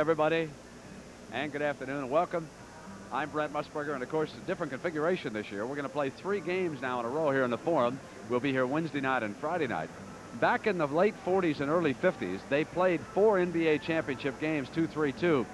Everybody, and good afternoon and welcome. I'm Brent Musburger, and of course, a different configuration this year. We're going to play 3 games now in a row here in the Forum. We'll be here Wednesday night and Friday night. Back in the late 40s and early 50s, they played 4 NBA championship games, 2-3-2.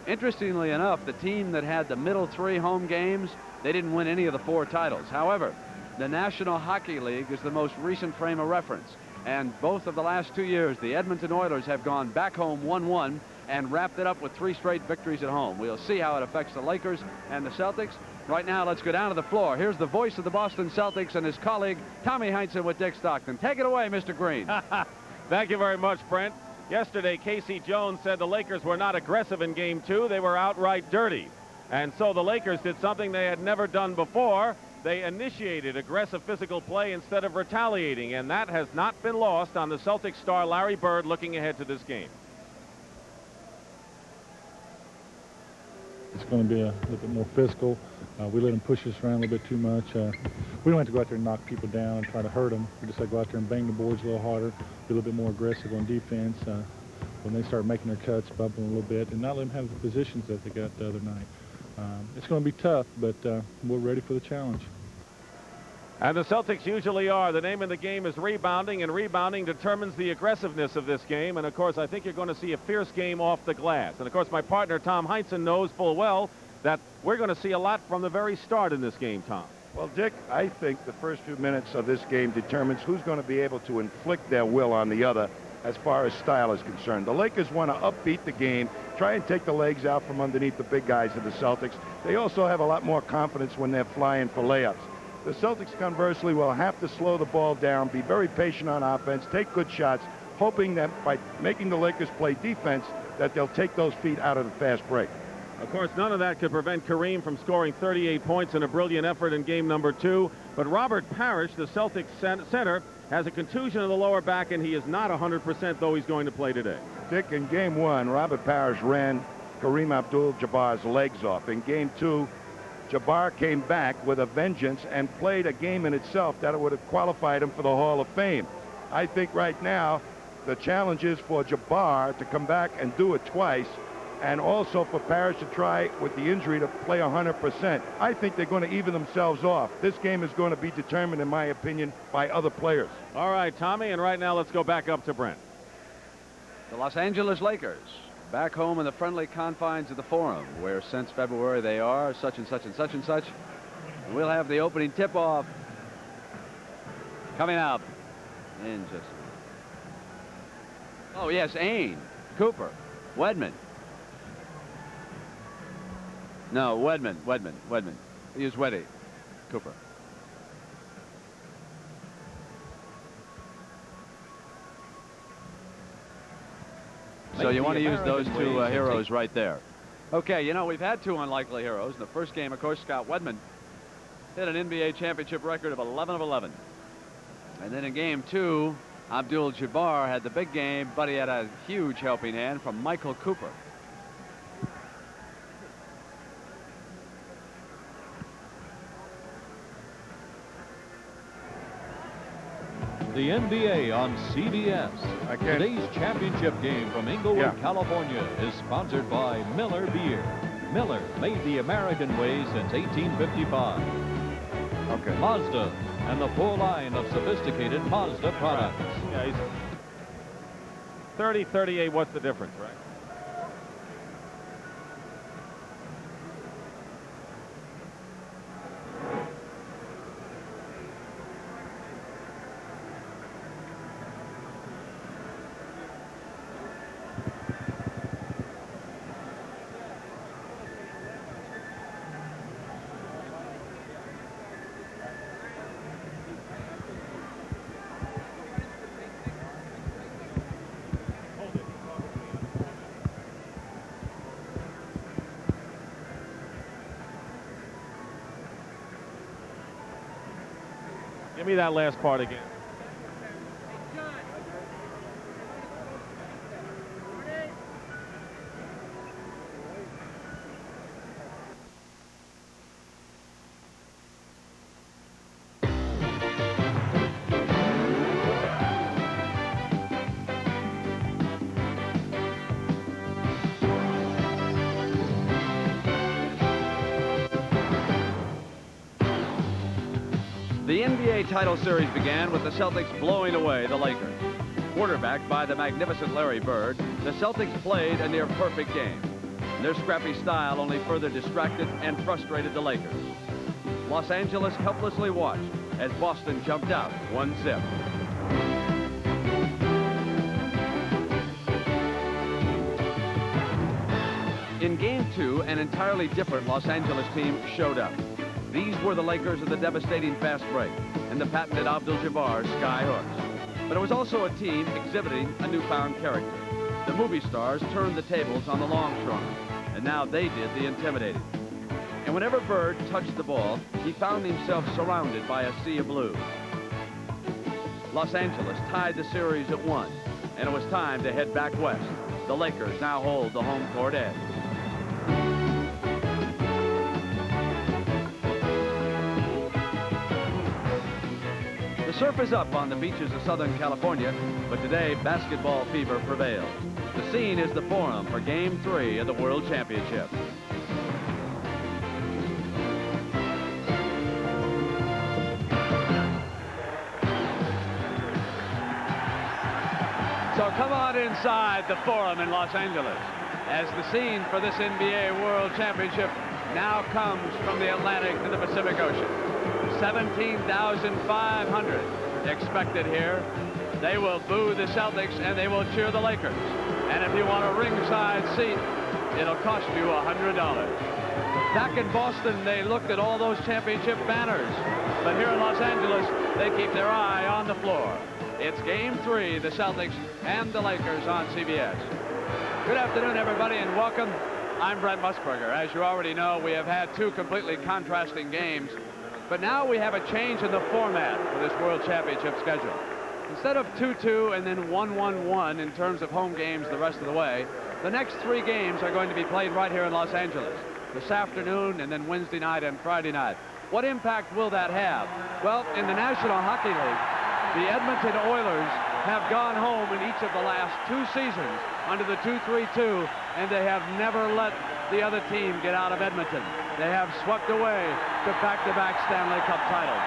Interestingly enough, the team that had the middle 3 home games, they didn't win any of the 4 titles. However, the National Hockey League is the most recent frame of reference. And both of the last 2 years, the Edmonton Oilers have gone back home 1-1 and wrapped it up with 3 straight victories at home. We'll see how it affects the Lakers and the Celtics. Right now, let's go down to the floor. Here's the voice of the Boston Celtics and his colleague, Tommy Heinsohn with Dick Stockton. Take it away, Mr. Green. Thank you very much, Brent. Yesterday, Casey Jones said the Lakers were not aggressive in Game 2. They were outright dirty. And so the Lakers did something they had never done before. They initiated aggressive physical play instead of retaliating, and that has not been lost on the Celtics star Larry Bird looking ahead to this game. It's going to be a little bit more physical. We let them push us around a little bit too much. We don't have to go out there and knock people down and try to hurt them. We just have to go out there and bang the boards a little harder, be a little bit more aggressive on defense. When they start making their cuts, bump them a little bit, and not let them have the positions that they got the other night. It's going to be tough, but we're ready for the challenge. And the Celtics usually are. The name of the game is rebounding, and rebounding determines the aggressiveness of this game. And, of course, I think you're going to see a fierce game off the glass. And, of course, my partner, Tom Heinsohn, knows full well that we're going to see a lot from the very start in this game, Tom. Well, Dick, I think the first few minutes of this game determines who's going to be able to inflict their will on the other as far as style is concerned. The Lakers want to upbeat the game, try and take the legs out from underneath the big guys of the Celtics. They also have a lot more confidence when they're flying for layups. The Celtics, conversely, will have to slow the ball down, be very patient on offense, take good shots, hoping that by making the Lakers play defense, that they'll take those feet out of the fast break. Of course, none of that could prevent Kareem from scoring 38 points in a brilliant effort in game number 2. But Robert Parrish, the Celtics center, has a contusion of the lower back, and he is not 100%, though he's going to play today. Dick, in game 1, Robert Parrish ran Kareem Abdul-Jabbar's legs off. In game 2, Jabbar came back with a vengeance and played a game in itself that would have qualified him for the Hall of Fame. I think right now the challenge is for Jabbar to come back and do it twice, and also for Parrish to try with the injury to play 100%. I think they're going to even themselves off. This game is going to be determined, in my opinion, by other players. All right, Tommy, and right now let's go back up to Brent. The Los Angeles Lakers back home in the friendly confines of the Forum, where since February they are such and such and such and such. We'll have the opening tip-off coming up in just a minute. Oh, yes, Ain, Cooper, Wedman. No, Wedman. He is Weddy, Cooper. So you want to use those 2 heroes right there. Okay, you know, we've had 2 unlikely heroes. In the first game, of course, Scott Wedman hit an NBA championship record of 11 of 11. And then in game 2, Abdul-Jabbar had the big game, but he had a huge helping hand from Michael Cooper. The NBA on CBS. Today's championship game from Inglewood, California is sponsored by Miller Beer. Miller, made the American way since 1855. Okay. Mazda and the full line of sophisticated Mazda products. Yeah, he's 30-38, what's the difference, right? Give me that last part again. The NBA title series began with the Celtics blowing away the Lakers. Quarterbacked by the magnificent Larry Bird, the Celtics played a near-perfect game. Their scrappy style only further distracted and frustrated the Lakers. Los Angeles helplessly watched as Boston jumped out 1-0. In Game 2, an entirely different Los Angeles team showed up. These were the Lakers of the devastating fast break and the patented Abdul-Jabbar sky hooks. But it was also a team exhibiting a newfound character. The movie stars turned the tables on the longshoremen, and now they did the intimidating. And whenever Bird touched the ball, he found himself surrounded by a sea of blue. Los Angeles tied the series at 1, and it was time to head back west. The Lakers now hold the home court edge. The surf is up on the beaches of Southern California, but today basketball fever prevails. The scene is the Forum for Game 3 of the World Championship. So come on inside the Forum in Los Angeles as the scene for this NBA World Championship now comes from the Atlantic to the Pacific Ocean. 17,500 expected here. They will boo the Celtics and they will cheer the Lakers. And if you want a ringside seat, it'll cost you $100. Back in Boston, they looked at all those championship banners. But here in Los Angeles, they keep their eye on the floor. It's Game 3, the Celtics and the Lakers on CBS. Good afternoon, everybody, and welcome. I'm Brent Musburger. As you already know, we have had two completely contrasting games. But now we have a change in the format for this World Championship schedule. Instead of 2-2 and then 1-1-1 in terms of home games the rest of the way, the next 3 games are going to be played right here in Los Angeles. This afternoon and then Wednesday night and Friday night. What impact will that have? Well, in the National Hockey League, the Edmonton Oilers have gone home in each of the last 2 seasons under the 2-3-2, and they have never let the other team get out of Edmonton. They have swept away to back-to-back Stanley Cup titles.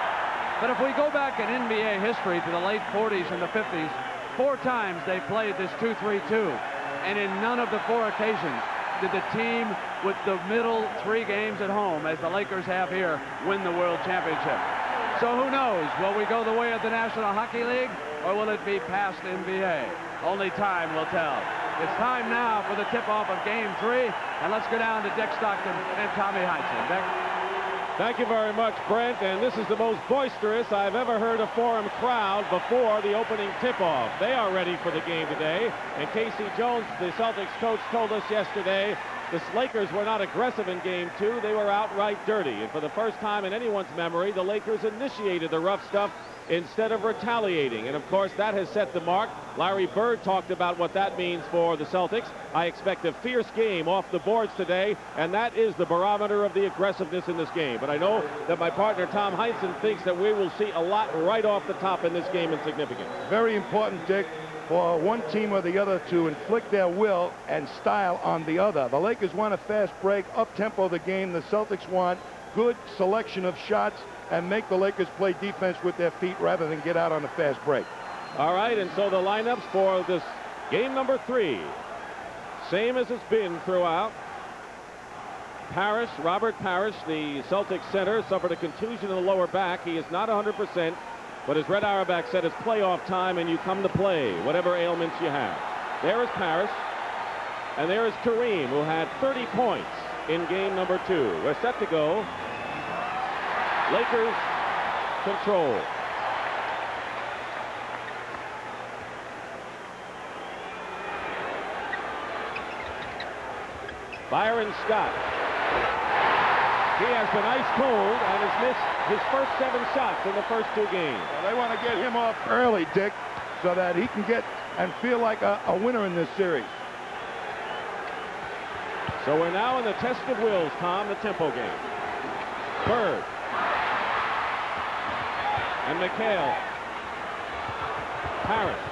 But if we go back in NBA history to the late 40s and the 50s, 4 times they played this 2-3-2, and in none of the 4 occasions did the team with the middle 3 games at home, as the Lakers have here, win the World Championship. So who knows? Will we go the way of the National Hockey League, or will it be past NBA? Only time will tell. It's time now for the tip-off of Game 3, and let's go down to Dick Stockton and Tommy Heinsohn. Dick? Thank you very much, Brent, and this is the most boisterous I've ever heard a Forum crowd before the opening tip-off. They are ready for the game today, and K.C. Jones, the Celtics coach, told us yesterday the Lakers were not aggressive in Game 2. They were outright dirty, and for the first time in anyone's memory, the Lakers initiated the rough stuff instead of retaliating, and of course that has set the mark. Larry Bird talked about what that means for the Celtics. I expect a fierce game off the boards today, and that is the barometer of the aggressiveness in this game. But I know that my partner Tom Heinsohn thinks that we will see a lot right off the top in this game in significance. Very important, Dick, for one team or the other to inflict their will and style on the other. The Lakers want a fast break, up-tempo the game. The Celtics want good selection of shots and make the Lakers play defense with their feet rather than get out on a fast break. All right, and so the lineups for this game number 3, same as it's been throughout. Parrish, Robert Parrish, the Celtics center, suffered a contusion in the lower back. He is not 100%, but as Red Auerbach said, it's playoff time and you come to play, whatever ailments you have. There is Parrish, and there is Kareem, who had 30 points in game number 2. We're set to go. Lakers control. Byron Scott. He has been ice cold and has missed his first 7 shots in the first 2 games. Well, they want to get him off early, Dick, so that he can get and feel like a winner in this series. So we're now in the test of wills, Tom, the tempo game. Bird. And McHale. Parrish.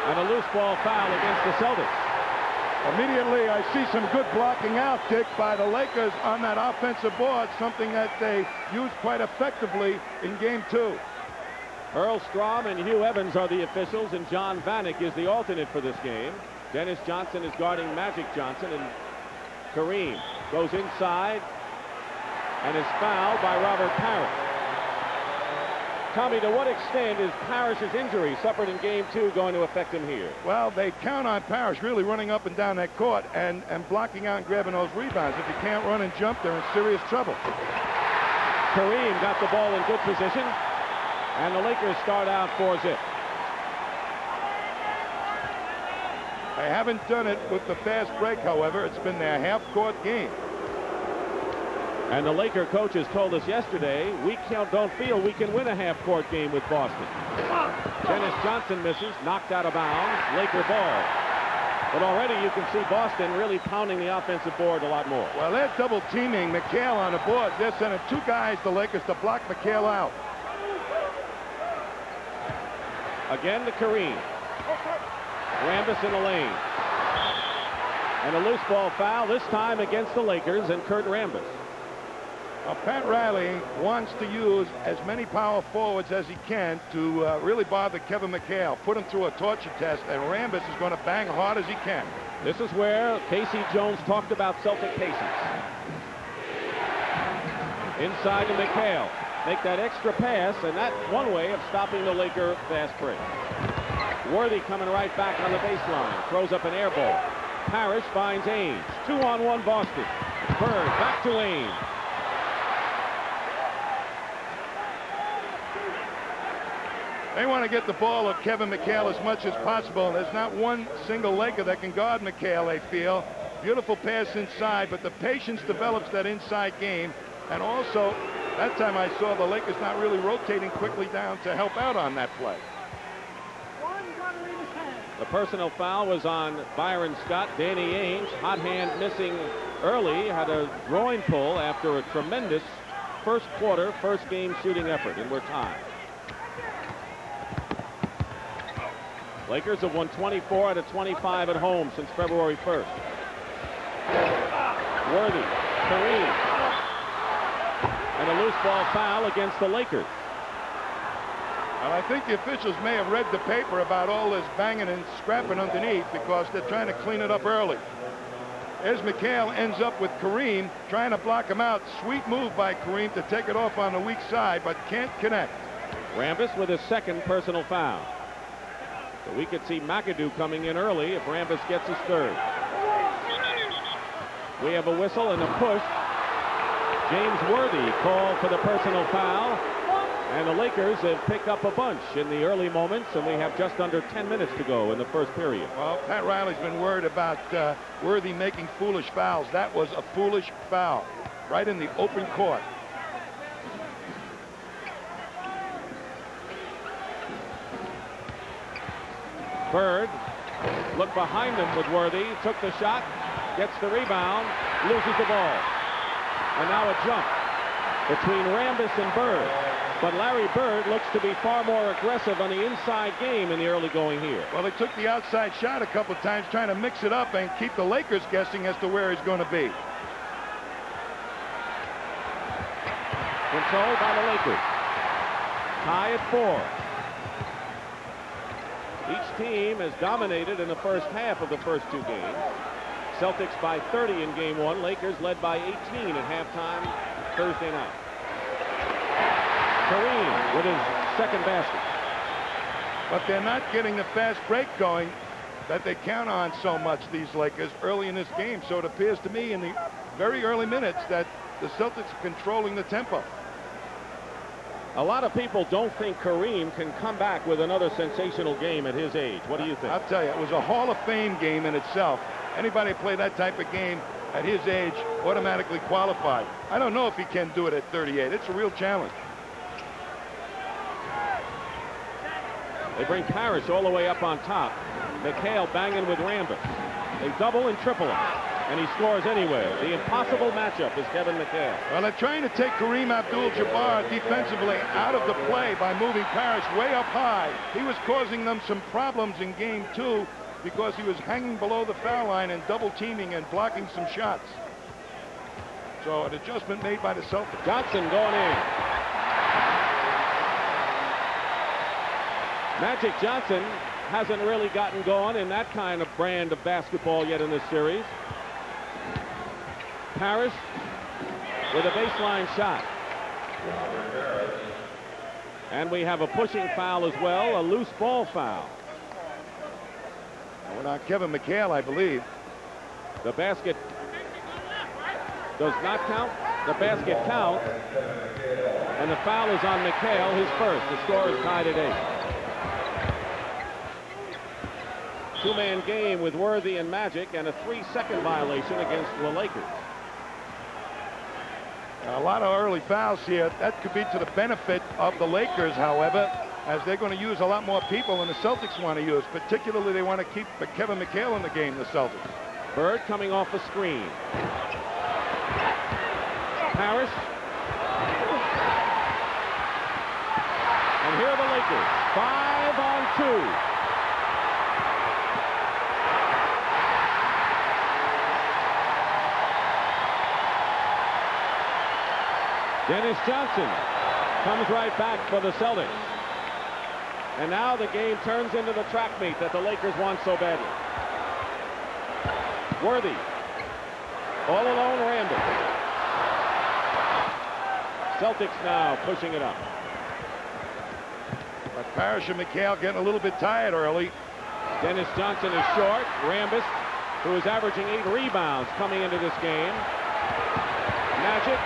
And a loose ball foul against the Celtics. Immediately, I see some good blocking out, Dick, by the Lakers on that offensive board, something that they used quite effectively in Game 2. Earl Strom and Hugh Evans are the officials, and John Vanek is the alternate for this game. Dennis Johnson is guarding Magic Johnson, and Kareem goes inside and is fouled by Robert Parrish. Tommy, to what extent is Parrish's injury suffered in Game 2 going to affect him here? Well, they count on Parrish really running up and down that court and blocking out and grabbing those rebounds. If he can't run and jump, they're in serious trouble. Kareem got the ball in good position, and the Lakers start out 4-zip. They haven't done it with the fast break, however. It's been their half-court game. And the Laker coaches told us yesterday, we don't feel we can win a half-court game with Boston. Dennis Johnson misses, knocked out of bounds, Laker ball. But already you can see Boston really pounding the offensive board a lot more. Well, they're double-teaming McHale on the board. They're sending two guys, the Lakers, to block McHale out. Again to Kareem. Rambis in the lane. And a loose ball foul, this time against the Lakers and Kurt Rambis. Pat Riley wants to use as many power forwards as he can to really bother Kevin McHale, put him through a torture test, and Rambis is going to bang hard as he can. This is where Casey Jones talked about Celtic patience. Inside to McHale. Make that extra pass, and that's one way of stopping the Laker fast break. Worthy coming right back on the baseline. Throws up an air ball. Parrish finds Ainge. 2-on-1 Boston. Bird back to Ainge. They want to get the ball of Kevin McHale as much as possible. There's not one single Laker that can guard McHale, they feel. Beautiful pass inside, but the patience develops that inside game. And also, that time I saw the Lakers not really rotating quickly down to help out on that play. The personal foul was on Byron Scott. Danny Ainge, hot hand missing early, had a groin pull after a tremendous first quarter, first game shooting effort, and we're tied. Lakers have won 24 out of 25 at home since February 1st. Worthy, Kareem, and a loose ball foul against the Lakers. Well, I think the officials may have read the paper about all this banging and scrapping underneath because they're trying to clean it up early. As McHale ends up with Kareem trying to block him out. Sweet move by Kareem to take it off on the weak side, but can't connect. Rambis with his second personal foul. So we could see McAdoo coming in early if Rambis gets his third. We have a whistle and a push. James Worthy called for the personal foul. And the Lakers have picked up a bunch in the early moments, and we have just under 10 minutes to go in the first period. Well, Pat Riley's been worried about Worthy making foolish fouls. That was a foolish foul right in the open court. Bird looked behind him with Worthy, took the shot, gets the rebound, loses the ball. And now a jump between Rambis and Bird. But Larry Bird looks to be far more aggressive on the inside game in the early going here. Well, they took the outside shot a couple of times, trying to mix it up and keep the Lakers guessing as to where he's going to be. Controlled by the Lakers. Tie at 4. Each team has dominated in the first half of the first two games. Celtics by 30 in game 1. Lakers led by 18 at halftime Thursday night. Kareem with his second basket. But they're not getting the fast break going that they count on so much, these Lakers, early in this game. So it appears to me in the very early minutes that the Celtics are controlling the tempo. A lot of people don't think Kareem can come back with another sensational game at his age. What do you think? I'll tell you, it was a Hall of Fame game in itself. Anybody play that type of game at his age automatically qualified. I don't know if he can do it at 38. It's a real challenge. They bring Parrish all the way up on top. McHale banging with Rambis. They double and triple him. And he scores anywhere. The impossible matchup is Kevin McHale. Well, they're trying to take Kareem Abdul-Jabbar defensively out of the play by moving Parrish way up high. He was causing them some problems in game 2. because he was hanging below the foul line and double teaming and blocking some shots. So an adjustment made by the Celtics. Johnson going in. Magic Johnson hasn't really gotten going in that kind of brand of basketball yet in this series. Parrish with a baseline shot. And we have a pushing foul as well, a loose ball foul. And we're on Kevin McHale, I believe. The basket does not count. The basket counts. And the foul is on McHale, his first. The score is tied at 8. Two-man game with Worthy and Magic, and a 3-second violation against the Lakers. A lot of early fouls here. That could be to the benefit of the Lakers, however, as they're going to use a lot more people than the Celtics want to use. Particularly, they want to keep Kevin McHale in the game, the Celtics. Bird coming off a screen. Parrish. And here are the Lakers. 5-on-2. Dennis Johnson comes right back for the Celtics. And now the game turns into the track meet that the Lakers want so badly. Worthy. All alone, Randall. Celtics now pushing it up. But Parrish and McHale getting a little bit tired early. Dennis Johnson is short. Rambis, who is averaging 8 rebounds coming into this game. Magic.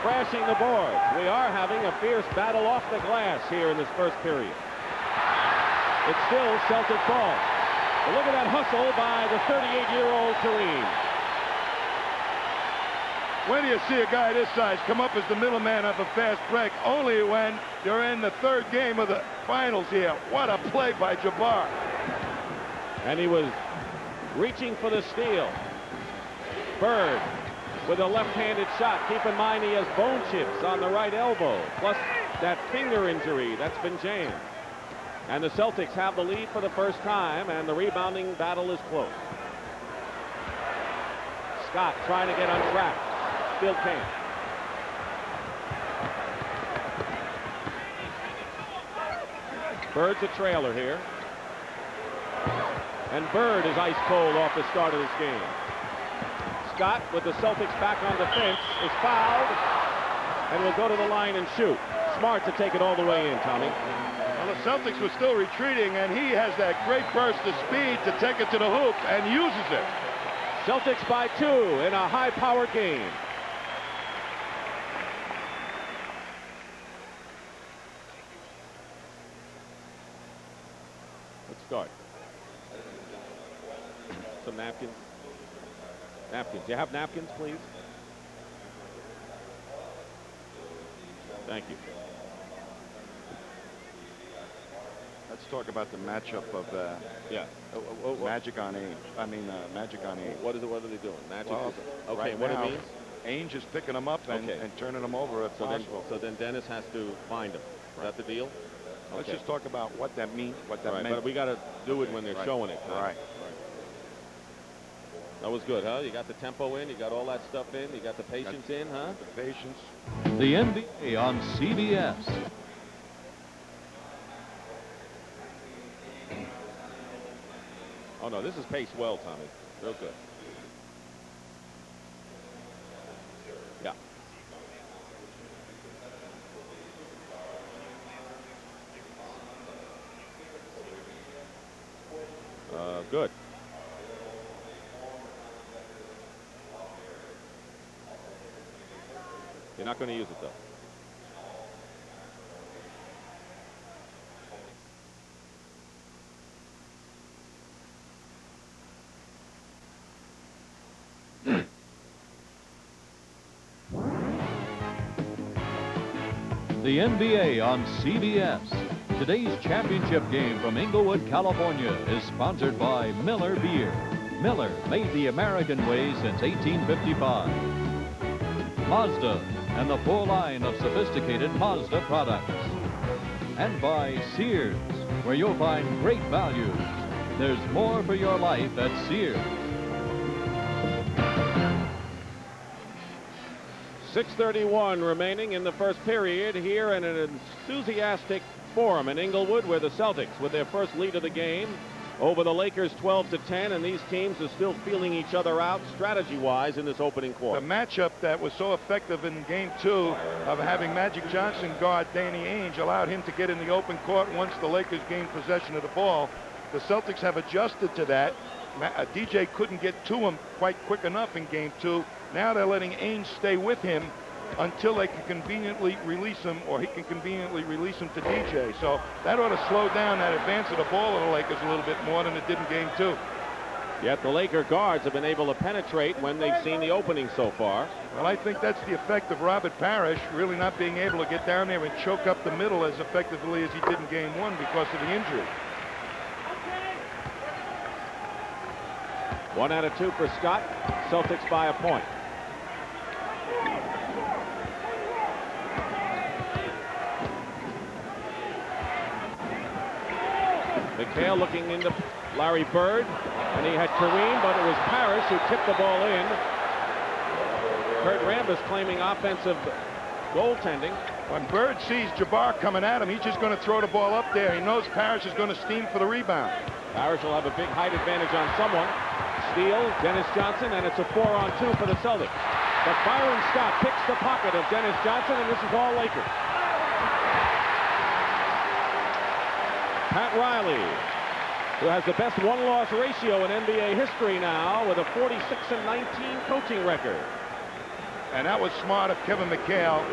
Crashing the boards. We are having a fierce battle off the glass here in this first period. It's still Celtic ball. But look at that hustle by the 38-year-old Kareem. When do you see a guy this size come up as the middleman of a fast break? Only when you're in the third game of the finals here. What a play by Jabbar. And he was reaching for the steal. Bird with a left-handed shot. Keep in mind he has bone chips on the right elbow, plus that finger injury that's been jammed. And the Celtics have the lead for the first time, and the rebounding battle is close. Scott trying to get on track. Still can't. Bird's a trailer here. And Bird is ice cold off the start of this game. Scott, with the Celtics back on defense, is fouled and will go to the line and shoot. Smart to take it all the way in, Tommy. Well, the Celtics were still retreating, and he has that great burst of speed to take it to the hoop and uses it. Celtics by 2 in a high-powered game. Let's start. Some napkins. Napkins. Do you have napkins, please? Thank you. Let's talk about the matchup of Magic on Ainge. Magic on Ainge. What are they doing? Magic. Well, okay. Right what now, it means? Ainge is picking them up and turning them over if possible. So then Dennis has to find them. Is that the deal? Let's just talk about what that means. What that meant. But we got to do it when they're showing it. Huh? Right. That was good, huh? You got the tempo in, you got all that stuff in, you got the patience in, huh? The patience. The NBA on CBS. Oh, no, this is paced well, Tommy. Real good. Yeah. Good. You're not going to use it, though. The NBA on CBS. Today's championship game from Inglewood, California is sponsored by Miller Beer. Miller, made the American way since 1855. Mazda and the full line of sophisticated Mazda products. And by Sears. where you'll find great values. There's more for your life at Sears. 6:31 remaining in the first period here in an enthusiastic forum in Inglewood, where the Celtics, with their first lead of the game over the Lakers 12-10, and these teams are still feeling each other out strategy-wise in this opening quarter. The matchup that was so effective in game 2 of having Magic Johnson guard Danny Ainge allowed him to get in the open court once the Lakers gained possession of the ball. The Celtics have adjusted to that. DJ couldn't get to him quite quick enough in game 2. Now they're letting Ainge stay with him until they can conveniently release him, or he can conveniently release him to DJ. So that ought to slow down that advance of the ball of the Lakers a little bit more than it did in game 2. Yet the Laker guards have been able to penetrate when they've seen the opening so far. Well, I think that's the effect of Robert Parrish really not being able to get down there and choke up the middle as effectively as he did in game 1 because of the injury. 1 out of 2 for Scott. Celtics by a point. McHale looking into Larry Bird, and he had Kareem, but it was Parrish who tipped the ball in. Kurt Rambis claiming offensive goaltending. When Bird sees Jabbar coming at him, he's just going to throw the ball up there. He knows Parrish is going to steam for the rebound. Parrish will have a big height advantage on someone. Steal, Dennis Johnson, and it's a 4-on-2 for the Celtics. But Byron Scott picks the pocket of Dennis Johnson, and this is all Lakers. Pat Riley, who has the best one-loss ratio in NBA history now with a 46-19 coaching record. And that was smart of Kevin McHale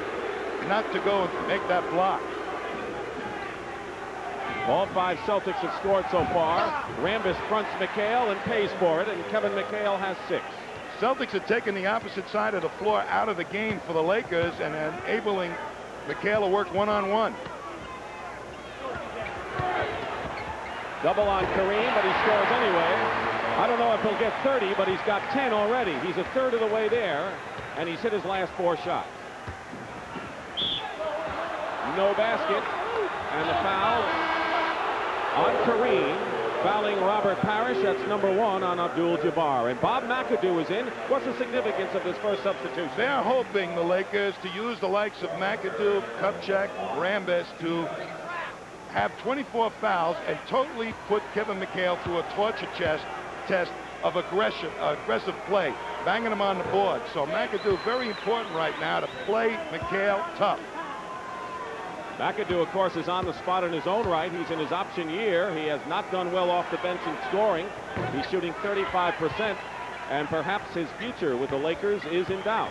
not to go and make that block. All 5 Celtics have scored so far. Rambis fronts McHale and pays for it, and Kevin McHale has 6. Celtics have taken the opposite side of the floor out of the game for the Lakers and enabling McHale to work one-on-one. Double on Kareem, but he scores anyway. I don't know if he'll get 30, but he's got 10 already. He's a third of the way there, and he's hit his last 4 shots. No basket, and the foul on Kareem, fouling Robert Parrish. That's number 1 on Abdul-Jabbar. And Bob McAdoo is in. What's the significance of this first substitution? They're hoping, the Lakers, to use the likes of McAdoo, Kupchak, Rambis to have 24 fouls and totally put Kevin McHale through a torture test of aggressive play, banging him on the board. So McAdoo, very important right now to play McHale tough. McAdoo, of course, is on the spot in his own right. He's in his option year. He has not done well off the bench in scoring. He's shooting 35%, and perhaps his future with the Lakers is in doubt.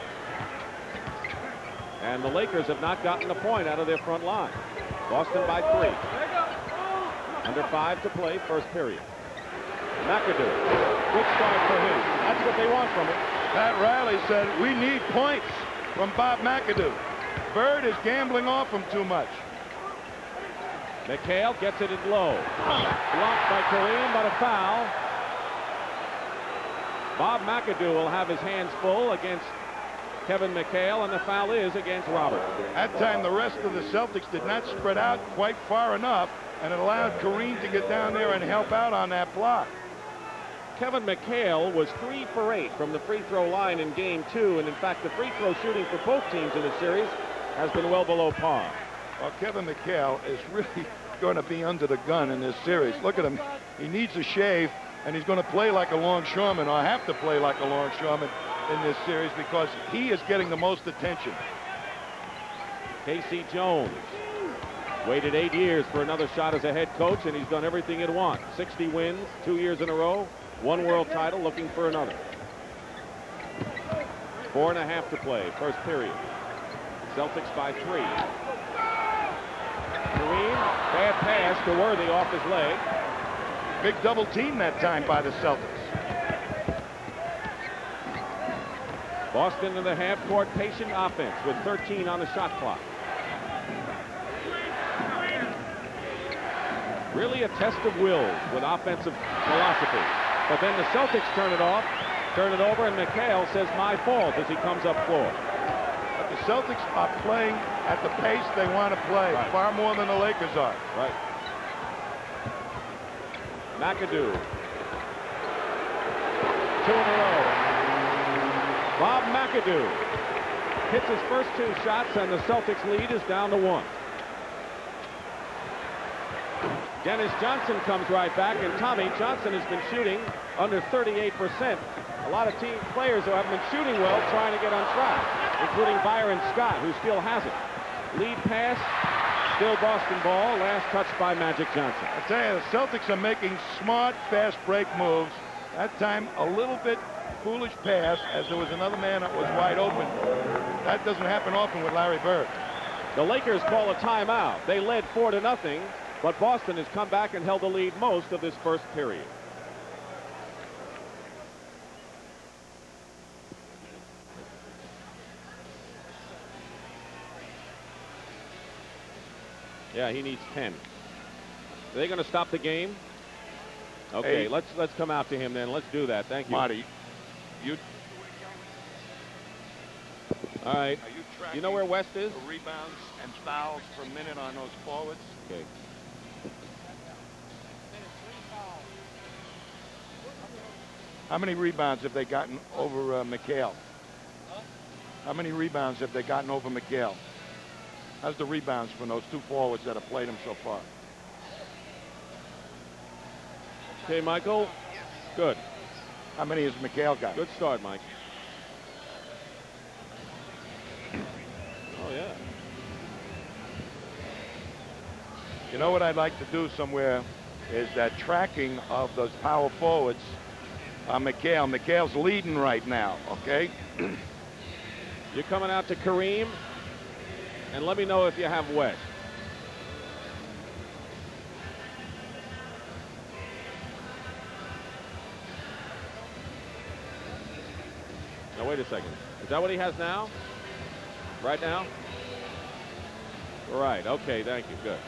And the Lakers have not gotten a point out of their front line. Boston by 3. Under 5 to play, first period. McAdoo, good start for him. That's what they want from him. Pat Riley said, we need points from Bob McAdoo. Bird is gambling off him too much. McHale gets it in low. Blocked by Kareem, but a foul. Bob McAdoo will have his hands full against Kevin McHale, and the foul is against Robert. That time the rest of the Celtics did not spread out quite far enough, and it allowed Kareem to get down there and help out on that block. Kevin McHale was 3 for 8 from the free throw line in game 2, and in fact the free throw shooting for both teams in the series has been well below par. Well, Kevin McHale is really going to be under the gun in this series. Look at him. He needs a shave, and he's going to play like a longshoreman, or have to play like a longshoreman in this series, because he is getting the most attention. K.C. Jones waited 8 years for another shot as a head coach, and he's done everything he'd want. 60 wins, 2 years in a row, 1 world title, looking for another. 4.5 to play, first period. Celtics by 3. Kareem, bad pass to Worthy off his leg. Big double team that time by the Celtics. Boston in the half-court patient offense with 13 on the shot clock. Really a test of wills with offensive philosophy. But then the Celtics turn it off, turn it over, and McHale says, my fault, as he comes up floor. But the Celtics are playing at the pace they want to play, far more than the Lakers are. Right. McAdoo. 2 in a row. Bob McAdoo hits his first 2 shots, and the Celtics lead is down to 1. Dennis Johnson comes right back, and Tommy Johnson has been shooting under 38%. A lot of team players who haven't been shooting well trying to get on track, including Byron Scott, who still has it. Lead pass, still Boston ball, last touch by Magic Johnson. I tell you, the Celtics are making smart, fast break moves. That time, a little bit foolish pass, as there was another man that was wide open. That doesn't happen often with Larry Bird. The Lakers call a timeout. They led 4-0, but Boston has come back and held the lead most of this first period. Yeah, he needs 10. Are they going to stop the game? Okay, let's come out to him then. Let's do that. Thank you. Marty, all right. You know where West is? The rebounds and fouls per minute on those forwards. Okay. How many rebounds have they gotten over McHale? How many rebounds have they gotten over McHale? How's the rebounds from those 2 forwards that have played him so far? Okay, Michael. Good. How many has McHale got? Good start, Mike. Oh, yeah. You know what I'd like to do somewhere is that tracking of those power forwards on McHale. McHale's leading right now, okay? You're coming out to Kareem, and let me know if you have West. Now, wait a second. Is that what he has now? Right now? Right. Okay, thank you. Good.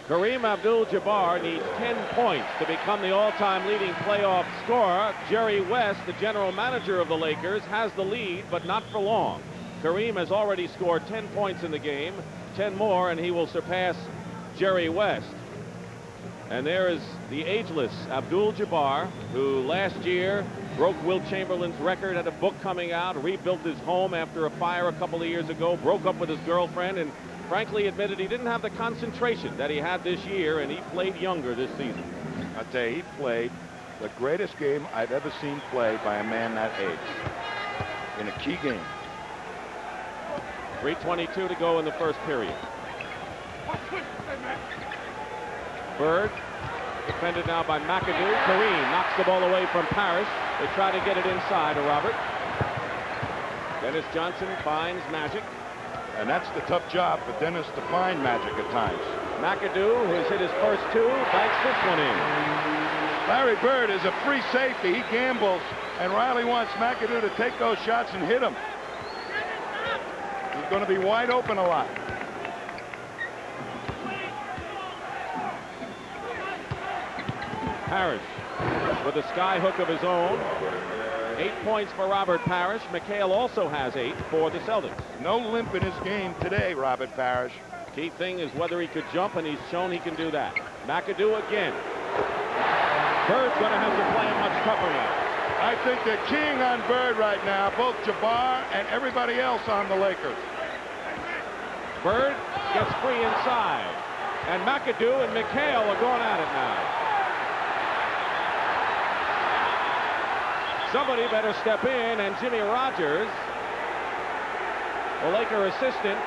Kareem Abdul-Jabbar needs 10 points to become the all-time leading playoff scorer. Jerry West, the general manager of the Lakers, has the lead, but not for long. Kareem has already scored 10 points in the game, 10 more, and he will surpass Jerry West. And there is the ageless Abdul-Jabbar, who last year broke Wilt Chamberlain's record, had a book coming out, rebuilt his home after a fire a couple of years ago, broke up with his girlfriend, and frankly admitted he didn't have the concentration that he had this year, and he played younger this season. I tell you, he played the greatest game I've ever seen played by a man that age in a key game. 3:22 to go in the first period. Bird, defended now by McAdoo. Kareem knocks the ball away from Parrish. They try to get it inside to Robert. Dennis Johnson finds Magic. And that's the tough job for Dennis to find Magic at times. McAdoo, who has hit his first 2, banks this one in. Larry Bird is a free safety. He gambles, and Riley wants McAdoo to take those shots and hit them. He's going to be wide open a lot. Parrish with a sky hook of his own. 8 points for Robert Parrish. McHale also has 8 for the Celtics. No limp in his game today, Robert Parrish. Key thing is whether he could jump, and he's shown he can do that. McAdoo again. Bird's going to have to play him much tougher now. I think they're keying on Bird right now, both Jabbar and everybody else on the Lakers. Bird gets free inside, and McAdoo and McHale are going at it now. Somebody better step in, and Jimmy Rogers, the Laker assistant,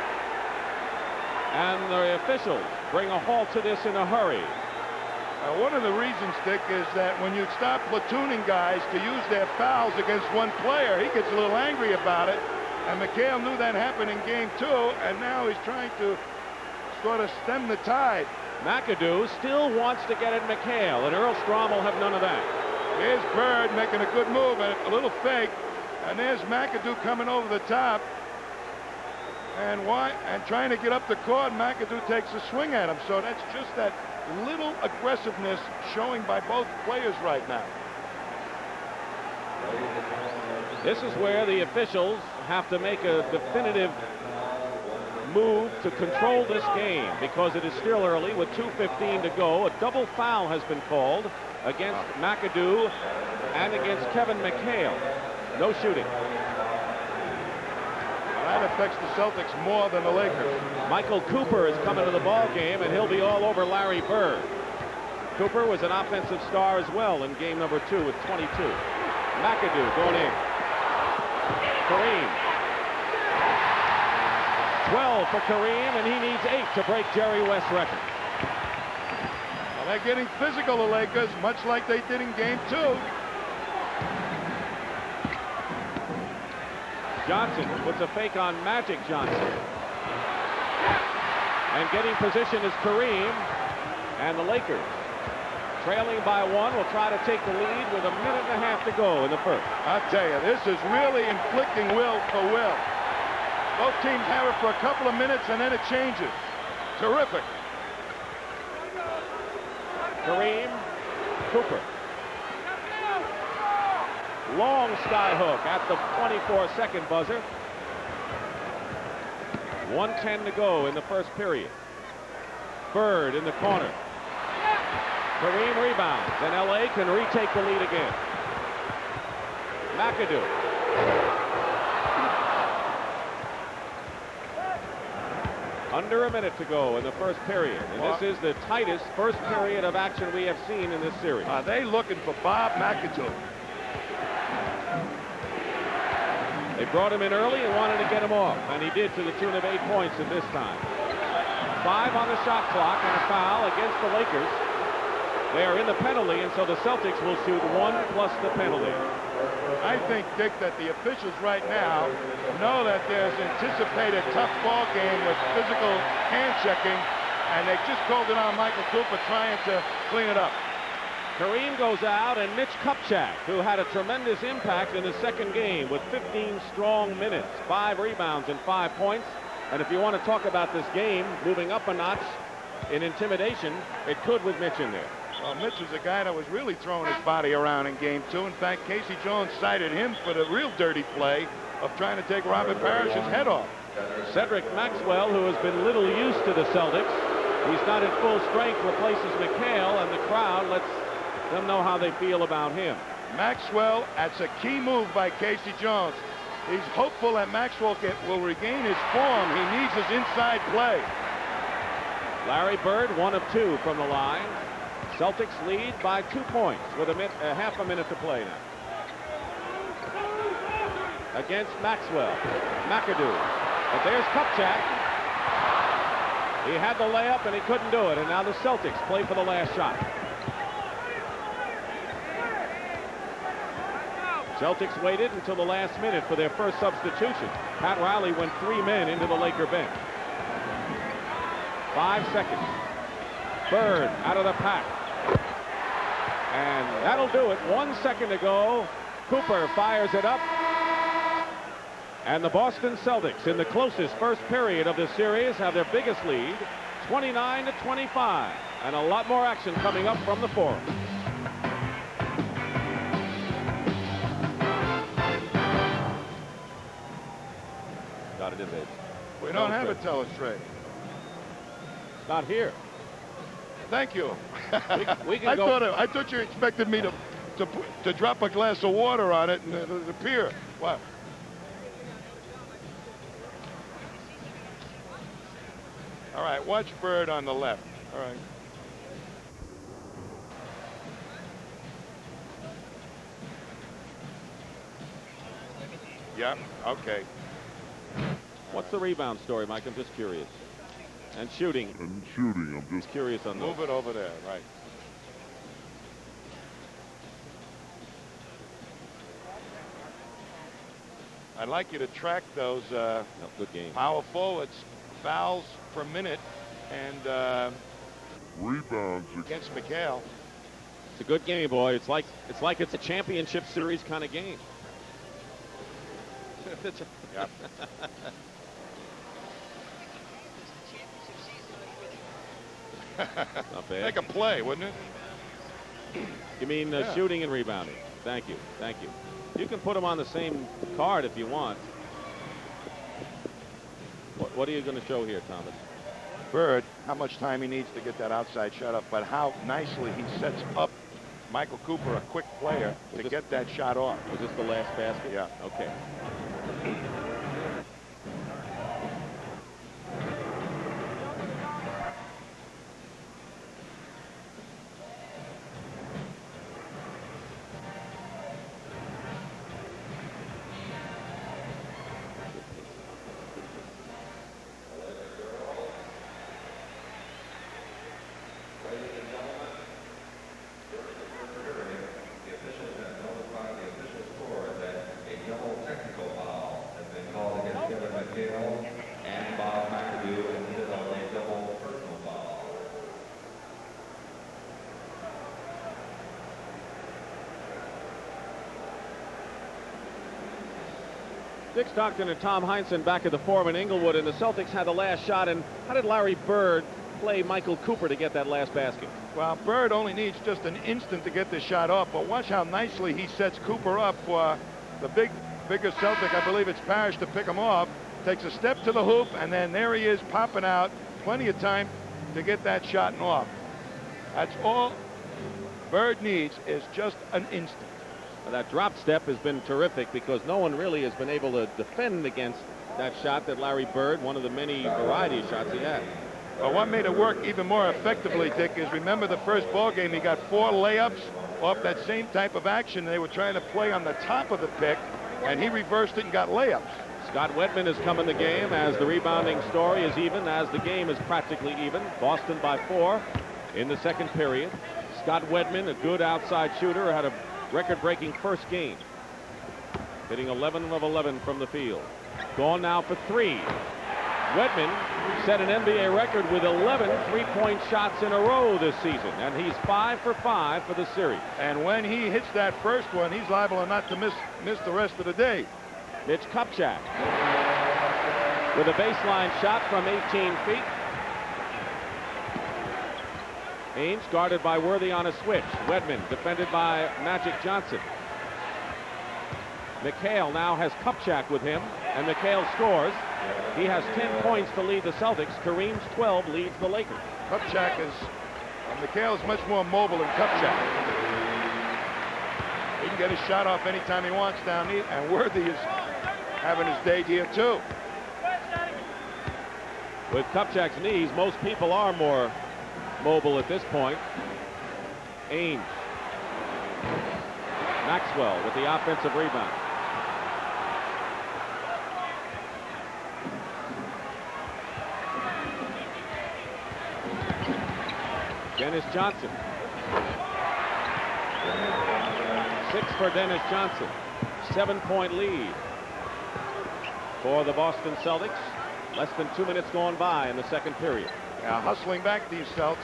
and the officials bring a halt to this in a hurry. One of the reasons, Dick, is that when you stop platooning guys to use their fouls against one player, he gets a little angry about it. And McHale knew that happened in game 2, and now he's trying to sort of stem the tide. McAdoo still wants to get at McHale, and Earl Strom will have none of that. Here's Bird making a good move, and a little fake. And there's McAdoo coming over the top. And why? And trying to get up the court, McAdoo takes a swing at him. So that's just that little aggressiveness showing by both players right now. This is where the officials have to make a definitive move to control this game because it is still early with 2:15 to go. A double foul has been called against McAdoo and against Kevin McHale. No shooting. That affects the Celtics more than the Lakers. Michael Cooper is coming to the ball game, and he'll be all over Larry Bird. Cooper was an offensive star as well in game number 2 with 22. McAdoo going in. Kareem. 12 for Kareem, and he needs 8 to break Jerry West's record. Well, they're getting physical, the Lakers, much like they did in game 2. Johnson puts a fake on Magic Johnson. And getting position is Kareem. And the Lakers, trailing by 1, will try to take the lead with a minute and a half to go in the first. I'll tell you, this is really inflicting will for will. Both teams have it for a couple of minutes, and then it changes. Terrific. Kareem, Cooper. Long sky hook at the 24-second buzzer. 1:10 to go in the first period. Bird in the corner. Kareem rebounds, and LA can retake the lead again. McAdoo. Under a minute to go in the first period. And this is the tightest first period of action we have seen in this series. Are they looking for Bob McAdoo? They brought him in early and wanted to get him off, and he did to the tune of 8 points at this time. 5 on the shot clock and a foul against the Lakers. They are in the penalty, and so the Celtics will shoot 1 plus the penalty. I think, Dick, that the officials right now know that there's anticipated tough ball game with physical hand checking, and they just called it on Michael Cooper trying to clean it up. Kareem goes out, and Mitch Kupchak, who had a tremendous impact in the second game with 15 strong minutes, 5 rebounds and 5 points. And if you want to talk about this game moving up a notch in intimidation, it could with Mitch in there. Well, Mitch was a guy that was really throwing his body around in game 2. In fact, Casey Jones cited him for the real dirty play of trying to take Robert Parrish's head off. Cedric Maxwell, who has been little used to the Celtics, he's not at full strength, replaces McHale, and the crowd lets them know how they feel about him. Maxwell, that's a key move by Casey Jones. He's hopeful that Maxwell will regain his form. He needs his inside play. Larry Bird, 1 of 2 from the line. Celtics lead by 2 points with a half a minute to play now. Against Maxwell. McAdoo. But there's Kupchak. He had the layup and he couldn't do it. And now the Celtics play for the last shot. Celtics waited until the last minute for their first substitution. Pat Riley went 3 men into the Laker bench. 5 seconds. Bird out of the pack. And that'll do it. 1 second to go. Cooper fires it up. And the Boston Celtics, in the closest first period of this series, have their biggest lead, 29-25. And a lot more action coming up from the Forum. Got it in there. We don't have a telestrate. Not here. Thank you. We can go. I thought you expected me to drop a glass of water on it and it'll appear. What? All right, watch Bird on the left. All right. Yeah, okay. What's the rebound story, Mike? I'm just curious. And shooting. I'm just curious on Move those. it over there, right. I'd like you to track those Good game. power forwards, fouls per minute, and rebounds against McHale. It's a good game, boy. It's like it's a championship series kind of game. Yeah. Not bad. Make a play, wouldn't it? You mean shooting and rebounding? Thank you. Thank you. You can put them on the same card if you want. What are you going to show here, Thomas? Bird, how much time he needs to get that outside shot up, but how nicely he sets up Michael Cooper, a quick player, to get that shot off. Was this the last basket? Yeah. Okay. Dick Stockton and Tom Heinsohn back at the Forum in Inglewood, and the Celtics had the last shot. And how did Larry Bird play Michael Cooper to get that last basket? Well, Bird only needs just an instant to get the shot off, but watch how nicely he sets Cooper up for the bigger Celtic. I believe it's Parrish to pick him off. Takes a step to the hoop, and then there he is popping out. Plenty of time to get that shot off. That's all Bird needs, is just an instant. That drop step has been terrific because no one really has been able to defend against that shot that Larry Bird, one of the many variety of shots he had. Well, what made it work even more effectively, Dick, is remember the first ball game, he got 4 layups off that same type of action. They were trying to play on the top of the pick, and he reversed it and got layups. Scott Wedman has come in the game as the rebounding story is even, as the game is practically even. Boston by 4 in the second period. Scott Wedman, a good outside shooter, had a record-breaking first game, hitting 11 of 11 from the field. Gone now for 3. Wedman set an NBA record with 11 three-point shots in a row this season, and he's 5 for 5 for the series. And when he hits that first one, he's liable not to miss the rest of the day. Mitch Kupchak with a baseline shot from 18 feet. Ames guarded by Worthy on a switch. Wedman defended by Magic Johnson. McHale now has Kupchak with him, and McHale scores. He has 10 points to lead the Celtics. Kareem's 12 leads the Lakers. Kupchak is, McHale is much more mobile than Kupchak. He can get his shot off anytime he wants down here, and Worthy is having his day here too. With Kupchak's knees, most people are more mobile at this point. Ames. Maxwell with the offensive rebound. Dennis Johnson. 6 for Dennis Johnson. 7-point lead for the Boston Celtics. Less than 2 minutes gone by in the second period. Now hustling back these Celts.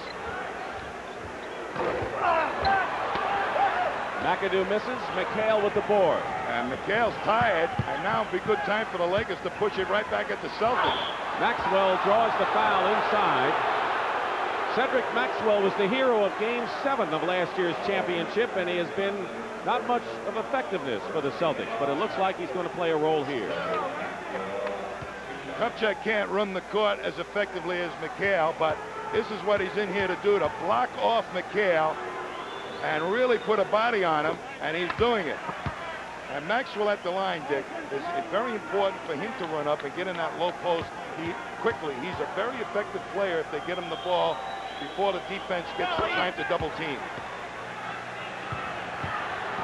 McAdoo misses. McHale with the board. And McHale's tired, and now it'd be good time for the Lakers to push it right back at the Celtics. Maxwell draws the foul inside. Cedric Maxwell was the hero of Game 7 of last year's championship, and he has been not much of effectiveness for the Celtics, but it looks like he's going to play a role here. Kupchak can't run the court as effectively as McHale, but this is what he's in here to do, to block off McHale and really put a body on him, and he's doing it. And Maxwell at the line, Dick, is very important for him to run up and get in that low post quickly. He's a very effective player if they get him the ball before the defense gets time to double team.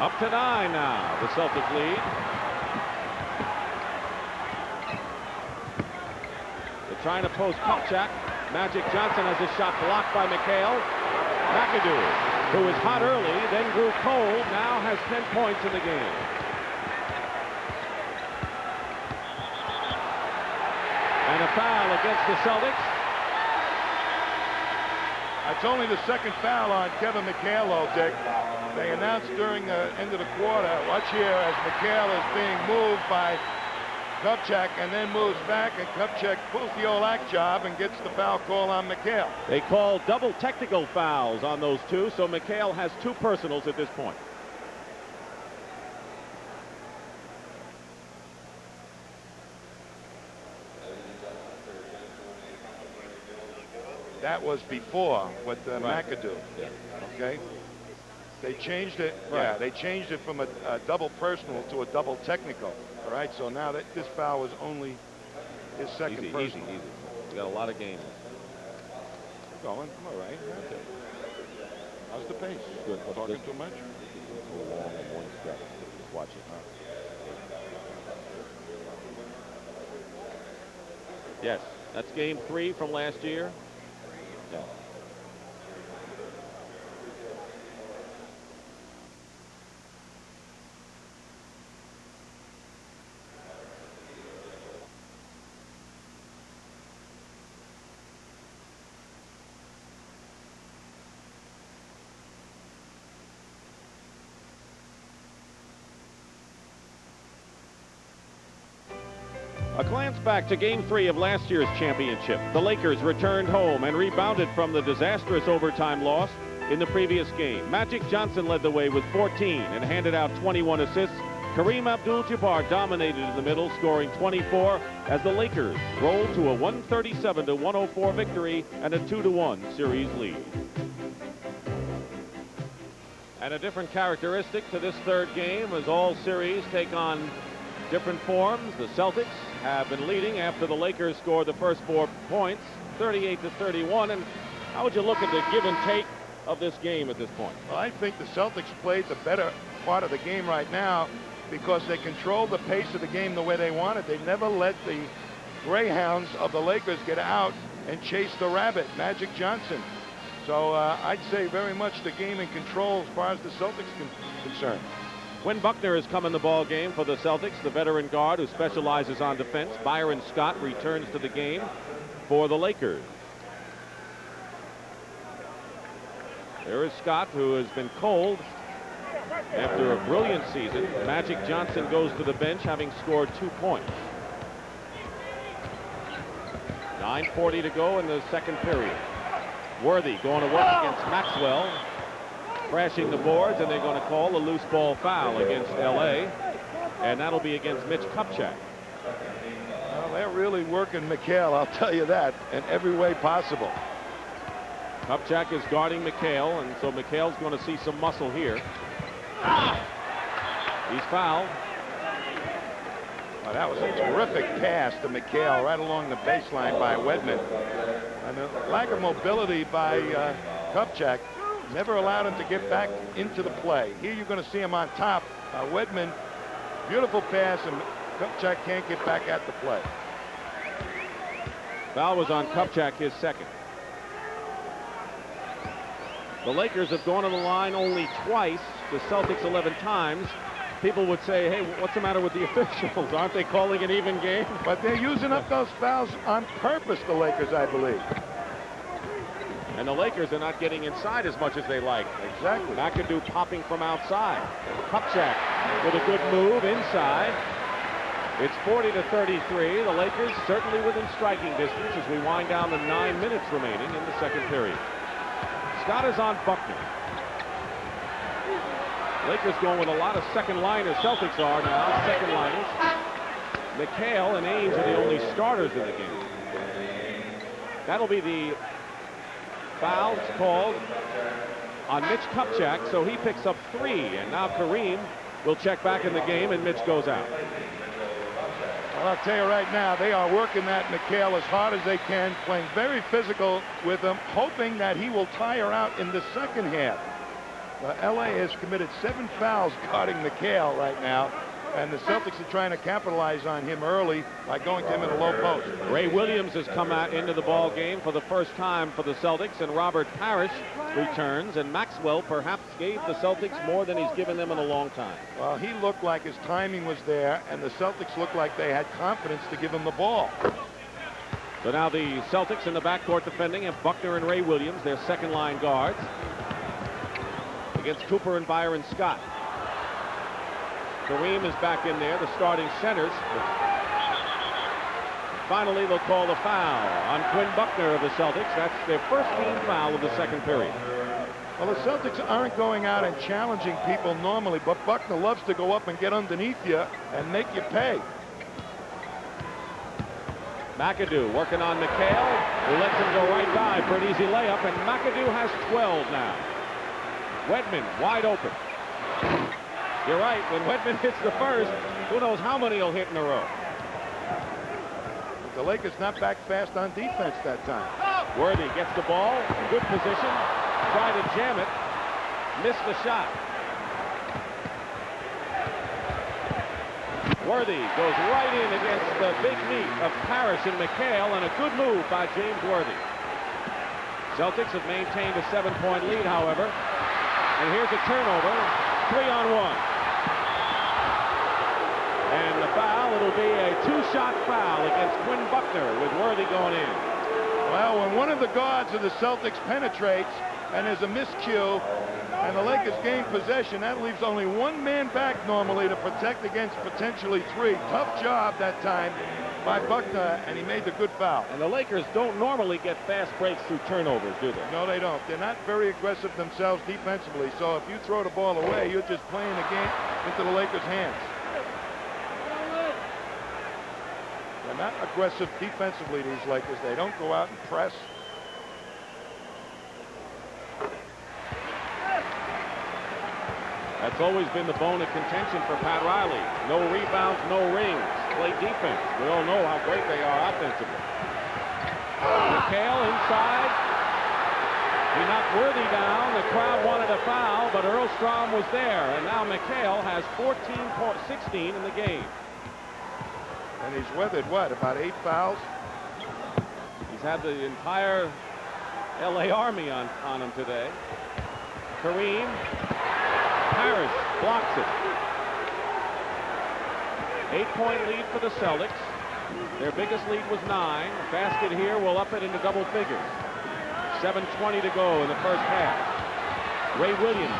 Up to 9 now, the Celtics lead. They're trying to post Kupchak. Magic Johnson has his shot blocked by McHale. McAdoo, who was hot early, then grew cold, now has 10 points in the game. And a foul against the Celtics. It's only the second foul on Kevin McHale, though, Dick. They announced during the end of the quarter, watch here, as McHale is being moved by Kupchak and then moves back, and Kupchak pulls the Olak job and gets the foul call on McHale. They call double technical fouls on those two, so McHale has 2 personals at this point. That was before with Right. McAdoo. Yeah. Okay. They changed it. Right. Yeah, they changed it from a double personal to a double technical. All right. So now that this foul was only his second Easy, personal. easy. We got a lot of games. I'm going. I'm all right. Okay. How's the pace? Good. Talking too much? So long in one stretch. Just watch it. Yes, that's game 3 from last year. Yeah. A glance back to Game 3 of last year's championship. The Lakers returned home and rebounded from the disastrous overtime loss in the previous game. Magic Johnson led the way with 14 and handed out 21 assists. Kareem Abdul-Jabbar dominated in the middle, scoring 24 as the Lakers rolled to a 137-104 victory and a 2-1 series lead. And a different characteristic to this third game as all series take on different forms. The Celtics have been leading after the Lakers scored the first 4 points, 38-31. And how would you look at the give and take of this game at this point? Well, I think the Celtics played the better part of the game right now because they controlled the pace of the game the way they wanted. They never let the Greyhounds of the Lakers get out and chase the rabbit, Magic Johnson. So I'd say very much the game in control as far as the Celtics concerned. Quinn Buckner has come in the ball game for the Celtics, the veteran guard who specializes on defense. Byron Scott returns to the game for the Lakers. There is Scott, who has been cold after a brilliant season. Magic Johnson goes to the bench, having scored 2 points. 9:40 to go in the second period. Worthy going to work against Maxwell, crashing the boards, and they're going to call a loose ball foul against L.A., and that'll be against Mitch Kupchak. Well, they're really working McHale, I'll tell you that, in every way possible. Kupchak is guarding McHale, and so McHale's going to see some muscle here. He's fouled. Well, that was a terrific pass to McHale right along the baseline by Wedman. And the lack of mobility by Kupchak never allowed him to get back into the play. Here you're going to see him on top. Wedman, beautiful pass, and Kupchak can't get back at the play. Foul was on Kupchak, his second. The Lakers have gone to the line only twice, the Celtics 11 times. People would say, hey, what's the matter with the officials? Aren't they calling an even game? But they're using up those fouls on purpose, the Lakers, I believe. And the Lakers are not getting inside as much as they like. Exactly. McAdoo popping from outside. Kupchak with a good move inside. It's 40-33. The Lakers certainly within striking distance as we wind down to 9 minutes remaining in the second period. Scott is on Buckner. Lakers going with a lot of second liners. Celtics are now second liners. McHale and Ames are the only starters in the game. That'll be the foul called on Mitch Kupchak, so he picks up 3, and now Kareem will check back in the game, and Mitch goes out. Well, I'll tell you right now, they are working that McHale as hard as they can, playing very physical with him, hoping that he will tire out in the second half. LA has committed 7 fouls guarding McHale right now, and the Celtics are trying to capitalize on him early by going to him in a low post. Ray Williams has come out into the ball game for the first time for the Celtics, and Robert Parrish returns, and Maxwell perhaps gave the Celtics more than he's given them in a long time. Well, he looked like his timing was there, and the Celtics looked like they had confidence to give him the ball. So now the Celtics in the backcourt defending have Buckner and Ray Williams, their second line guards, against Cooper and Byron Scott. Kareem is back in there, the starting centers. Finally, they'll call the foul on Quinn Buckner of the Celtics. That's their first team foul of the second period. Well, the Celtics aren't going out and challenging people normally, but Buckner loves to go up and get underneath you and make you pay. McAdoo working on McHale, who lets him go right by for an easy layup, and McAdoo has 12 now. Wedman wide open. You're right, when Wedman hits the first, who knows how many he'll hit in a row. The Lakers not back fast on defense that time. Worthy gets the ball, good position, try to jam it, missed the shot. Worthy goes right in against the big meat of Parrish and McHale, and a good move by James Worthy. Celtics have maintained a 7-point lead, however, and here's a turnover, 3-on-1. And the foul, it'll be a 2-shot foul against Quinn Buckner with Worthy going in. Well, when one of the guards of the Celtics penetrates and there's a miscue and the Lakers gain possession, that leaves only one man back normally to protect against potentially 3. Tough job that time by Buckner, and he made the good foul. And the Lakers don't normally get fast breaks through turnovers, do they? No, they don't. They're not very aggressive themselves defensively, so if you throw the ball away, you're just playing the game into the Lakers' hands. They're not aggressive defensively, these Lakers. They don't go out and press. That's always been the bone of contention for Pat Riley. No rebounds, no rings. Play defense. We all know how great they are offensively. McHale inside. He knocked Worthy down. The crowd wanted a foul, but Earl Strom was there. And now McHale has 16 in the game. And he's weathered, what, about 8 fouls? He's had the entire L.A. Army on him today. Kareem. Parrish blocks it. 8-point lead for the Celtics. Their biggest lead was 9. A basket here will up it into double figures. 7:20 to go in the first half. Ray Williams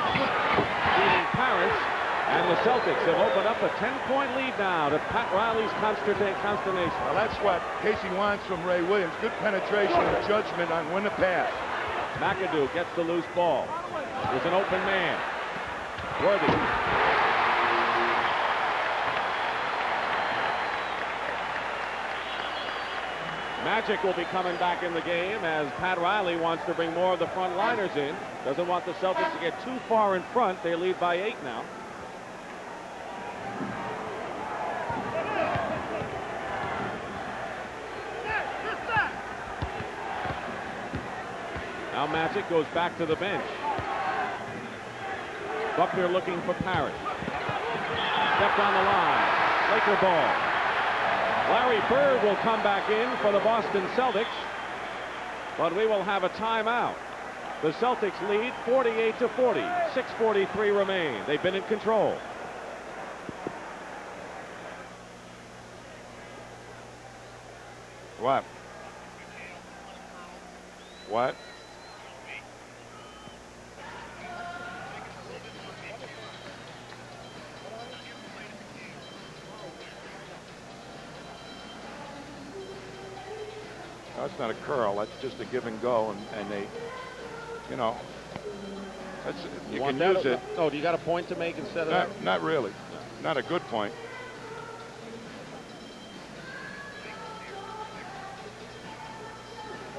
beating Parrish, and the Celtics have opened up a 10-point lead now to Pat Riley's consternation. Well, that's what Casey wants from Ray Williams. Good penetration and judgment on when to pass. McAdoo gets the loose ball. There's an open man. Worthy. Magic will be coming back in the game as Pat Riley wants to bring more of the front liners in. Doesn't want the Celtics to get too far in front. They lead by 8 now. Now Magic goes back to the bench. Buckner looking for Parrish. Stepped on the line. Laker ball. Larry Bird will come back in for the Boston Celtics, but we will have a timeout. The Celtics lead 48-40. 6:43 remain. They've been in control. What? What? That's not a curl. That's just a give and go, and they, you know, that's you can use it. Oh, do you got a point to make instead of that? Not really. Not a good point.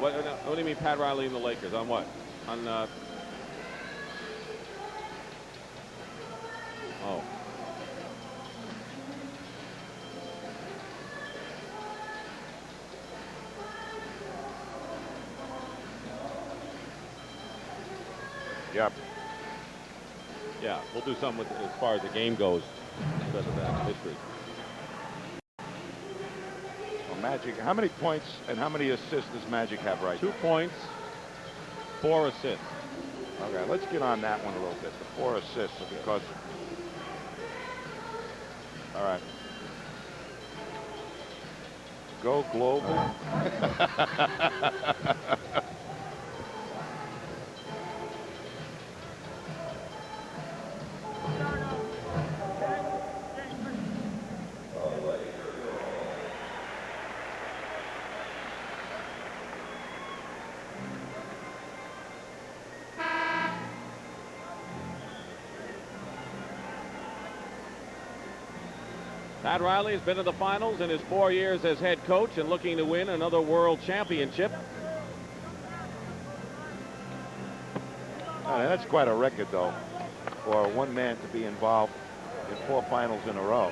What do you mean, Pat Riley and the Lakers? On what? On oh. Yep. Yeah, we'll do something with as far as the game goes instead of that history. Well, Magic, how many points and how many assists does Magic have right 2 now? points, 4 assists. Okay, let's get on that one a little bit. The 4 assists, because. All right. Go global. Pat Riley has been to the finals in his 4 years as head coach and looking to win another world championship. That's quite a record, though, for one man to be involved in 4 finals in a row.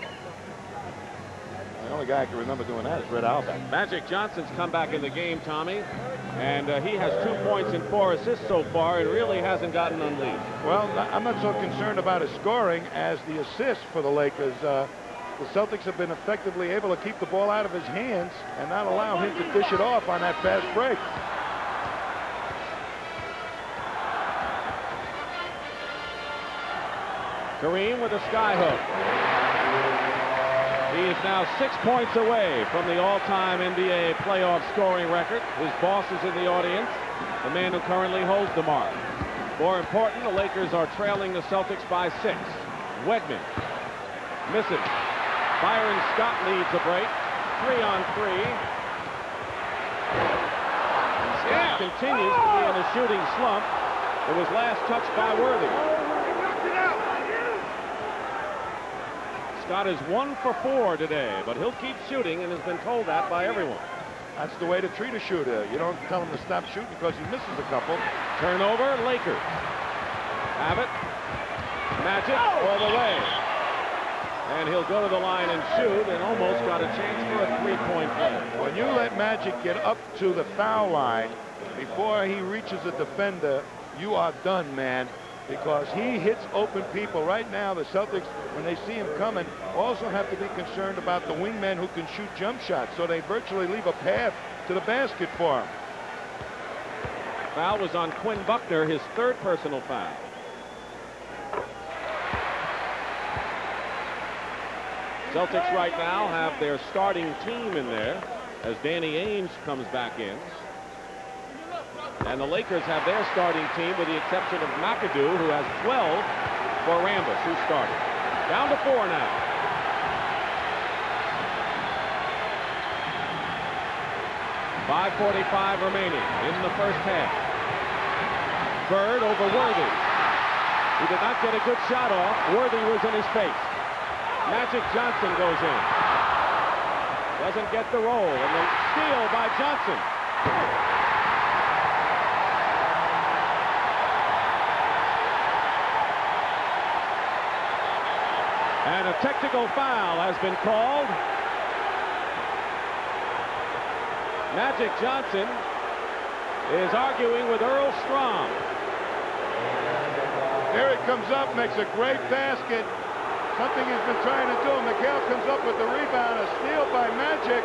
The only guy I can remember doing that is Red Auerbach. Magic Johnson's come back in the game, Tommy, and he has 2 points and 4 assists so far and really hasn't gotten unleashed. Well, I'm not so concerned about his scoring as the assists for the Lakers. The Celtics have been effectively able to keep the ball out of his hands and not allow him to dish it off on that fast break. Kareem with a skyhook. He is now 6 points away from the all-time NBA playoff scoring record. His boss is in the audience, the man who currently holds the mark. More important, the Lakers are trailing the Celtics by 6. Wedman misses. Byron Scott leads the break. 3-on-3. And Scott continues to be in a shooting slump. It was last touched by Worthy. Scott is 1 for 4 today, but he'll keep shooting and has been told that by everyone. That's the way to treat a shooter. You don't tell him to stop shooting because he misses a couple. Turnover, Lakers. Have it. Magic all the way. And he'll go to the line and shoot and almost got a chance for a 3-point play. When you let Magic get up to the foul line before he reaches a defender, you are done, man. Because he hits open people. Right now, the Celtics, when they see him coming, also have to be concerned about the wingmen who can shoot jump shots. So they virtually leave a path to the basket for him. Foul was on Quinn Buckner, his 3rd personal foul. Celtics right now have their starting team in there as Danny Ainge comes back in. And the Lakers have their starting team with the exception of McAdoo, who has 12 for Rambis, who started. Down to 4 now. .545 remaining in the first half. Bird over Worthy. He did not get a good shot off. Worthy was in his face. Magic Johnson goes in. Doesn't get the roll, and the steal by Johnson. And a technical foul has been called. Magic Johnson is arguing with Earl Strom. Here he comes up, makes a great basket. Something he's been trying to do. McHale comes up with the rebound, a steal by Magic.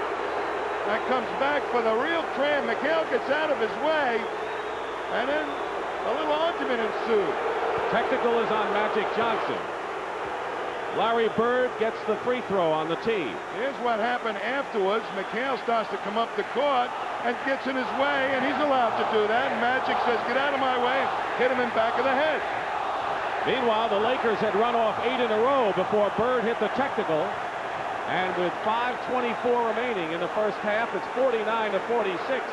That comes back for the real cram. McHale gets out of his way, and then a little argument ensued. Technical is on Magic Johnson. Larry Bird gets the free throw on the tee. Here's what happened afterwards. McHale starts to come up the court and gets in his way, and he's allowed to do that. And Magic says, get out of my way, hit him in back of the head. Meanwhile, the Lakers had run off 8 in a row before Bird hit the technical. And with 5:24 remaining in the first half, it's 49-46.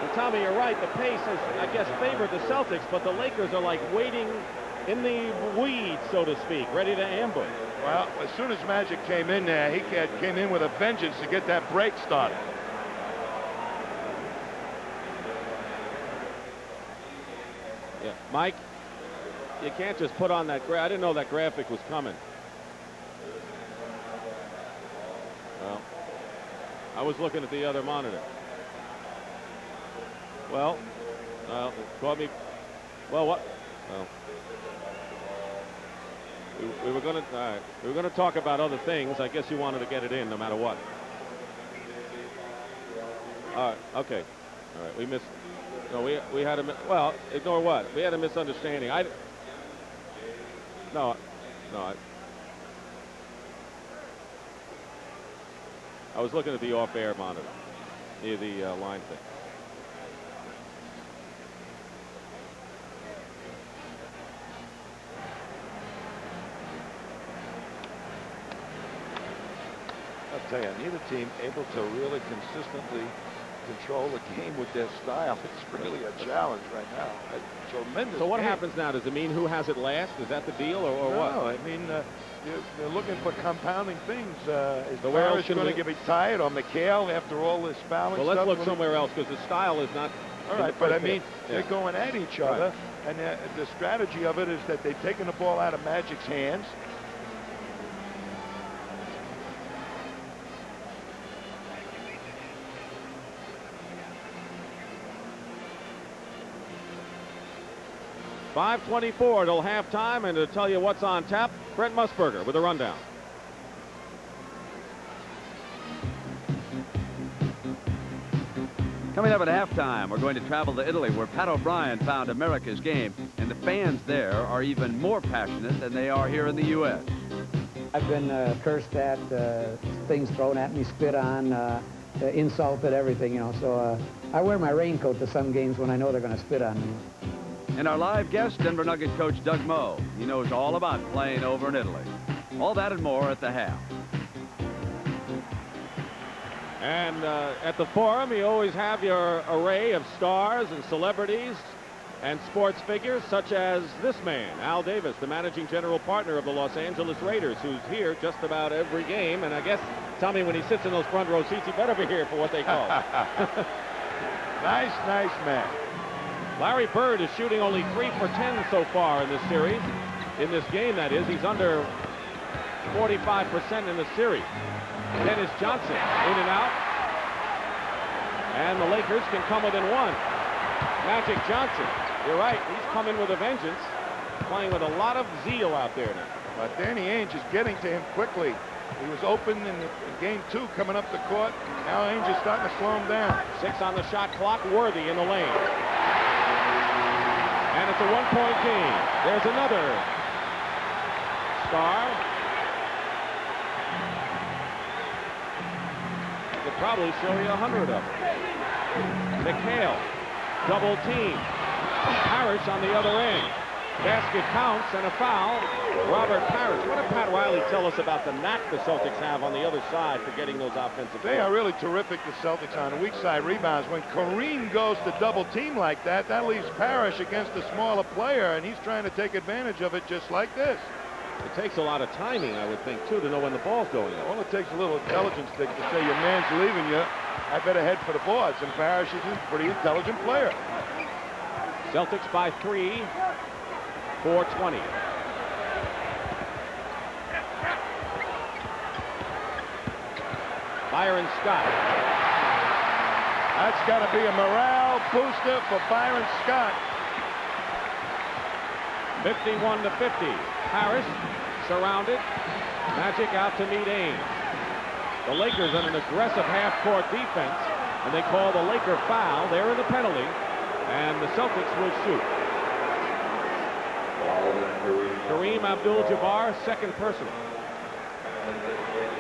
And Tommy, you're right, the pace has, I guess, favored the Celtics, but the Lakers are like waiting in the weeds, so to speak, ready to ambush. Well, as soon as Magic came in there, he came in with a vengeance to get that break started. Yeah, Mike, you can't just put on that I didn't know that graphic was coming. Well, I was looking at the other monitor. Well, caught me. Well, what? Well, we were going to. All right, we were going to talk about other things. I guess you wanted to get it in, no matter what. All right. Okay. All right. We missed. No, we had a. Well, ignore what? We had a misunderstanding. No. I was looking at the off-air monitor near the line thing. I'll tell you, neither team able to really consistently control the game with their style. It's really a challenge right now. A tremendous So what game. happens now? Does it mean who has it last? Is that the deal, or No, what? I mean, they're looking for compounding things. Is So where else Parrish can going to we- get tired, or McHale after all this fouling Well, let's stuff? look somewhere else because the style is not. All in the right, but I first mean, half. they're Yeah. going at each other, and the strategy of it is that they've taken the ball out of Magic's hands. .5:24 till halftime, and to tell you what's on tap, Brent Musburger with a rundown. Coming up at halftime, we're going to travel to Italy, where Pat O'Brien found America's game, and the fans there are even more passionate than they are here in the U.S. I've been cursed at, things thrown at me, spit on, insulted, everything, you know. So I wear my raincoat to some games when I know they're going to spit on me. And our live guest, Denver Nugget coach Doug Moe. He knows all about playing over in Italy. All that and more at the half. And at the Forum, you always have your array of stars and celebrities and sports figures, such as this man, Al Davis, the managing general partner of the Los Angeles Raiders, who's here just about every game. And I guess, Tommy, when he sits in those front row seats, he better be here for what they call. Nice man. Larry Bird is shooting only 3 for 10 so far in this series. In this game, that is. He's under 45% in the series. Dennis Johnson in and out. And the Lakers can come within one. Magic Johnson, you're right, he's coming with a vengeance. Playing with a lot of zeal out there now. But Danny Ainge is getting to him quickly. He was open in game 2 coming up the court. Now Ainge is starting to slow him down. 6 on the shot clock, Worthy in the lane. And it's a 1-point game. There's another star. Could probably show you 100 of them. McHale, double team. Parrish on the other end. Basket counts and a foul. Robert Parrish. What did Pat Riley tell us about the knack the Celtics have on the other side for getting those offensive They points? are really terrific, the Celtics, on weak side rebounds. When Kareem goes to double team like that, that leaves Parrish against a smaller player, and he's trying to take advantage of it just like this. It takes a lot of timing, I would think, too, to know when the ball's going up. All it takes a little intelligence to say your man's leaving you. I better head for the boards, and Parrish is a pretty intelligent player. Celtics by 3, 4:20. Byron Scott. That's got to be a morale booster for Byron Scott. 51-50. Harris surrounded. Magic out to meet Ainge. The Lakers on an aggressive half-court defense, and they call the Laker foul. They're in the penalty, and the Celtics will shoot. Kareem Abdul-Jabbar, second personal.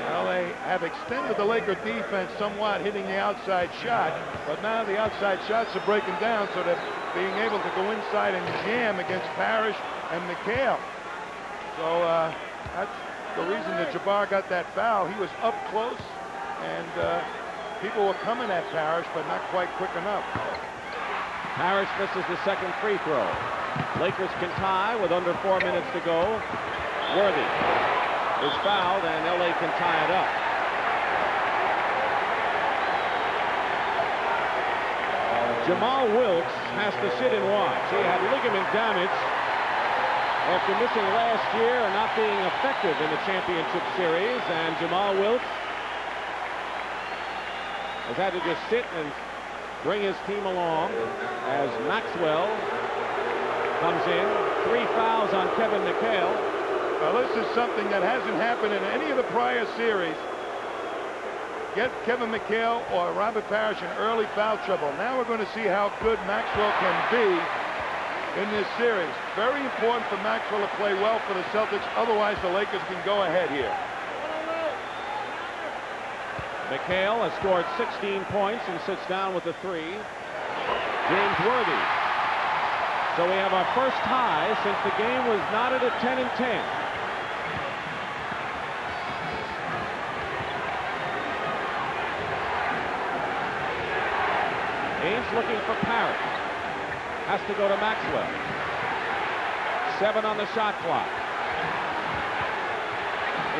Well, they have extended the Laker defense somewhat, hitting the outside shot, but now the outside shots are breaking down, so they're being able to go inside and jam against Parrish and McHale. So that's the reason that Jabbar got that foul. He was up close, and people were coming at Parrish, but not quite quick enough. Parrish misses the second free throw. Lakers can tie with under 4 minutes to go. Worthy is fouled, and LA can tie it up. Jamal Wilkes has to sit and watch. He had ligament damage after missing last year and not being effective in the championship series, and Jamal Wilkes has had to just sit and bring his team along as Maxwell comes in. 3 fouls on Kevin McHale. Well, this is something that hasn't happened in any of the prior series. Get Kevin McHale or Robert Parrish in early foul trouble. Now we're going to see how good Maxwell can be in this series. Very important for Maxwell to play well for the Celtics. Otherwise, the Lakers can go ahead here. McHale has scored 16 points and sits down with a 3. James Worthy. So we have our first tie since the game was knotted at 10-10. Ainge looking for Parrish. Has to go to Maxwell. 7 on the shot clock.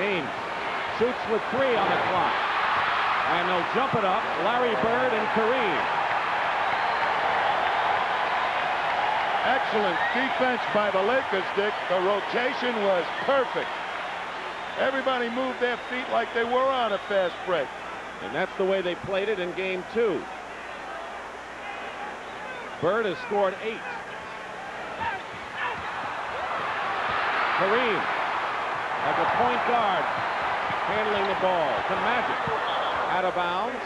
Ainge shoots with 3 on the clock. And they'll jump it up. Larry Bird and Kareem. Excellent defense by the Lakers, Dick. The rotation was perfect. Everybody moved their feet like they were on a fast break. And that's the way they played it in game 2. Bird has scored 8. Kareem, like a point guard, handling the ball to Magic. Out of bounds.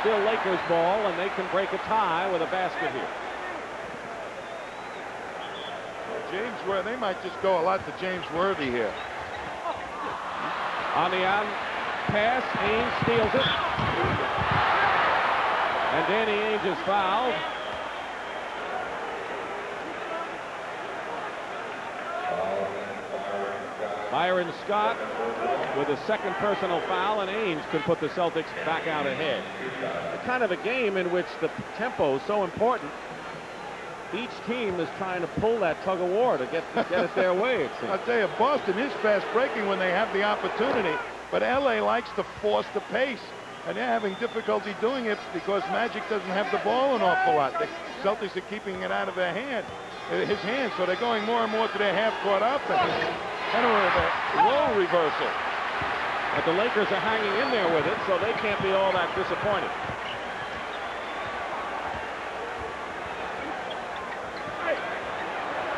Still Lakers ball, and they can break a tie with a basket here. James Worthy, they might just go a lot to James Worthy here. On the out pass, Ainge steals it. And Danny Ainge is fouled. Byron Scott with a second personal foul, and Ainge could put the Celtics back out ahead. It's kind of a game in which the tempo is so important. Each team is trying to pull that tug of war to get it their way, it seems. I'll tell you, Boston is fast breaking when they have the opportunity, but LA likes to force the pace, and they're having difficulty doing it because Magic doesn't have the ball an awful lot. The Celtics are keeping it out of his hands, so they're going more and more to their half-court offense. Kind of a role reversal. But the Lakers are hanging in there with it, so they can't be all that disappointed.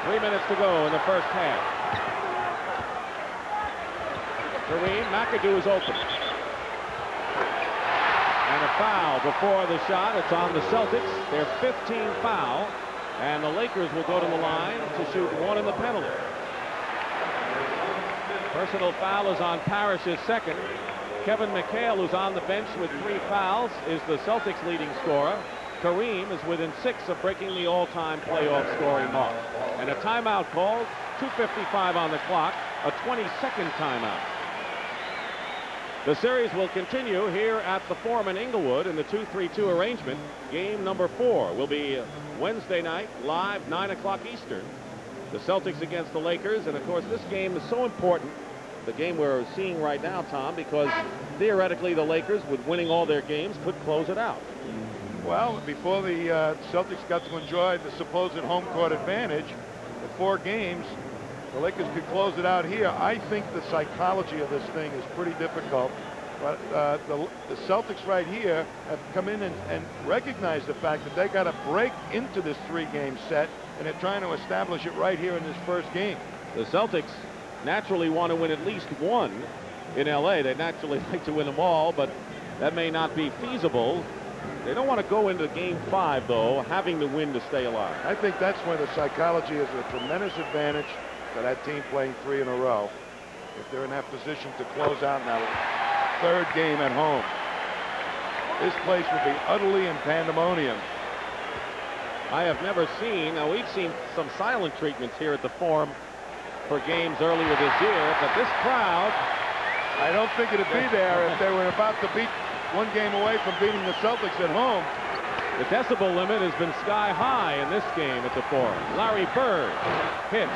Three minutes to go in the first half. Kareem, McAdoo is open. And a foul before the shot. It's on the Celtics. Their 15th foul. And the Lakers will go to the line to shoot 1 in the penalty. Personal foul is on Parrish's second. Kevin McHale, who's on the bench with 3 fouls, is the Celtics' leading scorer. Kareem is within 6 of breaking the all-time playoff scoring mark. And a timeout called, 2:55 on the clock, a 22nd timeout. The series will continue here at the Forum in Inglewood in the 2-3-2 arrangement. Game number 4 will be Wednesday night, live 9 o'clock Eastern. The Celtics against the Lakers, and of course this game is so important, the game we're seeing right now, Tom, because theoretically the Lakers, with winning all their games, could close it out. Well, before the Celtics got to enjoy the supposed home court advantage, the 4 games, the Lakers could close it out here. I think the psychology of this thing is pretty difficult, but the Celtics right here have come in and recognized the fact that they got to break into this 3-game set, and they're trying to establish it right here in this first game. The Celtics naturally want to win at least 1 in LA. They naturally like to win them all, but that may not be feasible. They don't want to go into game 5, though, having to win to stay alive. I think that's where the psychology is a tremendous advantage for that team playing 3 in a row, if they're in that position to close out in that 3rd game at home. This place would be utterly in pandemonium. I have never seen, now we've seen some silent treatments here at the Forum for games earlier this year, but this crowd, I don't think it'd be there if they were about to beat 1 game away from beating the Celtics at home. The decibel limit has been sky high in this game at the Forum. Larry Bird hits.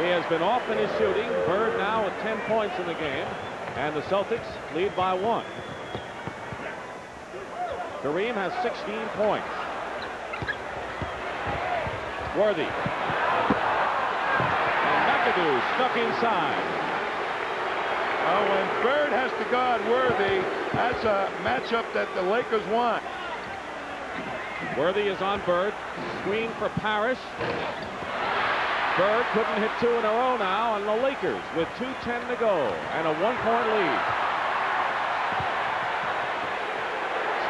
He has been off in his shooting. Bird now with 10 points in the game, and the Celtics lead by 1. Kareem has 16 points. Worthy. And McAdoo stuck inside. Well, when Bird has to guard Worthy, that's a matchup that the Lakers want. Worthy is on Bird. Screen for Parrish. Bird couldn't hit 2 in a row now, and the Lakers with 2:10 to go and a 1-point lead.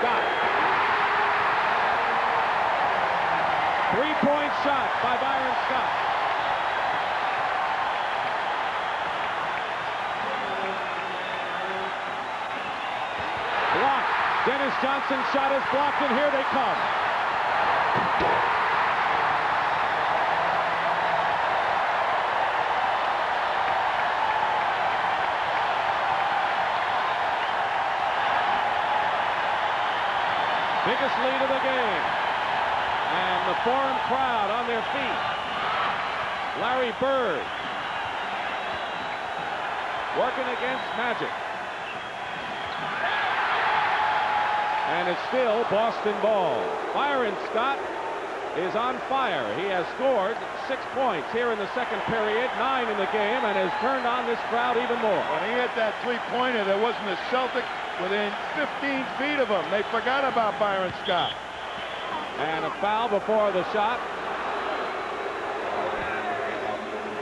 Scott. 3-point shot by Byron Scott. Blocked. Dennis Johnson's shot is blocked, and here they come. Biggest lead of the game. And the foreign crowd on their feet. Larry Bird working against Magic. And it's still Boston ball. Byron Scott is on fire. He has scored 6 points here in the second period, 9 in the game, and has turned on this crowd even more. When he hit that three-pointer, there wasn't a Celtic within 15 feet of him. They forgot about Byron Scott. And a foul before the shot.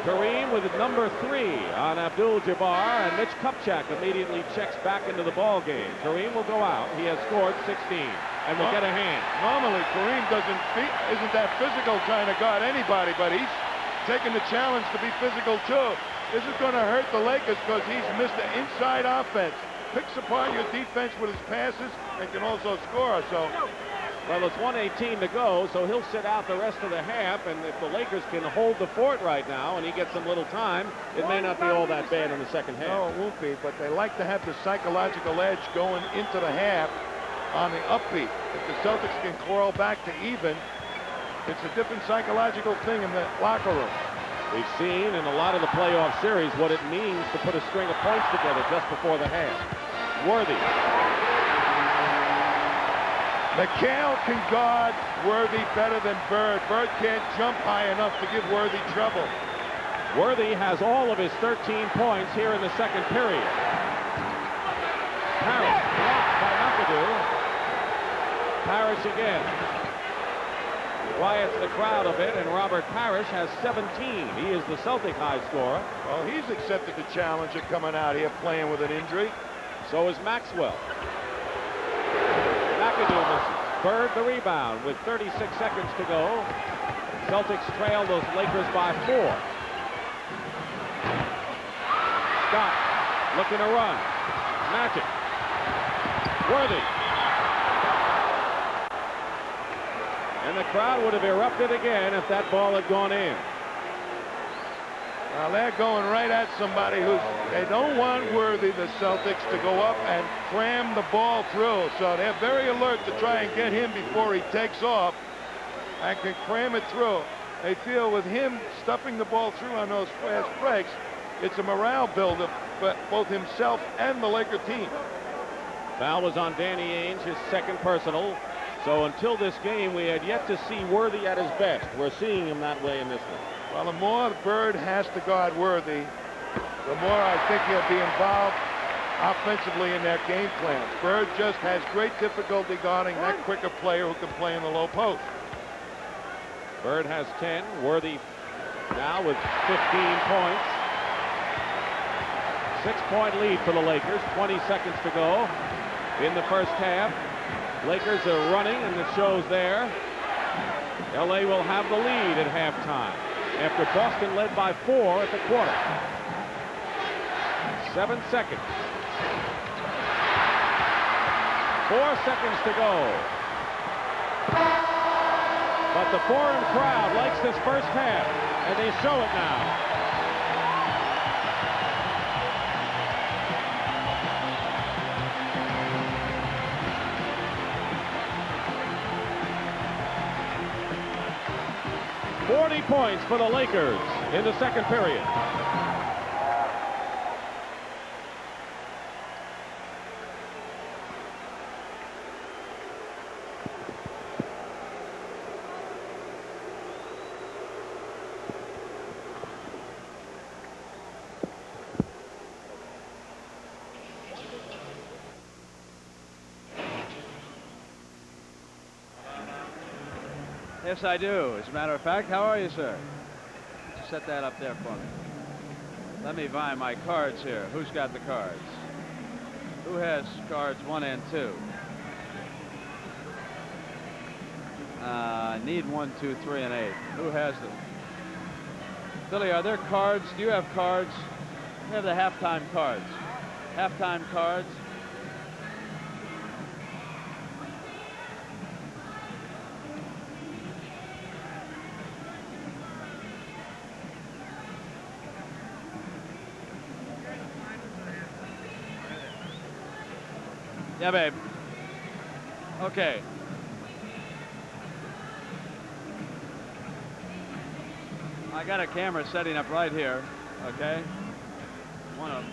Kareem with number 3 on Abdul-Jabbar, and Mitch Kupchak immediately checks back into the ball game. Kareem will go out. He has scored 16 and will get a hand. Normally, Kareem isn't that physical trying to guard anybody, but he's taking the challenge to be physical too. This is going to hurt the Lakers because he's missed the inside offense. Picks apart your defense with his passes and can also score. So. Well, it's 1:18 to go, so he'll sit out the rest of the half, and if the Lakers can hold the fort right now and he gets some little time, it may not be all that bad in the second half. No, it won't be, but they like to have the psychological edge going into the half on the upbeat. If the Celtics can claw back to even, it's a different psychological thing in the locker room. We've seen in a lot of the playoff series what it means to put a string of points together just before the half. Worthy. McHale can guard Worthy better than Bird. Bird can't jump high enough to give Worthy trouble. Worthy has all of his 13 points here in the second period. Parrish blocked by McAdoo. Parrish again. Quiets the crowd a bit, and Robert Parrish has 17. He is the Celtic high scorer. Well, he's accepted the challenge of coming out here playing with an injury. So is Maxwell. McAdoo misses. Bird the rebound with 36 seconds to go. Celtics trail those Lakers by 4. Scott looking to run. Magic. Worthy. And the crowd would have erupted again if that ball had gone in. Now they're going right at somebody they don't want Worthy, the Celtics, to go up and cram the ball through. So they're very alert to try and get him before he takes off and can cram it through. They feel with him stuffing the ball through on those fast breaks, it's a morale builder for both himself and the Laker team. Foul was on Danny Ainge, his second personal. So until this game, we had yet to see Worthy at his best. We're seeing him that way in this one. Well, the more Bird has to guard Worthy, the more I think he'll be involved offensively in their game plans. Bird just has great difficulty guarding that quicker player who can play in the low post. Bird has 10. Worthy now with 15 points. 6-point lead for the Lakers. 20 seconds to go in the first half. Lakers are running, and it shows there. LA will have the lead at halftime after Boston led by 4 at the quarter. 7 seconds. 4 seconds to go. But the foreign crowd likes this first half, and they show it now. .40 points for the Lakers in the second period. Yes, I do. As a matter of fact, how are you, sir? Just set that up there for me. Let me find my cards here. Who's got the cards? Who has cards 1 and 2? Need 1, 2, 3, and 8. Who has them? Billy, are there cards? Do you have cards? We have the halftime cards. Halftime cards. Yeah, babe. Okay. I got a camera setting up right here. Okay. One of them.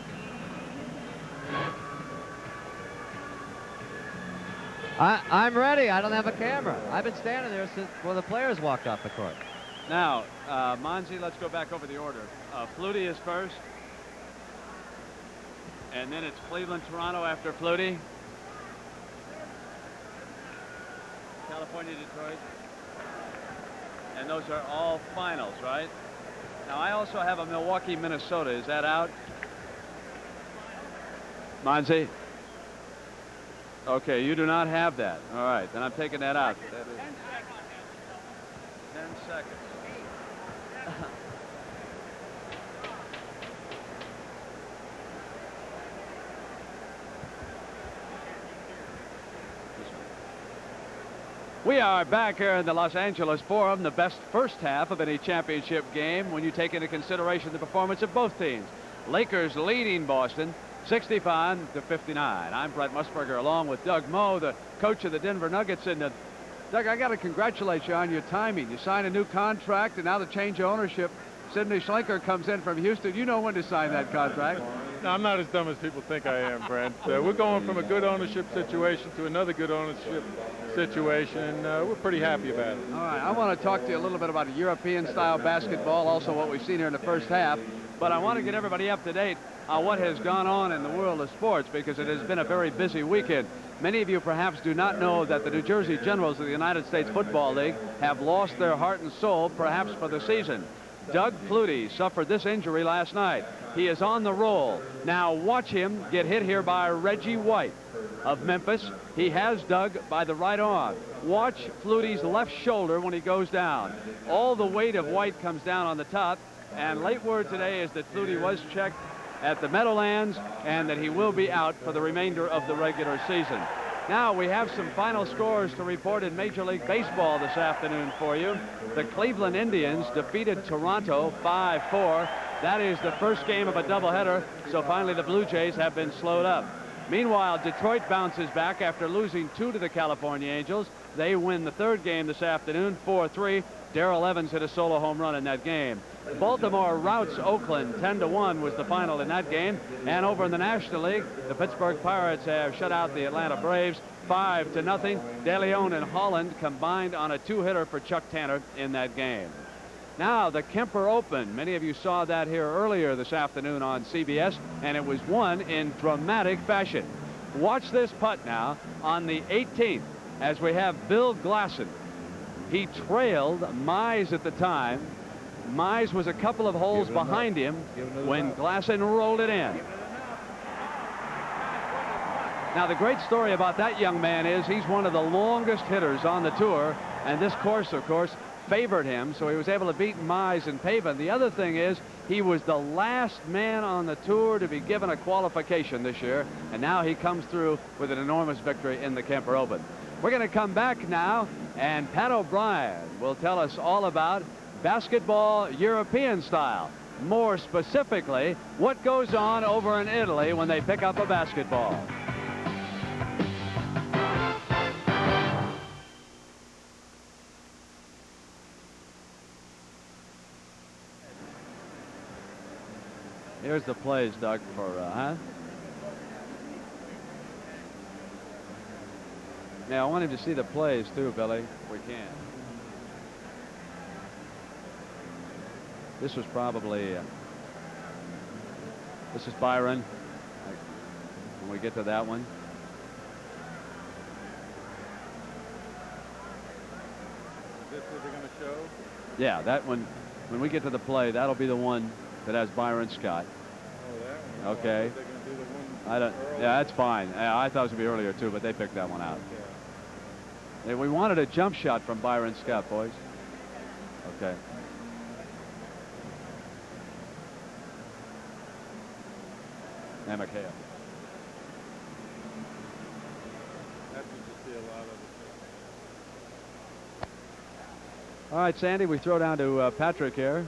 I'm ready. I don't have a camera. I've been standing there since the players walked off the court. Now, Monzi, let's go back over the order. Flutie is first. And then it's Cleveland, Toronto after Flutie. California, Detroit. And those are all finals, right? Now, I also have a Milwaukee, Minnesota. Is that out? Monzi? Okay, you do not have that. All right, then I'm taking that out. That is 10 seconds. We are back here in the Los Angeles Forum, the best first half of any championship game when you take into consideration the performance of both teams. Lakers leading Boston 65-59. I'm Brent Musburger along with Doug Moe, the coach of the Denver Nuggets. And Doug, I got to congratulate you on your timing. You signed a new contract, and now the change of ownership. Sidney Schlenker comes in from Houston. You know when to sign that contract. No, I'm not as dumb as people think I am, Brent. We're going from a good ownership situation to another good ownership situation, and we're pretty happy about it. All right, I want to talk to you a little bit about European-style basketball, also what we've seen here in the first half. But I want to get everybody up to date on what has gone on in the world of sports, because it has been a very busy weekend. Many of you perhaps do not know that the New Jersey Generals of the United States Football League have lost their heart and soul, perhaps for the season. Doug Flutie suffered this injury last night. He is on the roll. Now watch him get hit here by Reggie White of Memphis. He has Doug by the right arm. Watch Flutie's left shoulder when he goes down. All the weight of White comes down on the top, and late word today is that Flutie was checked at the Meadowlands and that he will be out for the remainder of the regular season. Now we have some final scores to report in Major League Baseball this afternoon for you. The Cleveland Indians defeated Toronto 5-4. That is the first game of a doubleheader, so finally the Blue Jays have been slowed up. Meanwhile, Detroit bounces back after losing 2 to the California Angels. They win the third game this afternoon, 4-3. Darrell Evans hit a solo home run in that game. Baltimore routs Oakland 10-1 was the final in that game. And over in the National League, the Pittsburgh Pirates have shut out the Atlanta Braves 5-0. De Leon and Holland combined on a 2-hitter for Chuck Tanner in that game. Now the Kemper Open. Many of you saw that here earlier this afternoon on CBS, and it was won in dramatic fashion. Watch this putt now on the 18th as we have Bill Glasson. He trailed Mize at the time. Mize was a couple of holes behind him when Glasson rolled it in. Now the great story about that young man is he's one of the longest hitters on the tour, and this course, of course, favored him, so he was able to beat Mize and Pavin. The other thing is he was the last man on the tour to be given a qualification this year, and now he comes through with an enormous victory in the Kemper Open. We're going to come back now, and Pat O'Brien will tell us all about basketball European style. More specifically, what goes on over in Italy when they pick up a basketball. Here's the plays, Doug, for, Yeah, I want him to see the plays, too, Billy, if we can. This was probably, this is Byron, when we get to that one. Is this what they're going to show? Yeah, that one, when we get to the play, that'll be the one that has Byron Scott. Oh, that one. Okay. They're going to do the one I don't. early. Yeah, that's fine. I thought it was going to be earlier too, but they picked that one out. Okay. We wanted a jump shot from Byron Scott, boys. Okay. And McHale. That's what you see a lot of. All right, Sandy, we throw down to Patrick here.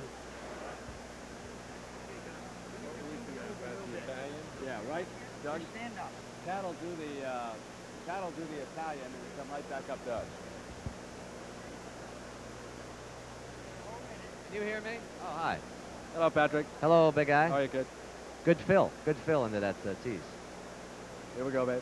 Yeah, right, Doug? Stand up. Pat will do the Italian and come right back up to us. Can you hear me? Oh, hi. Hello, Patrick. Hello, big guy. How are you, kid? Good fill. Good fill into that tease. Here we go, babe.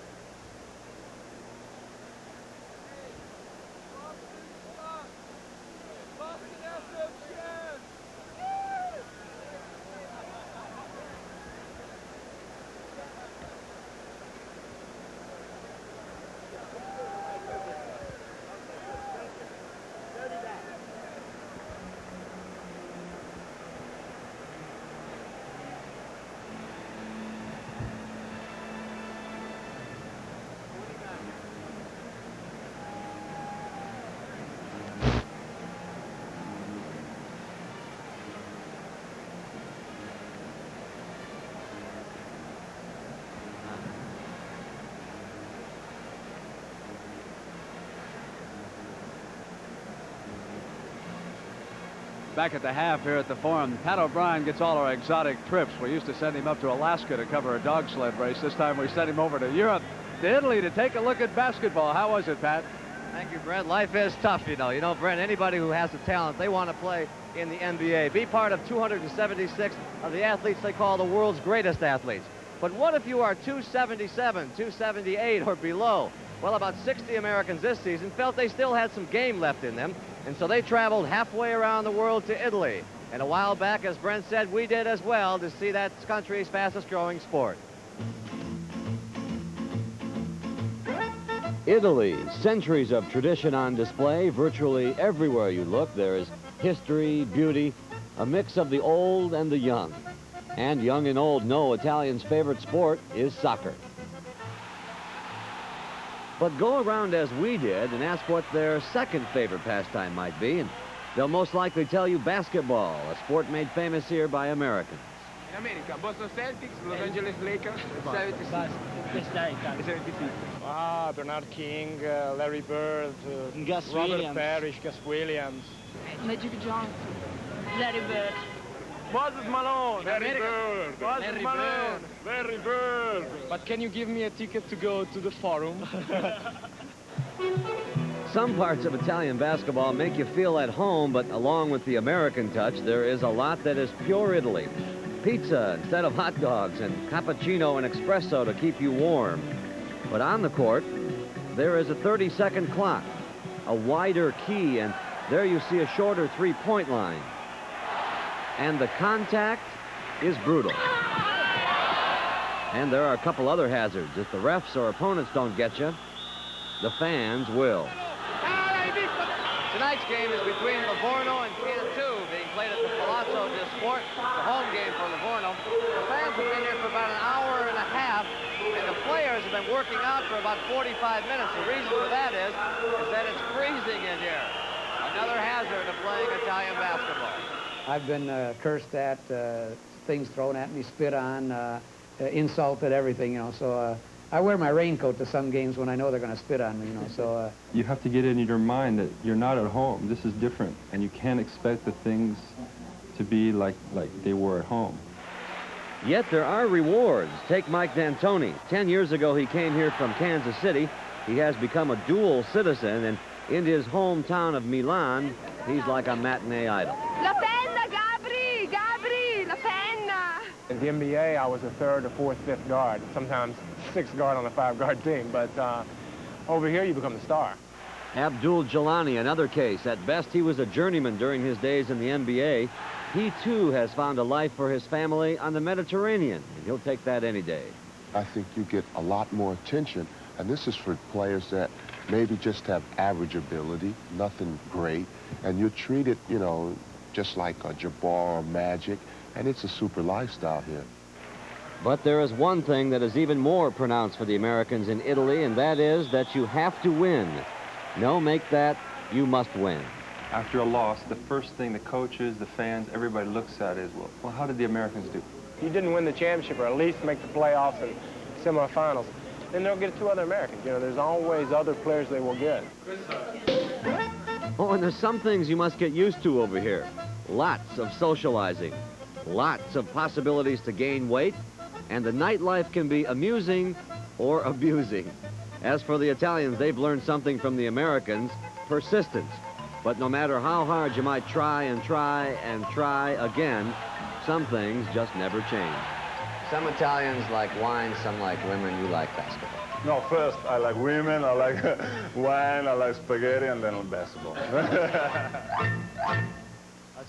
Back at the half here at the Forum, Pat O'Brien gets all our exotic trips. We used to send him up to Alaska to cover a dog sled race. This time we sent him over to Europe, to Italy, to take a look at basketball. How was it, Pat? Thank you, Brent. Life is tough, you know. You know, Brent, anybody who has the talent, they want to play in the NBA. Be part of 276 of the athletes they call the world's greatest athletes. But what if you are 277, 278 or below? Well, about 60 Americans this season felt they still had some game left in them, and so they traveled halfway around the world to Italy. And a while back, as Brent said, we did as well to see that country's fastest growing sport. Italy, centuries of tradition on display. Virtually everywhere you look, there is history, beauty, a mix of the old and the young. And young and old know Italians' favorite sport is soccer. But go around as we did and ask what their second favorite pastime might be, and they'll most likely tell you basketball, a sport made famous here by Americans. In America, Boston Celtics, Los Angeles Lakers, 76. Bernard King, Larry Bird, Gus Robert Williams. Parrish, Gus Williams. Magic Johnson, Larry Bird. Moses Malone. Larry Bird. Moses Malone. Larry Bird. But can you give me a ticket to go to the Forum? Some parts of Italian basketball make you feel at home, but along with the American touch, there is a lot that is pure Italy. Pizza instead of hot dogs, and cappuccino and espresso to keep you warm. But on the court, there is a 30-second clock, a wider key, and there you see a shorter three-point line. And the contact is brutal. And there are a couple other hazards. If the refs or opponents don't get you, the fans will. Tonight's game is between Livorno and Cantu, being played at the Palazzo di Sport, the home game for Livorno. The fans have been here for about an hour and a half, and the players have been working out for about 45 minutes. The reason for that is that it's freezing in here. Another hazard of playing Italian basketball. I've been cursed at, things thrown at me, spit on, insulted, everything, you know. So I wear my raincoat to some games when I know they're going to spit on me, you know. So you have to get it in your mind that you're not at home. This is different, and you can't expect the things to be like they were at home. Yet there are rewards. Take Mike D'Antoni. 10 years ago, he came here from Kansas City. He has become a dual citizen, and in his hometown of Milan, he's like a matinee idol. La penna, Gabri, la penna. In the NBA, I was a third or fourth, fifth guard, sometimes sixth guard on a five-guard team. But over here, you become the star. Abdul Jelani, another case. At best, he was a journeyman during his days in the NBA. He, too, has found a life for his family on the Mediterranean, and he'll take that any day. I think you get a lot more attention, and this is for players that maybe just have average ability, nothing great, and you're treated, you know, just like a Jabbar or Magic, and it's a super lifestyle here. But there is one thing that is even more pronounced for the Americans in Italy, and that is that you have to win. No, make that, you must win. After a loss, the first thing the coaches, the fans, everybody looks at is, well, how did the Americans do? You didn't win the championship, or at least make the playoffs and semifinals. Then they'll get two other Americans. You know, there's always other players they will get. Oh, and there's some things you must get used to over here. Lots of socializing, lots of possibilities to gain weight, and the nightlife can be amusing or abusing. As for the Italians, they've learned something from the Americans, persistence. But no matter how hard you might try and try and try again, some things just never change. Some Italians like wine, some like women. You like basketball. No, first, I like women, I like wine, I like spaghetti, and then basketball. A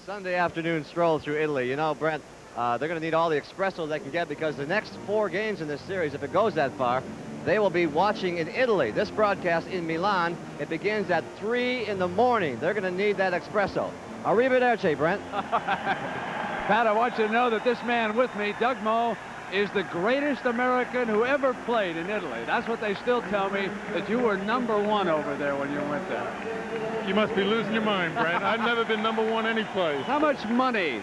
Sunday afternoon stroll through Italy. You know, Brent, they're going to need all the espresso they can get because the next 4 games in this series, if it goes that far, they will be watching in Italy. This broadcast in Milan, it begins at 3 in the morning. They're going to need that espresso. Arrivederci, Brent. Pat, I want you to know that this man with me, Doug Moe, is the greatest American who ever played in Italy. That's what they still tell me, that you were #1 over there when you went there. You must be losing your mind, Brent. I've never been #1 any place. How much money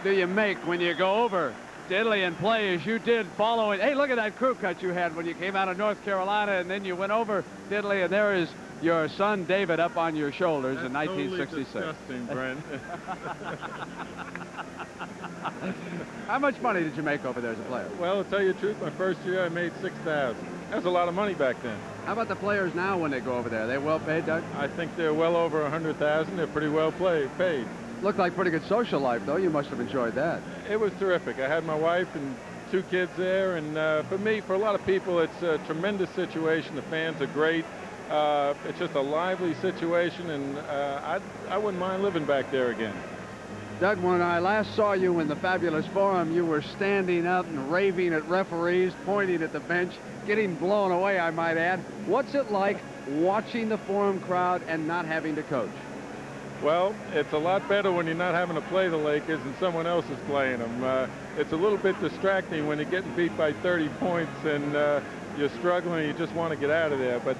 do you make when you go over to Italy and play as you did following? Hey, look at that crew cut you had when you came out of North Carolina, and then you went over to Italy, and there is your son David up on your shoulders. That's in 1966. Totally disgusting, Brent. How much money did you make over there as a player? Well, to tell you the truth, my first year I made $6,000. That was a lot of money back then. How about the players now when they go over there? Are they well paid, Doug? I think they're well over $100,000. They're pretty well paid. Looked like pretty good social life, though. You must have enjoyed that. It was terrific. I had my wife and 2 kids there, and for a lot of people, it's a tremendous situation. The fans are great. It's just a lively situation, and I wouldn't mind living back there again. Doug, when I last saw you in the Fabulous Forum, you were standing up and raving at referees, pointing at the bench, getting blown away, I might add. What's it like watching the Forum crowd and not having to coach? Well, it's a lot better when you're not having to play the Lakers and someone else is playing them. It's a little bit distracting when you're getting beat by 30 points and you're struggling, you just want to get out of there. But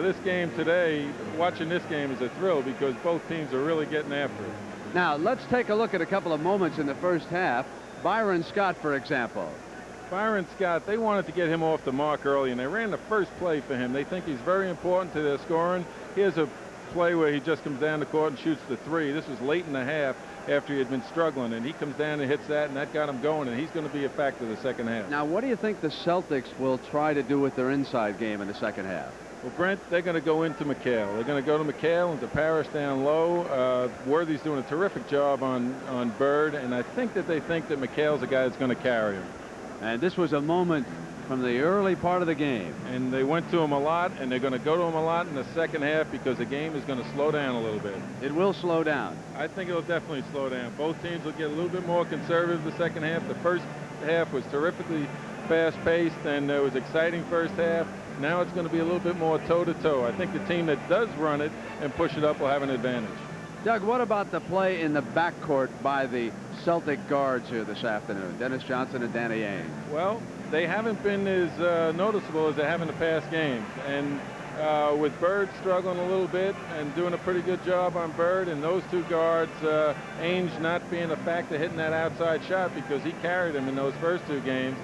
this game today, watching this game is a thrill because both teams are really getting after it. Now, let's take a look at a couple of moments in the first half. Byron Scott, for example. Byron Scott, they wanted to get him off the mark early, and they ran the first play for him. They think he's very important to their scoring. Here's a play where he just comes down the court and shoots the 3. This was late in the half after he had been struggling, and he comes down and hits that, and that got him going, and he's going to be a factor the second half. Now, what do you think the Celtics will try to do with their inside game in the second half? Well, Brent, they're going to go into McHale. They're going to go to McHale and to Parrish down low. Worthy's doing a terrific job on Bird, and I think that they think that McHale's a guy that's going to carry him. And this was a moment from the early part of the game. And they went to him a lot, and they're going to go to him a lot in the second half because the game is going to slow down a little bit. It will slow down. I think it'll definitely slow down. Both teams will get a little bit more conservative the second half. The first half was terrifically fast-paced, and it was exciting first half. Now it's going to be a little bit more toe-to-toe. I think the team that does run it and push it up will have an advantage. Doug, what about the play in the backcourt by the Celtic guards here this afternoon, Dennis Johnson and Danny Ainge? Well, they haven't been as noticeable as they have in the past games. And with Bird struggling a little bit and doing a pretty good job on Bird, and those 2 guards, Ainge not being a factor hitting that outside shot because he carried him in those first 2 games,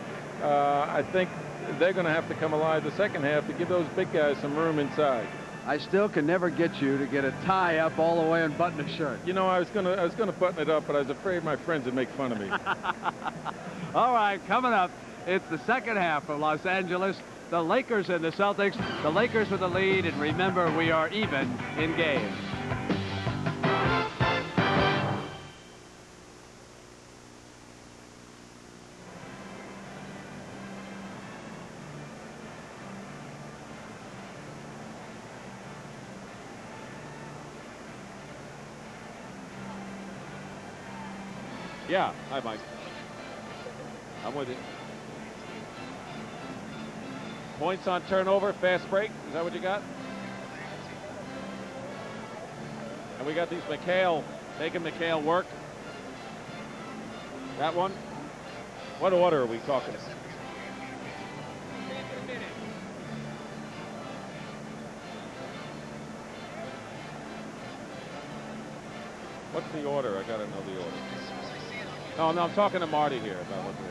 I think they're going to have to come alive the second half to give those big guys some room inside. I still can never get you to get a tie up all the way and button a shirt. You know, I was gonna button it up, but I was afraid my friends would make fun of me. All right, coming up, it's the second half of Los Angeles. The Lakers and the Celtics. The Lakers with the lead, and remember, we are even in games. Yeah, hi, Mike. I'm with you. Points on turnover, fast break. Is that what you got? And we got these McHale, making McHale work. That one. What order are we talking? What's the order? I gotta know the order. No, I'm talking to Marty here about what the order.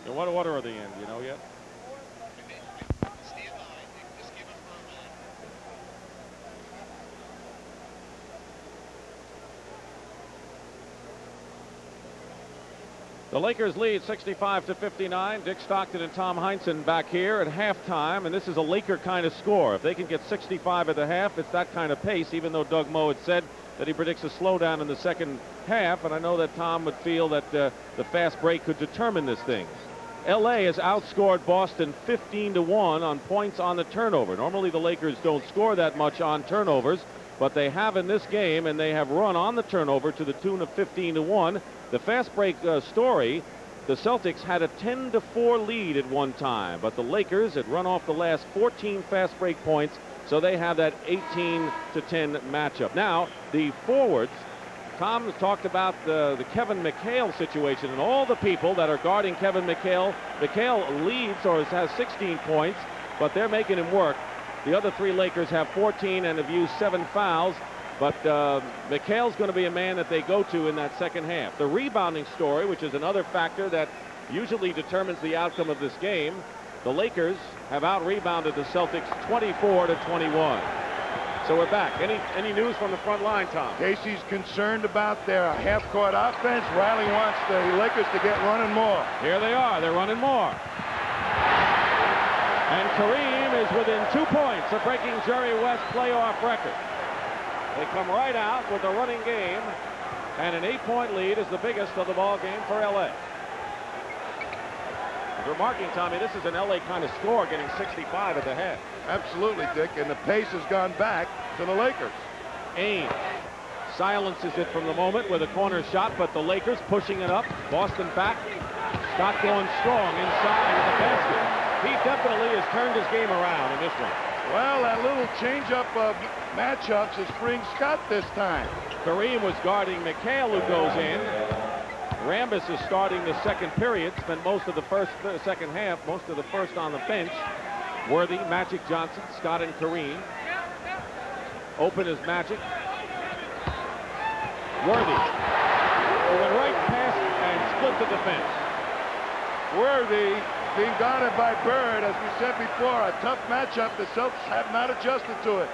In what order are they in? Do you know yet? The Lakers lead 65-59. Dick Stockton and Tom Heinsohn back here at halftime, and this is a Laker kind of score. If they can get 65 at the half, it's that kind of pace, even though Doug Moe had said that he predicts a slowdown in the second half, and I know that Tom would feel that the fast break could determine this thing. L.A. has outscored Boston 15-1 on points on the turnover. Normally the Lakers don't score that much on turnovers, but they have in this game, and they have run on the turnover to the tune of 15-1. The fast break story, the Celtics had a 10-4 lead at one time, but the Lakers had run off the last 14 fast break points, so they have that 18-10 matchup. Now, the forwards, Tom has talked about the Kevin McHale situation and all the people that are guarding Kevin McHale. McHale leads or has 16 points, but they're making him work. The other three Lakers have 14 and have used 7 fouls. But McHale's going to be a man that they go to in that second half. The rebounding story, which is another factor that usually determines the outcome of this game, the Lakers have out-rebounded the Celtics 24-21. So we're back. Any news from the front line, Tom? Casey's concerned about their half-court offense. Riley wants the Lakers to get running more. Here they are. They're running more. And Kareem is within 2 points of breaking Jerry West's playoff record. They come right out with a running game, and an 8-point lead is the biggest of the ball game for L.A. You're marking, Tommy, this is an L.A. kind of score, getting 65 at the half. Absolutely, Dick, and the pace has gone back to the Lakers. Ames silences it from the moment with a corner shot, but the Lakers pushing it up. Boston back. Scott going strong inside the basket. He definitely has turned his game around in this one. Well, that little change-up of matchups is freeing Scott this time. Kareem was guarding McHale, who goes in. Rambis is starting the second period. Spent most of the second half, most of the first on the bench. Worthy, Magic Johnson, Scott, and Kareem. Open is Magic. Worthy. He went right past and split the defense. Worthy being guarded by Bird, as we said before, a tough matchup. The Celtics have not adjusted to it.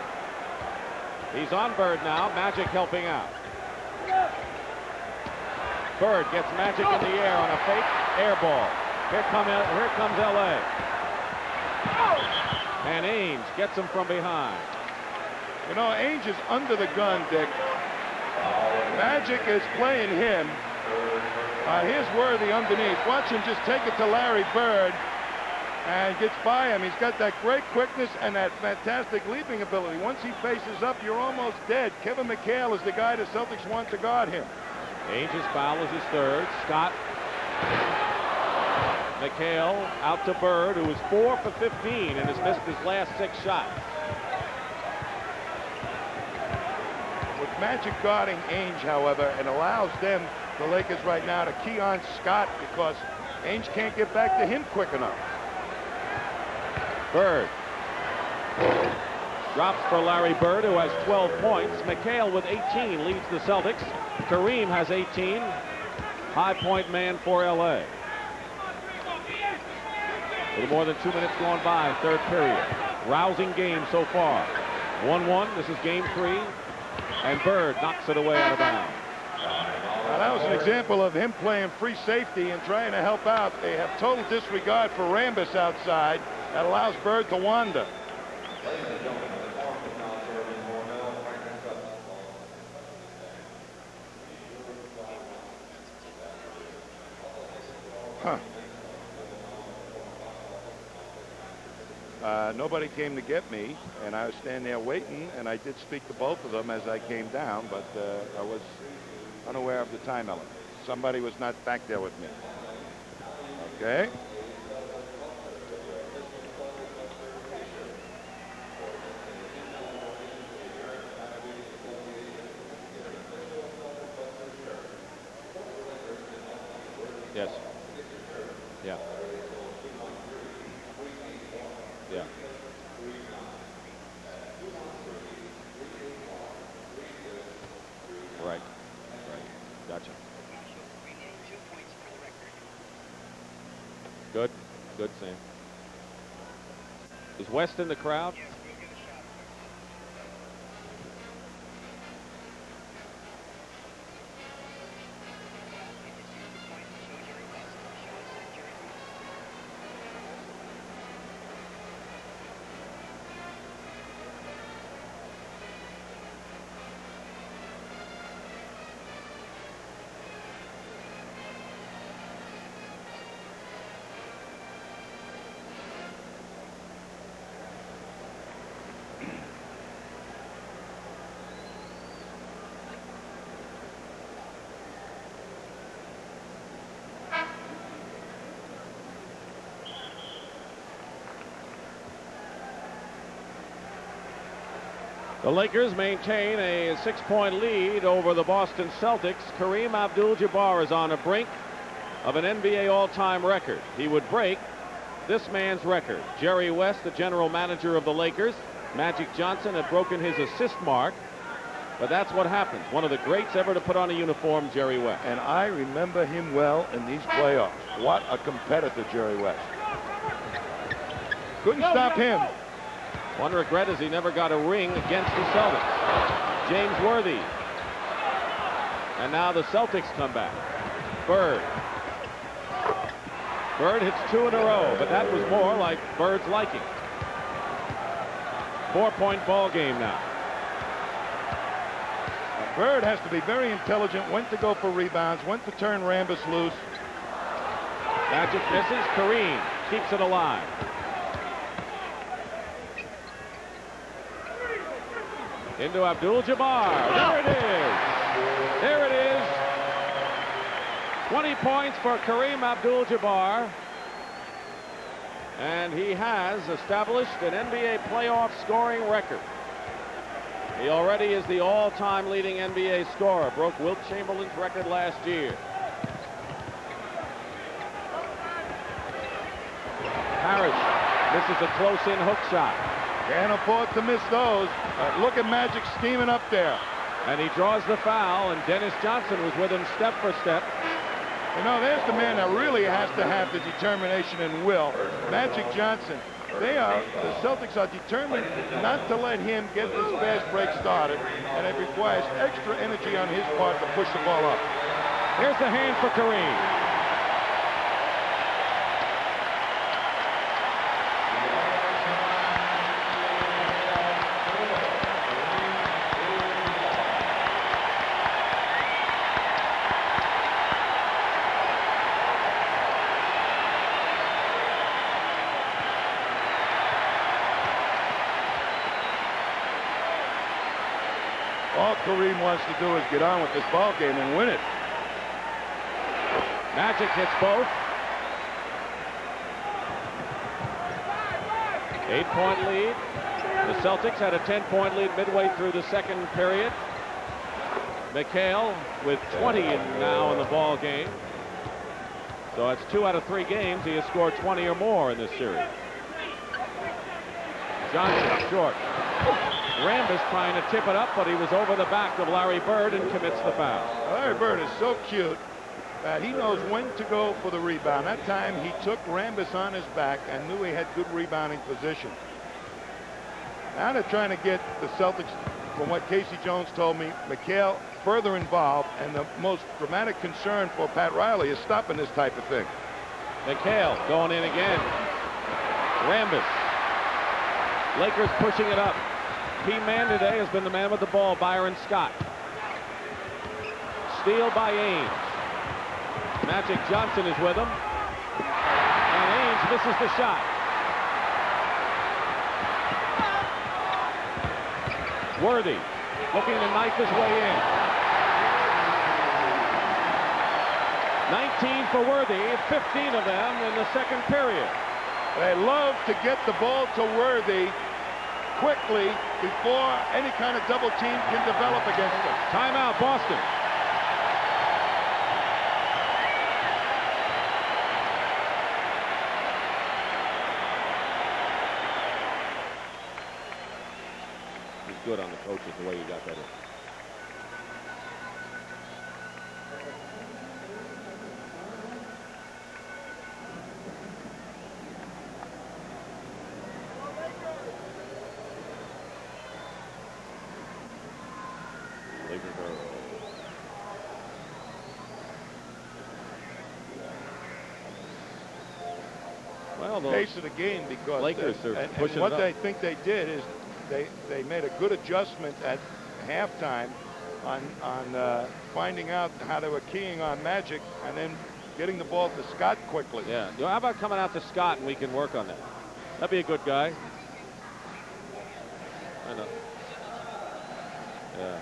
He's on Bird now. Magic helping out. Bird gets Magic in the air on a fake air ball. Here comes L.A. And Ainge gets him from behind. You know, Ainge is under the gun, Dick. Magic is playing him. Here's Worthy underneath. Watch him just take it to Larry Bird and gets by him. He's got that great quickness and that fantastic leaping ability. Once he faces up, you're almost dead. Kevin McHale is the guy the Celtics want to guard him. Ainge's foul is his third. Scott. McHale out to Bird, who is 4 for 15 and has missed his last 6 shots. With Magic guarding Ainge, however, it allows them, the Lakers right now, to key on Scott because Ainge can't get back to him quick enough. Bird drops for Larry Bird, who has 12 points. McHale with 18 leads the Celtics. Kareem has 18. High point man for L.A. A little more than 2 minutes going by, third period. Rousing game so far. 1-1. This is game 3. And Bird knocks it away out of bounds. Now, that was an example of him playing free safety and trying to help out. They have total disregard for Rambis outside. That allows Bird to wander. Nobody came to get me, and I was standing there waiting, and I did speak to both of them as I came down, but I was unaware of the time element. Somebody was not back there with me. Okay. Yes. Yeah. Yeah. Right. Right. Gotcha. Good. Good, Sam. Is West in the crowd? The Lakers maintain a 6-point lead over the Boston Celtics. Kareem Abdul-Jabbar is on the brink of an NBA all-time record. He would break this man's record. Jerry West, the general manager of the Lakers. Magic Johnson had broken his assist mark. But that's what happens. One of the greats ever to put on a uniform, Jerry West. And I remember him well in these playoffs. What a competitor, Jerry West. Couldn't stop him. One regret is he never got a ring against the Celtics. James Worthy. And now the Celtics come back. Bird. Bird hits 2 in a row, but that was more like Bird's liking. 4-point ball game now. Bird has to be very intelligent, went to go for rebounds, went to turn Rambis loose. Magic misses. Kareem keeps it alive. Into Abdul-Jabbar. There it is. There it is. 20 points for Kareem Abdul-Jabbar. And he has established an NBA playoff scoring record. He already is the all-time leading NBA scorer. Broke Wilt Chamberlain's record last year. Parrish misses a close-in hook shot. Can't afford to miss those. Look at Magic scheming up there. And he draws the foul, and Dennis Johnson was with him step for step. You know, there's the man that really has to have the determination and will. Magic Johnson. The Celtics are determined not to let him get this fast break started, and it requires extra energy on his part to push the ball up. Here's the hand for Kareem. All Kareem wants to do is get on with this ball game and win it. Magic hits both. 8-point lead. The Celtics had a 10-point lead midway through the second period. McHale with 20 now in the ball game. So it's 2 out of 3 games he has scored 20 or more in this series. Johnson short. Rambis trying to tip it up, but he was over the back of Larry Bird and commits the foul. Larry Bird is so cute that he knows when to go for the rebound. That time he took Rambis on his back and knew he had good rebounding position. Now they're trying to get the Celtics, from what Casey Jones told me, McHale further involved, and the most dramatic concern for Pat Riley is stopping this type of thing. McHale going in again. Rambis. Lakers pushing it up. Key man today has been the man with the ball, Byron Scott. Steal by Ames. Magic Johnson is with him. And Ames misses the shot. Worthy looking to knife his way in. 19 for Worthy, 15 of them in the second period. They love to get the ball to Worthy quickly before any kind of double team can develop against them. Timeout, Boston. He's good on the coaches the way you got that in. pace of the game because Lakers are pushing and what it up. they think they did is they made a good adjustment at halftime on finding out how they were keying on Magic and then getting the ball to Scott quickly. Yeah. How about coming out to Scott and we can work on that? That'd be a good guy. I know. Yeah.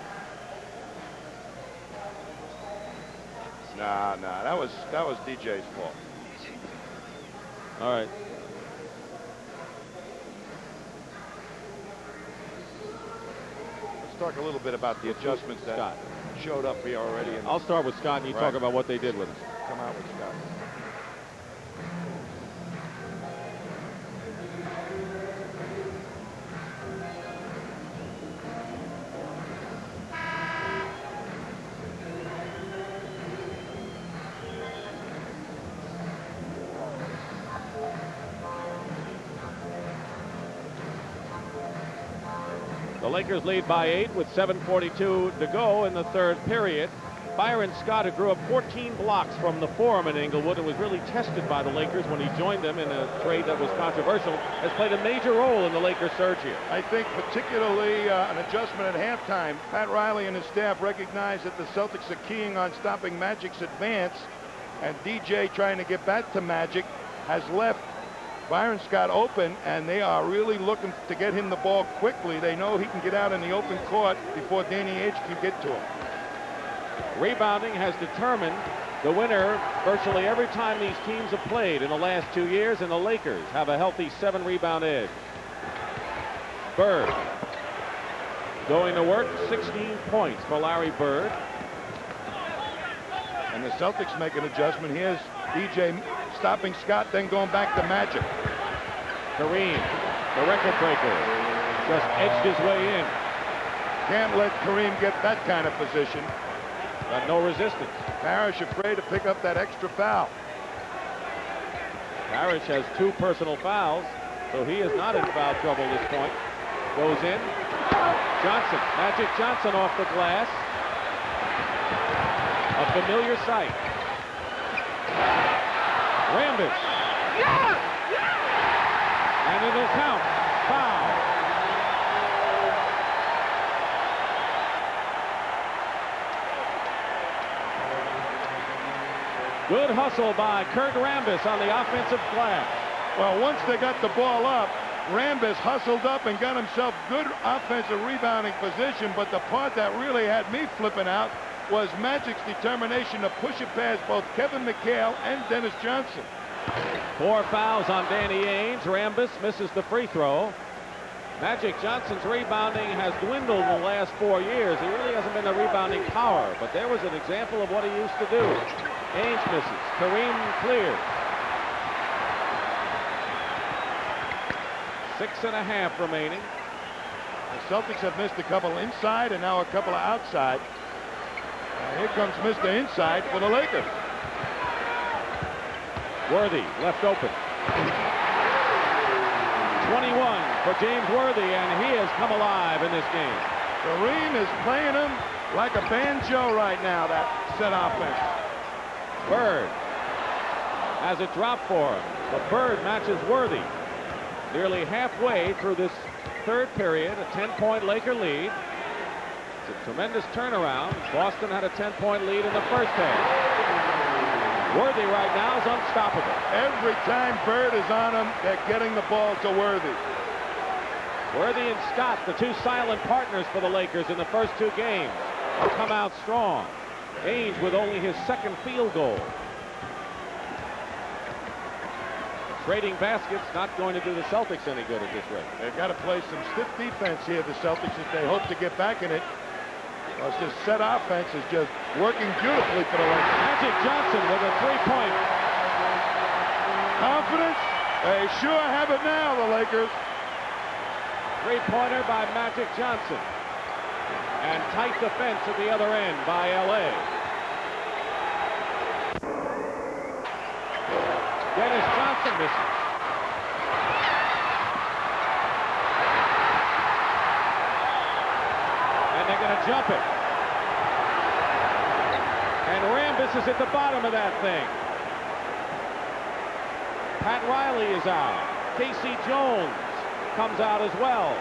Nah, that was DJ's fault. All right. Let's talk a little bit about the adjustments that showed up here already. I'll start with Scott and you talk about what they did with him. Come out with Scott. The Lakers lead by 8 with 7:42 to go in the third period. Byron Scott, who grew up 14 blocks from the Forum in Inglewood and was really tested by the Lakers when he joined them in a trade that was controversial, has played a major role in the Lakers' surge here. I think particularly an adjustment at halftime. Pat Riley and his staff recognize that the Celtics are keying on stopping Magic's advance, and DJ trying to get back to Magic has left Byron Scott open, and they are really looking to get him the ball quickly. They know he can get out in the open court before Danny Ainge can get to him. Rebounding has determined the winner virtually every time these teams have played in the last 2 years, and the Lakers have a healthy 7-rebound edge. Bird going to work, 16 points for Larry Bird. And the Celtics make an adjustment. Here's DJ stopping Scott, then going back to Magic. Kareem, the record breaker, just edged his way in. Can't let Kareem get that kind of position. Got no resistance. Parrish afraid to pick up that extra foul. Parrish has 2 personal fouls, so he is not in foul trouble at this point. Goes in. Johnson, Magic Johnson off the glass. A familiar sight. Rambis. And it'll count. Foul. Good hustle by Kurt Rambis on the offensive glass. Well, once they got the ball up, Rambis hustled up and got himself good offensive rebounding position, but the part that really had me flipping out was Magic's determination to push it past both Kevin McHale and Dennis Johnson. 4 fouls on Danny Ainge. Rambis misses the free throw. Magic Johnson's rebounding has dwindled in the last 4 years. He really hasn't been a rebounding power, but there was an example of what he used to do. Ainge misses. Kareem clears. 6.5 remaining. The Celtics have missed a couple inside and now a couple of outside. Here comes Mr. Inside for the Lakers. Worthy left open. 21 for James Worthy, and he has come alive in this game. Kareem is playing him like a banjo right now, that set offense. Bird has it dropped for him, but Bird matches Worthy. Nearly halfway through this third period, a 10-point Laker lead. It's a tremendous turnaround. Boston had a 10-point lead in the first half. Worthy right now is unstoppable. Every time Bird is on him, they're getting the ball to Worthy. Worthy and Scott, the 2 silent partners for the Lakers in the first 2 games, have come out strong. Ainge with only his 2nd field goal. Trading baskets not going to do the Celtics any good at this rate. They've got to play some stiff defense here, the Celtics, if they hope to get back in it. Because this set offense is just working beautifully for the Lakers. Magic Johnson with a 3-point. Confidence? They sure have it now, the Lakers. 3-pointer by Magic Johnson. And tight defense at the other end by L.A. Dennis Johnson misses. And they're going to jump it. And Rambis is at the bottom of that thing. Pat Riley is out. Casey Jones comes out as well.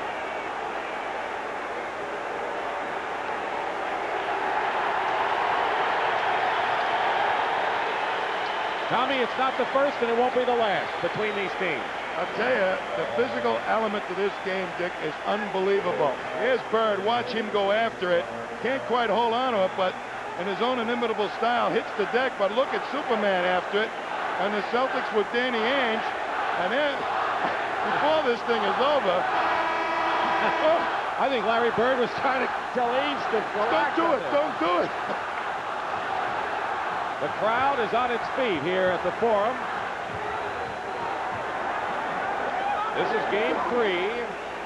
Tommy, it's not the first and it won't be the last between these teams. I'll tell you, the physical element to this game, Dick, is unbelievable. Here's Bird. Watch him go after it. Can't quite hold on to it, but in his own inimitable style, hits the deck. But look at Superman after it. And the Celtics with Danny Ainge. And then, before this thing is over, I think Larry Bird was trying to tell Ainge to relax. Don't do it. Don't do it. The crowd is on its feet here at the Forum. This is game 3.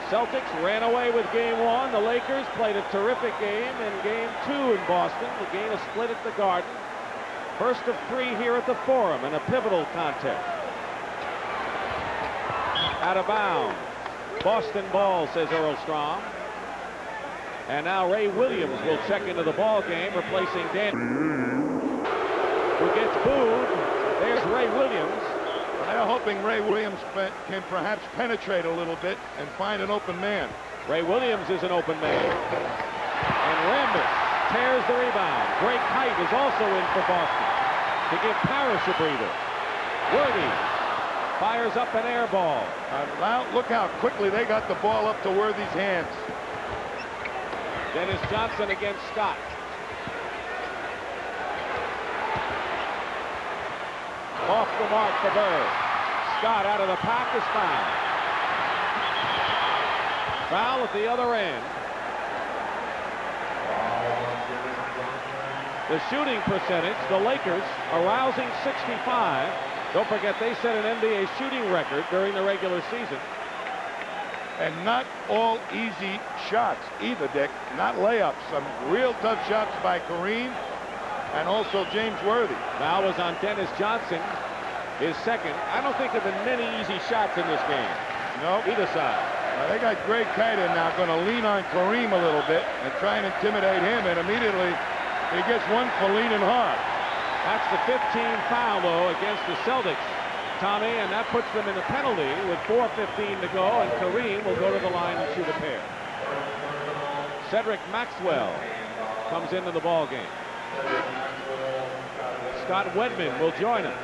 Celtics ran away with game 1. The Lakers played a terrific game in game 2 in Boston. The game is split at the Garden. First of 3 here at the Forum in a pivotal contest. Out of bounds. Boston ball, says Earl Strom. And now Ray Williams will check into the ball game, replacing Dan, who gets booed. There's Ray Williams. They're hoping Ray Williams can perhaps penetrate a little bit and find an open man. Ray Williams is an open man. And Rambis tears the rebound. Greg Kite is also in for Boston to give Parrish a breather. Worthy fires up an air ball. Look how quickly they got the ball up to Worthy's hands. Dennis Johnson against Scott. Off the mark for Bird. Scott out of the pack is fouled. Foul at the other end. The shooting percentage, the Lakers a rousing 65. Don't forget they set an NBA shooting record during the regular season. And not all easy shots either, Dick. Not layups. Some real tough shots by Kareem and also James Worthy. Foul was on Dennis Johnson, his second. I don't think there have been many easy shots in this game. No. Either side. They got Greg Kite in now, going to lean on Kareem a little bit and try and intimidate him, and immediately he gets one for leaning hard. That's the 15th foul, though, against the Celtics, Tommy, and that puts them in the penalty with 4:15 to go, and Kareem will go to the line and shoot a pair. Cedric Maxwell comes into the ball game. Scott Wedman will join him.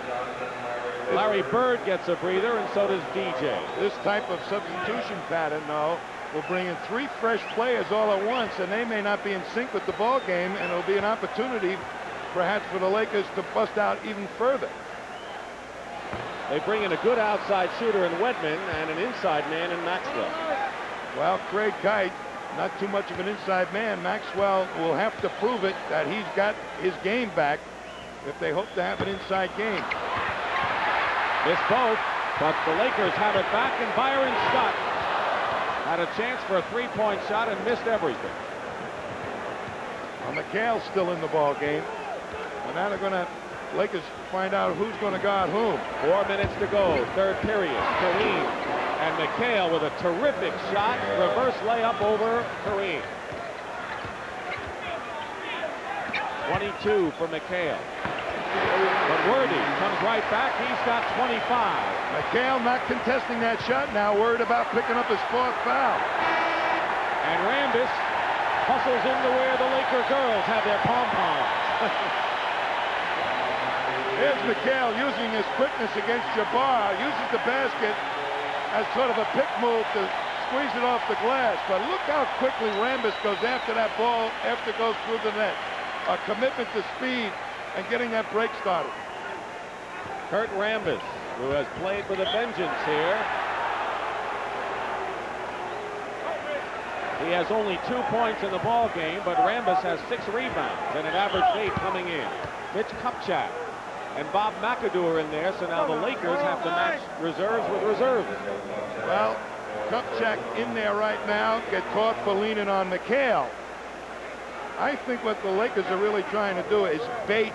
Larry Bird gets a breather, and so does DJ. This type of substitution pattern, though, will bring in 3 fresh players all at once, and they may not be in sync with the ball game, and it'll be an opportunity, perhaps, for the Lakers to bust out even further. They bring in a good outside shooter in Wedman and an inside man in Maxwell. Well, Craig Kite, not too much of an inside man. Maxwell will have to prove it that he's got his game back if they hope to have an inside game. Missed both, but the Lakers have it back, and Byron Scott had a chance for a 3-point shot and missed everything. Well, McHale's still in the ball game, and now they're going to Lakers find out who's going to guard whom. 4 minutes to go, third period. Kareem and McHale with a terrific shot, reverse layup over Kareem. 22 for McHale. But Worthy comes right back. He's got 25. McHale not contesting that shot now, worried about picking up his 4th foul. And Rambis hustles into where the Laker girls have their pom-poms. Here's McHale using his quickness against Jabbar. Uses the basket as sort of a pick move to squeeze it off the glass. But look how quickly Rambis goes after that ball after it goes through the net. A commitment to speed and getting that break started. Kurt Rambis, who has played with a vengeance here. He has only 2 points in the ball game, but Rambis has 6 rebounds and an average 8 coming in. Mitch Kupchak and Bob McAdoo are in there, so now the Lakers have to match reserves with reserves. Well, Kupchak in there right now, get caught for leaning on McHale. I think what the Lakers are really trying to do is bait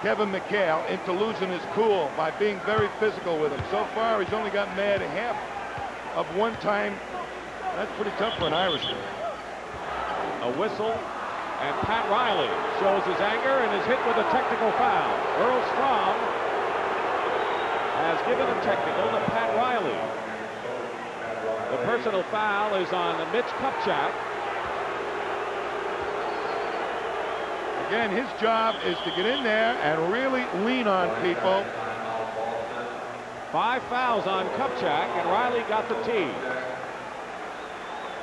Kevin McHale into losing his cool by being very physical with him. So far, he's only got mad half of one time. That's pretty tough for an Irishman. A whistle, and Pat Riley shows his anger and is hit with a technical foul. Earl Strom has given a technical to Pat Riley. The personal foul is on Mitch Kupchak. Again, his job is to get in there and really lean on people. 5 fouls on Kupchak, and Riley got the tee.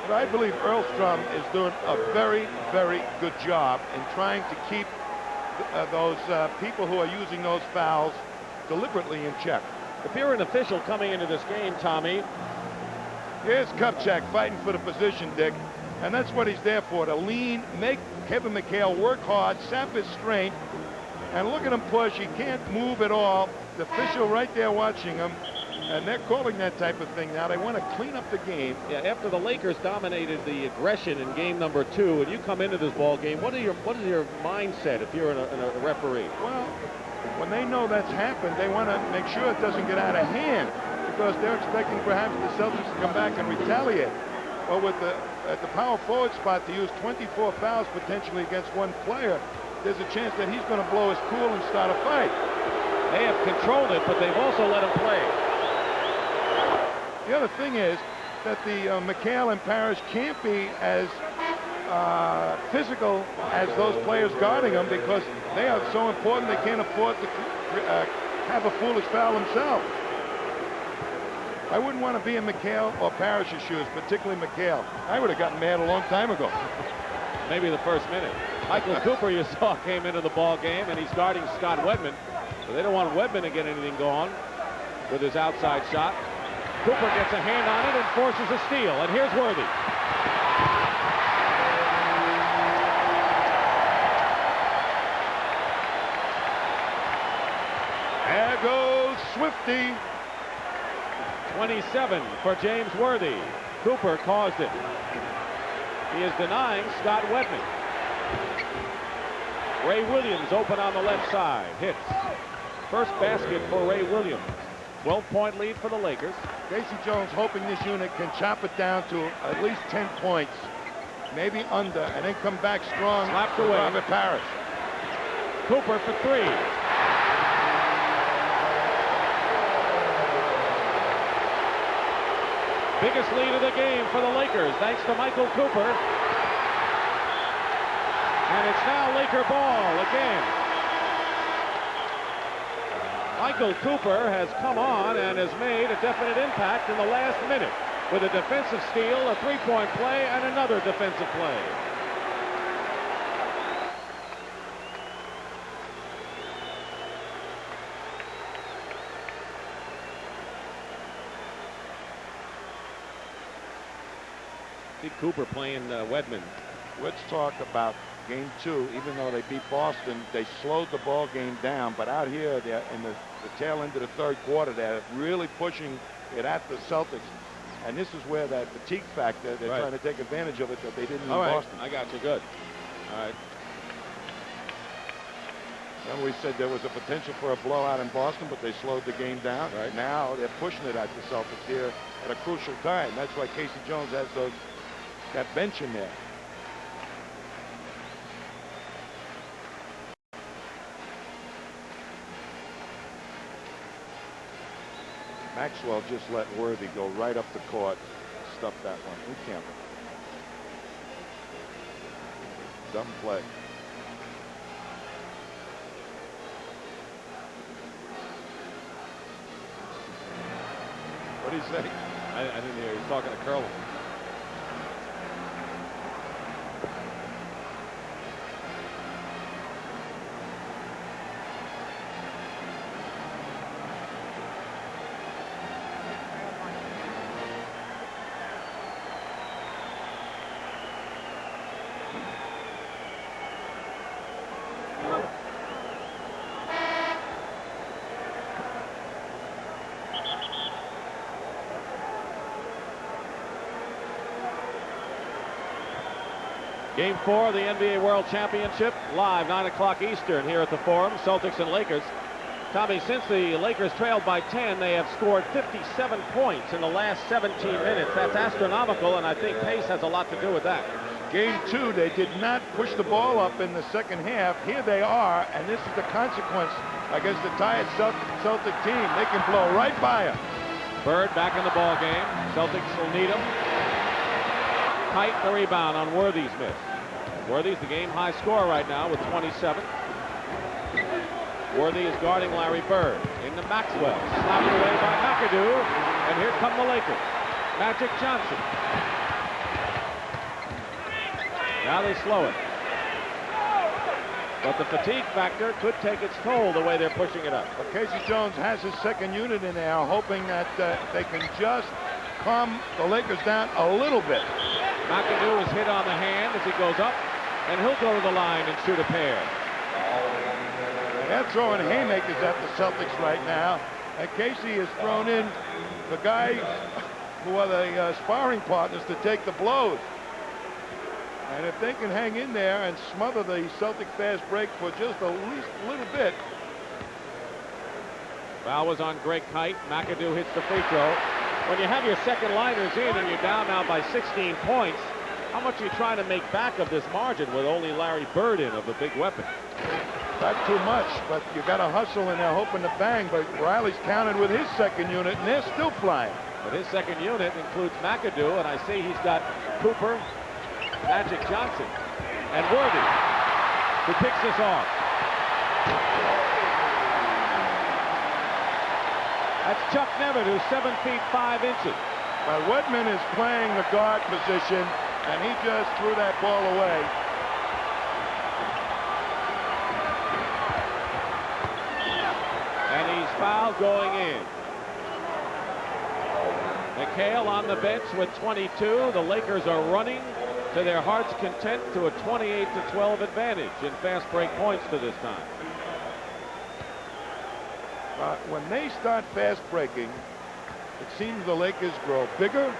But I believe Earlstrom is doing a very, very good job in trying to keep those people who are using those fouls deliberately in check. If you're an official coming into this game, Tommy. Here's Kupchak fighting for the position, Dick. And that's what he's there for, to lean, make Kevin McHale work hard, sap his strength. And look at him push. He can't move at all. The official right there watching him. And they're calling that type of thing now. They want to clean up the game. Yeah, after the Lakers dominated the aggression in game number 2, and you come into this ball game, what is your mindset if you're a referee? Well, when they know that's happened, they want to make sure it doesn't get out of hand, because they're expecting perhaps the Celtics to come back and retaliate. Well, with at the power forward spot to use 24 fouls potentially against one player, there's a chance that he's going to blow his cool and start a fight. They have controlled it, but they've also let him play. The other thing is that the McHale and Parrish can't be as physical as those players guarding them, because they are so important they can't afford to have a foolish foul themselves. I wouldn't want to be in McHale or Parrish's shoes, particularly McHale. I would have gotten mad a long time ago. Maybe the first minute. Michael Cooper, you saw, came into the ball game, and he's guarding Scott Wedman. So they don't want Wedman to get anything going with his outside shot. Cooper gets a hand on it and forces a steal. And here's Worthy. There goes Swifty. 27 for James Worthy. Cooper caused it. He is denying Scott Wedman. Ray Williams open on the left side. Hits. First basket for Ray Williams. 12-point lead for the Lakers. Casey Jones hoping this unit can chop it down to at least 10 points, maybe under, and then come back strong. Slapped away. Robert Parrish. Cooper for 3. Biggest lead of the game for the Lakers, thanks to Michael Cooper. And it's now Laker ball again. Michael Cooper has come on and has made a definite impact in the last minute with a defensive steal, a three-point play, and another defensive play. See Cooper playing Wedman. Let's talk about game 2. Even though they beat Boston, they slowed the ball game down. But out here, they're in the tail end of the third quarter, they're really pushing it at the Celtics. And this is where that fatigue factor, they're trying to take advantage of it that they didn't in Boston. I got you. Good. All right. Remember we said there was a potential for a blowout in Boston, but they slowed the game down. Right. Now they're pushing it at the Celtics here at a crucial time. That's why Casey Jones has that bench in there. Maxwell just let Worthy go right up the court. Stuff that one. Who can't? Dumb play. What did he say? I didn't hear. He was talking to Curlin. Game 4 of the NBA World Championship, live 9 o'clock Eastern here at the Forum, Celtics and Lakers. Tommy, since the Lakers trailed by 10, they have scored 57 points in the last 17 minutes. That's astronomical, and I think pace has a lot to do with that. Game 2, they did not push the ball up in the second half. Here they are, and this is the consequence against the tired Celtic team. They can blow right by him. Bird back in the ball game. Celtics will need him. Kite the rebound on Worthy's miss. Worthy's the game high scorer right now with 27. Worthy is guarding Larry Bird. Into Maxwell. Slapped away by McAdoo. And here come the Lakers. Magic Johnson. Now they slow it. But the fatigue factor could take its toll the way they're pushing it up. But Casey Jones has his second unit in there, hoping that they can just calm the Lakers down a little bit. McAdoo is hit on the hand as he goes up, and he'll go to the line and shoot a pair. They're throwing haymakers at the Celtics right now, and Casey has thrown in the guys who are the sparring partners to take the blows. And if they can hang in there and smother the Celtic fast break for just a little bit. Foul was on Greg Kite. McAdoo hits the free throw. When you have your second liners in and you're down now by 16 points, how much are you trying to make back of this margin with only Larry Bird in of the big weapon? Not too much, but you got to hustle in there hoping to bang. But Riley's counted with his second unit, and they're still flying. But his second unit includes McAdoo, and I see he's got Cooper, Magic Johnson, and Worthy, who picks this off. That's Chuck Nevitt, who's 7 feet 5 inches. But Wedman is playing the guard position, and he just threw that ball away. And he's fouled going in. McHale on the bench with 22. The Lakers are running to their heart's content to a 28-12 advantage in fast break points for this time. When they start fast breaking, it seems the Lakers grow bigger,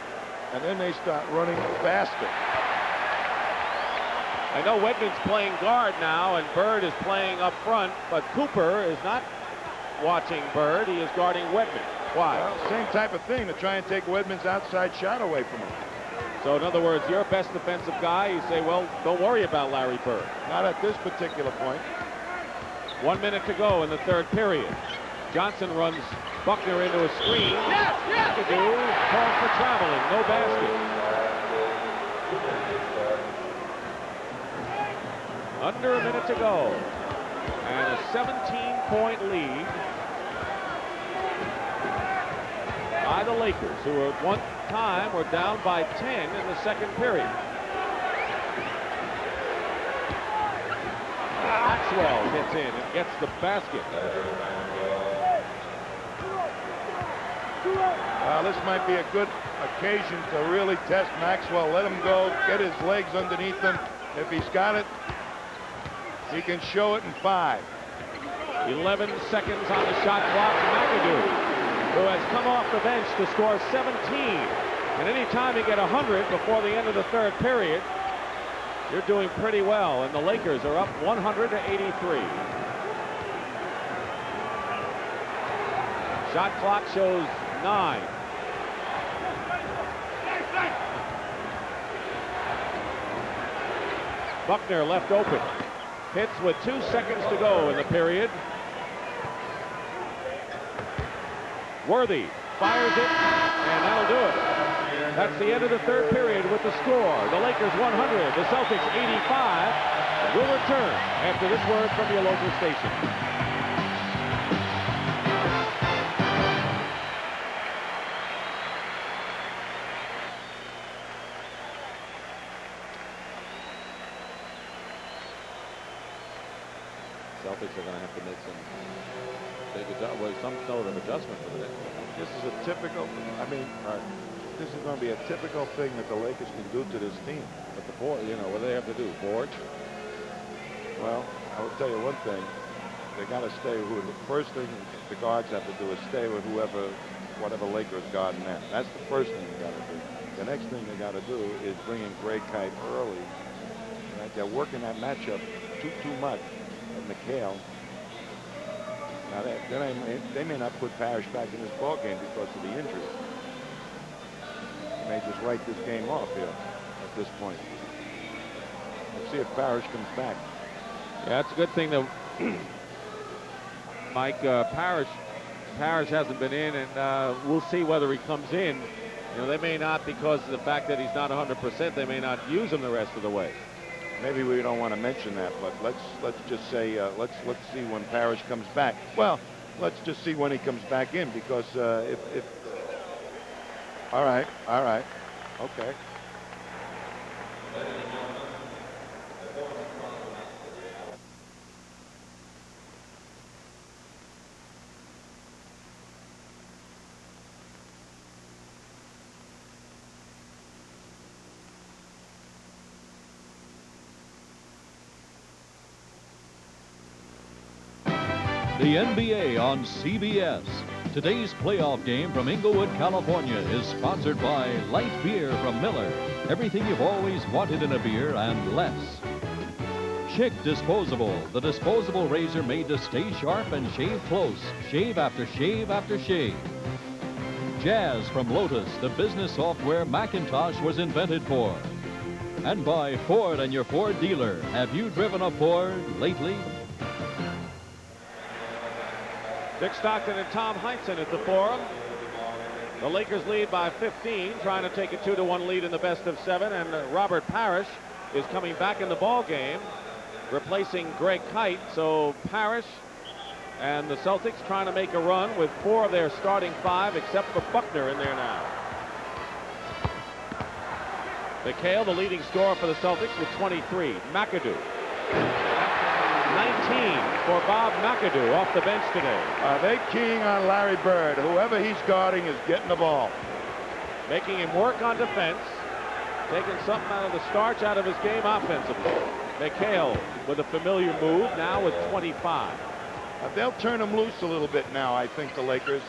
and then they start running faster. I know Wedman's playing guard now, and Bird is playing up front, but Cooper is not watching Bird. He is guarding Wedman. Why? Well, same type of thing, to try and take Wedman's outside shot away from him. So in other words, your best defensive guy, you say, well, don't worry about Larry Bird. Not at this particular point. 1 minute to go in the third period. Johnson runs Buckner into a screen. McAdoo calls for traveling. No basket. Under a minute to go. And a 17-point lead by the Lakers, who at one time were down by 10 in the second period. Maxwell gets in and gets the basket. This might be a good occasion to really test Maxwell. Let him go, get his legs underneath him. If he's got it, he can show it in 5. 11 seconds on the shot clock. McAdoo, who has come off the bench to score 17. And any time you get 100 before the end of the third period, you're doing pretty well. And the Lakers are up 100-83. Shot clock shows 9. Buckner left open. Hits with 2 seconds to go in the period. Worthy fires it, and that'll do it. That's the end of the third period with the score. The Lakers 100, the Celtics 85. We'll return after this word from your local station. Celtics are going to have to make some sort of adjustment for this. This is a typical, this is going to be a typical thing that the Lakers can do to this team. But the board, what do they have to do? Board? Well, I will tell you one thing. They got to stay with the first thing the guards have to do is stay with whatever Lakers guarding them. That's the first thing they got to do. The next thing they got to do is bring in Greg Kite early. Right? They're working that matchup too much. McHale. Now they may not put Parrish back in this ball game because of the injury. They may just write this game off here at this point. Let's see if Parrish comes back. Yeah, it's a good thing that Mike, Parrish hasn't been in, and we'll see whether he comes in. You know, they may not, because of the fact that he's not 100%, they may not use him the rest of the way. Maybe we don't want to mention that, but let's just say let's see when Parrish comes back. Well, let's just see when he comes back in, because if all right, okay. The NBA on CBS. Today's playoff game from Inglewood, California is sponsored by Light Beer from Miller. Everything you've always wanted in a beer and less. Chick Disposable, the disposable razor made to stay sharp and shave close. Shave after shave after shave. Jazz from Lotus, the business software Macintosh was invented for. And by Ford and your Ford dealer. Have you driven a Ford lately? Dick Stockton and Tom Heinsohn at the Forum. The Lakers lead by 15, trying to take a 2-1 lead in the best of 7, and Robert Parrish is coming back in the ball game, replacing Greg Kite. So Parrish and the Celtics trying to make a run with 4 of their starting 5, except for Buckner in there now. McHale, the leading scorer for the Celtics, with 23. McAdoo. 19 for Bob McAdoo off the bench today. Are they keying on Larry Bird? Whoever he's guarding is getting the ball. Making him work on defense, taking something out of the starch out of his game offensively. McHale with a familiar move, now with 25. They'll turn him loose a little bit now, I think, the Lakers.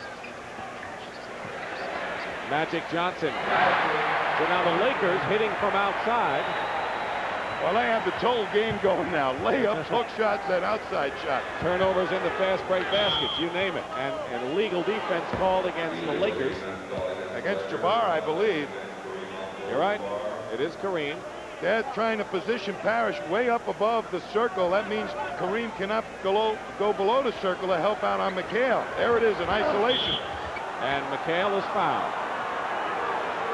Magic Johnson. So now the Lakers hitting from outside. Well, they have the total game going now. Layups, hook shots, and outside shots. Turnovers in the fast break baskets, you name it. And an illegal defense called against the Lakers. Against Jabbar, I believe. You're right. It is Kareem. They're trying to position Parrish way up above the circle. That means Kareem cannot go below the circle to help out on McHale. There it is in isolation. And McHale is fouled.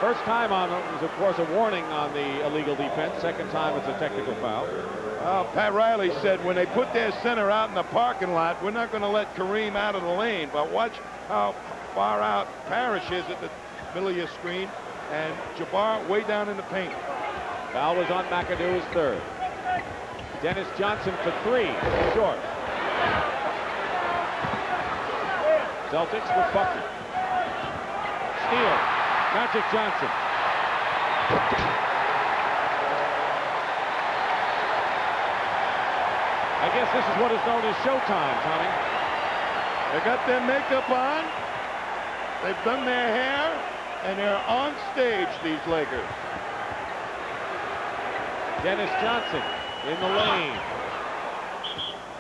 First time on it was, of course, a warning on the illegal defense. Second time, it's a technical foul. Pat Riley said when they put their center out in the parking lot, we're not going to let Kareem out of the lane. But watch how far out Parrish is at the middle of your screen, and Jabbar way down in the paint. Foul was on McAdoo, his 3rd. Dennis Johnson for 3, short. Celtics with Buckner. Steal. Magic Johnson. I guess this is what is known as showtime, Tommy. They got their makeup on. They've done their hair, and they're on stage, these Lakers. Dennis Johnson in the lane.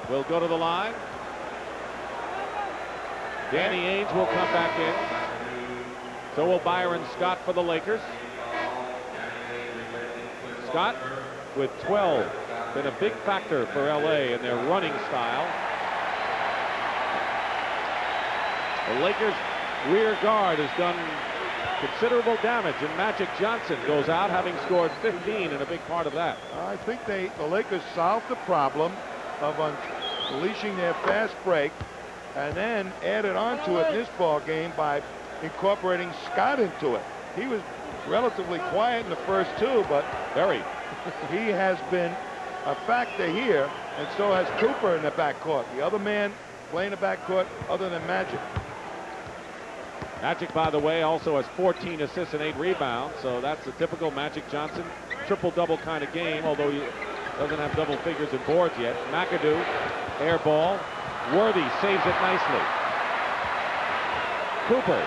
Will go to the line. Danny Ainge will come back in. So will Byron Scott for the Lakers. Scott with 12. Been a big factor for LA in their running style. The Lakers rear guard has done considerable damage, and Magic Johnson goes out having scored 15 and a big part of that. I think the Lakers solved the problem of unleashing their fast break and then added on to it in this ball game by incorporating Scott into it. He was relatively quiet in the first 2, but he has been a factor here, and so has Cooper in the backcourt. The other man playing the backcourt other than Magic. Magic, by the way, also has 14 assists and 8 rebounds, so that's a typical Magic Johnson triple-double kind of game, although he doesn't have double figures in boards yet. McAdoo, air ball. Worthy saves it nicely. Cooper.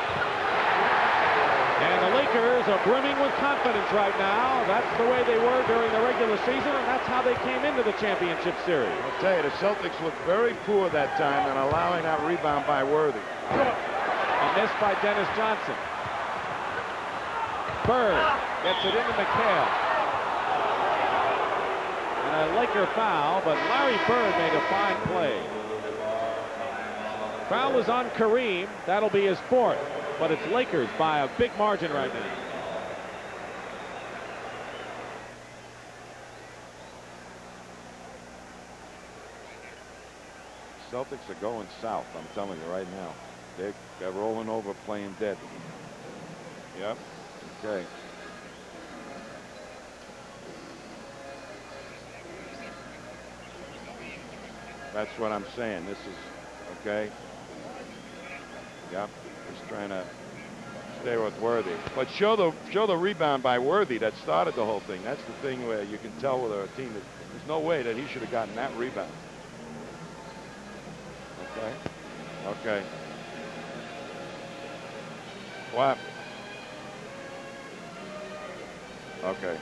And the Lakers are brimming with confidence right now. That's the way they were during the regular season, and that's how they came into the championship series. I'll tell you, the Celtics looked very poor that time in allowing that rebound by Worthy. A miss by Dennis Johnson. Bird gets it into McHale. And a Laker foul, but Larry Bird made a fine play. Foul is on Kareem. That'll be his 4th. But it's Lakers by a big margin right now. Celtics are going south, I'm telling you right now. They're rolling over, playing dead. Yep. Okay. That's what I'm saying. This is okay. Yep. Just trying to stay with Worthy. But show the rebound by Worthy that started the whole thing. That's the thing where you can tell whether a team is, there's no way that he should have gotten that rebound. Okay. Okay. What? Okay.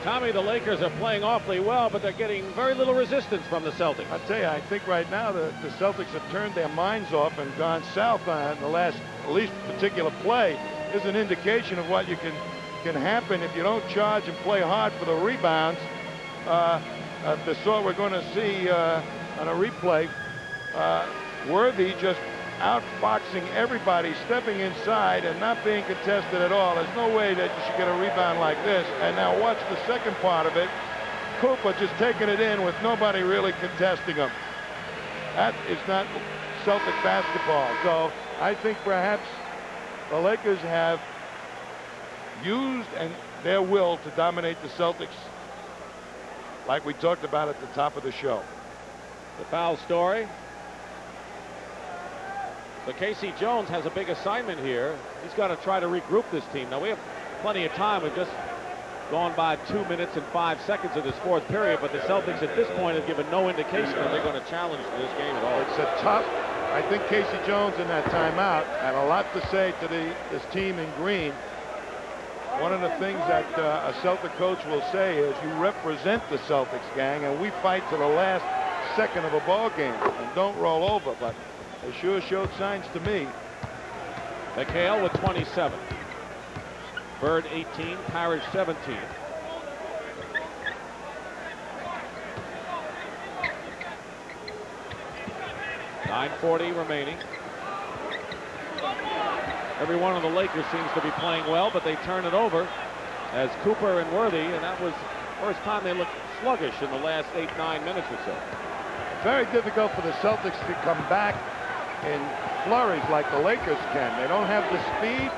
Tommy, the Lakers are playing awfully well, but they're getting very little resistance from the Celtics. I tell you, I think right now the Celtics have turned their minds off and gone south on the last, at least particular play. Is an indication of what can happen if you don't charge and play hard for the rebounds. The sort we're going to see on a replay. Worthy just outfoxing everybody, stepping inside and not being contested at all. There's no way that you should get a rebound like this. And now watch the second part of it. Cooper just taking it in with nobody really contesting him. That is not Celtic basketball. So I think perhaps the Lakers have used their will to dominate the Celtics like we talked about at the top of the show. The foul story. But Casey Jones has a big assignment here. He's got to try to regroup this team. Now, we have plenty of time. We've just gone by 2 minutes and 5 seconds of this 4th period, but the Celtics at this point have given no indication that they're going to challenge this game at all. It's a tough. I think Casey Jones in that timeout had a lot to say to this team in green. One of the things that a Celtic coach will say is, you represent the Celtics, gang, and we fight to the last second of a ball game and don't roll over. But they sure showed signs to me. McHale with 27. Bird 18, Parrish 17. .940 remaining. Every one of the Lakers seems to be playing well, but they turn it over as Cooper and Worthy, and that was the first time they looked sluggish in the last 8-9 minutes or so. Very difficult for the Celtics to come back in flurries like the Lakers can. They don't have the speed.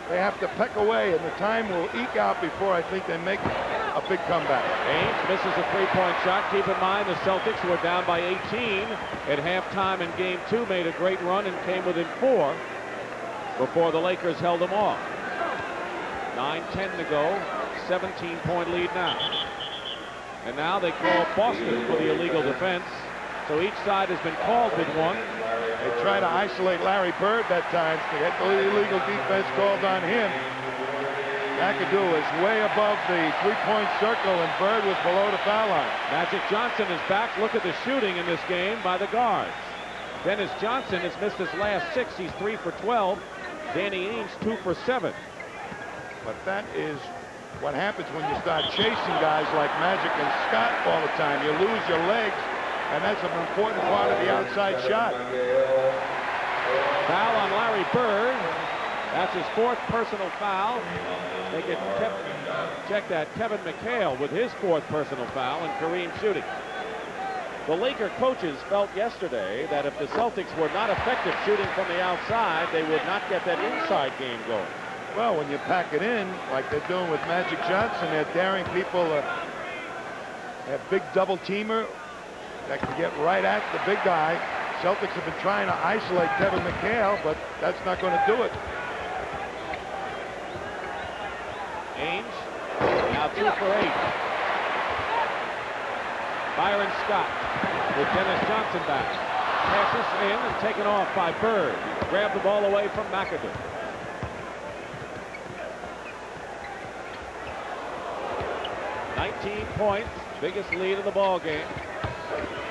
They have to peck away, and the time will eke out before I think they make a big comeback. Ainge misses a three-point shot. Keep in mind the Celtics, who were down by 18 at halftime in Game 2, made a great run and came within 4 before the Lakers held them off. 9:10 to go. 17-point lead now. And now they call Boston for the illegal defense. So each side has been called with one. They try to isolate Larry Bird that time to get the illegal defense called on him. McAdoo is way above the three-point circle, and Bird was below the foul line. Magic Johnson is back. Look at the shooting in this game by the guards. Dennis Johnson has missed his last 6. He's 3 for 12. Danny Ainge 2 for 7. But that is what happens when you start chasing guys like Magic and Scott all the time. You lose your legs, and that's an important part of the outside shot. Foul on Larry Bird. That's his 4th personal foul. They get check that. Kevin McHale with his 4th personal foul, and Kareem shooting. The Laker coaches felt yesterday that if the Celtics were not effective shooting from the outside, they would not get that inside game going. Well, when you pack it in, like they're doing with Magic Johnson, they're daring people. That big double-teamer that can get right at the big guy. Celtics have been trying to isolate Kevin McHale, but that's not going to do it. Ainge now 2 for 8. Byron Scott with Dennis Johnson back. Passes in and taken off by Bird. Grabbed the ball away from McAdoo. .19 points, biggest lead of the ball game.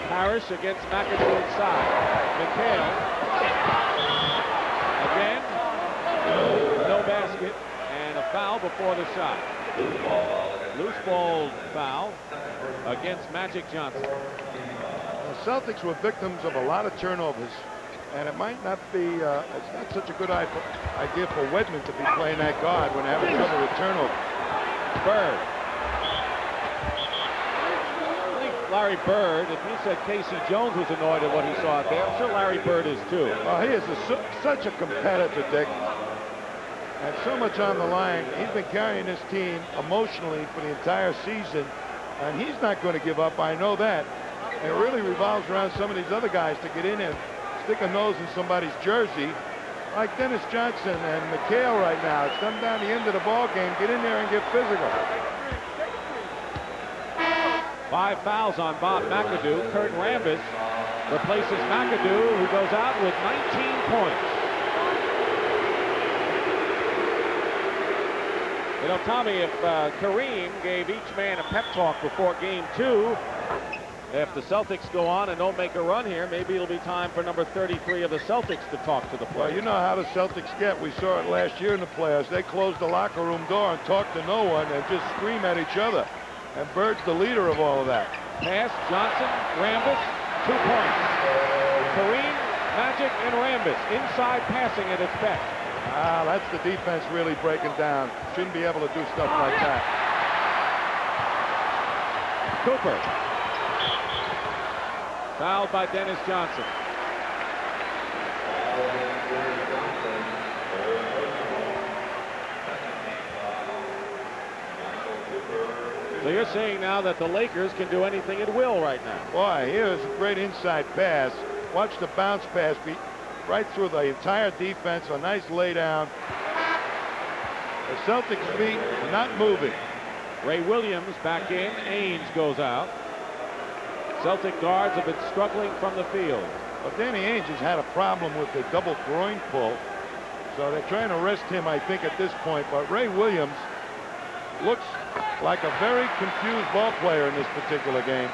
Parrish against McAdoo inside. McHale. Again. No basket. And a foul before the shot. Loose ball foul against Magic Johnson. The Celtics were victims of a lot of turnovers. And it might not be, it's not such a good idea for Wedman to be playing that guard when they're having trouble with turnover. Bird. I think Larry Bird, if you said Casey Jones was annoyed at what he saw out there, I'm sure Larry Bird is too. Well, he is such a competitor, Dick. And so much on the line. He's been carrying this team emotionally for the entire season. And he's not going to give up, I know that. And it really revolves around some of these other guys to get in and stick a nose in somebody's jersey, like Dennis Johnson and McHale right now. It's them down the end of the ball game. Get in there and get physical. 5 fouls on Bob McAdoo. Kurt Rambis replaces McAdoo, who goes out with 19 points. You know, Tommy, if Kareem gave each man a pep talk before game 2, if the Celtics go on and don't make a run here, maybe it'll be time for number 33 of the Celtics to talk to the players. Well, you know how the Celtics get. We saw it last year in the playoffs. They closed the locker room door and talk to no one and just scream at each other. And Bird's the leader of all of that. Pass, Johnson, Rambis, 2 points. Kareem, Magic, and Rambis. Inside passing at its best. Ah, that's the defense really breaking down. Shouldn't be able to do stuff like that. Cooper. Fouled by Dennis Johnson. So you're saying now that the Lakers can do anything at will right now. Boy, here's a great inside pass. Watch the bounce pass be right through the entire defense. A nice lay down. The Celtics' feet not moving. Ray Williams back in. Ainge goes out. Celtic guards have been struggling from the field. Well, Danny Ainge has had a problem with the double groin pull, so they're trying to rest him, I think, at this point. But Ray Williams looks like a very confused ball player in this particular game.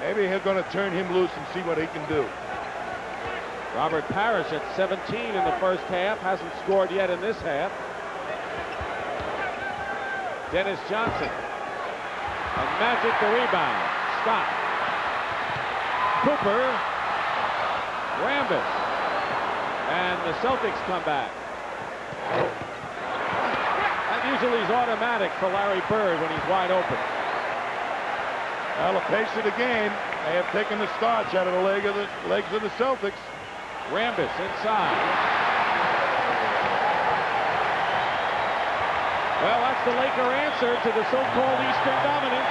Maybe they're going to turn him loose and see what he can do. Robert Parrish at 17 in the first half, hasn't scored yet in this half. Dennis Johnson. And Magic the rebound. Stop. Cooper. Rambis. And the Celtics come back. That usually is automatic for Larry Bird when he's wide open. Well, the pace of the game, they have taken the starch out of the legs of the Celtics. Rambis inside. Well, that's the Laker answer to the so-called Eastern dominance.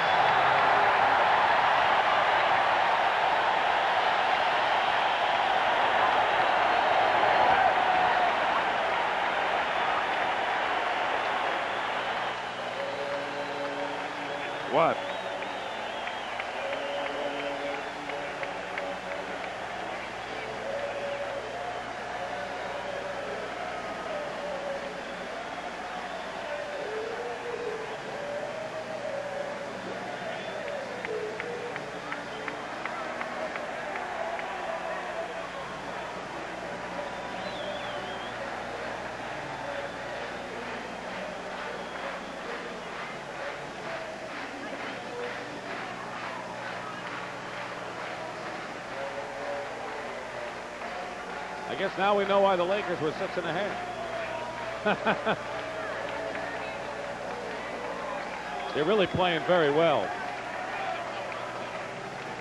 What? I guess now we know why the Lakers were 6.5. They're really playing very well.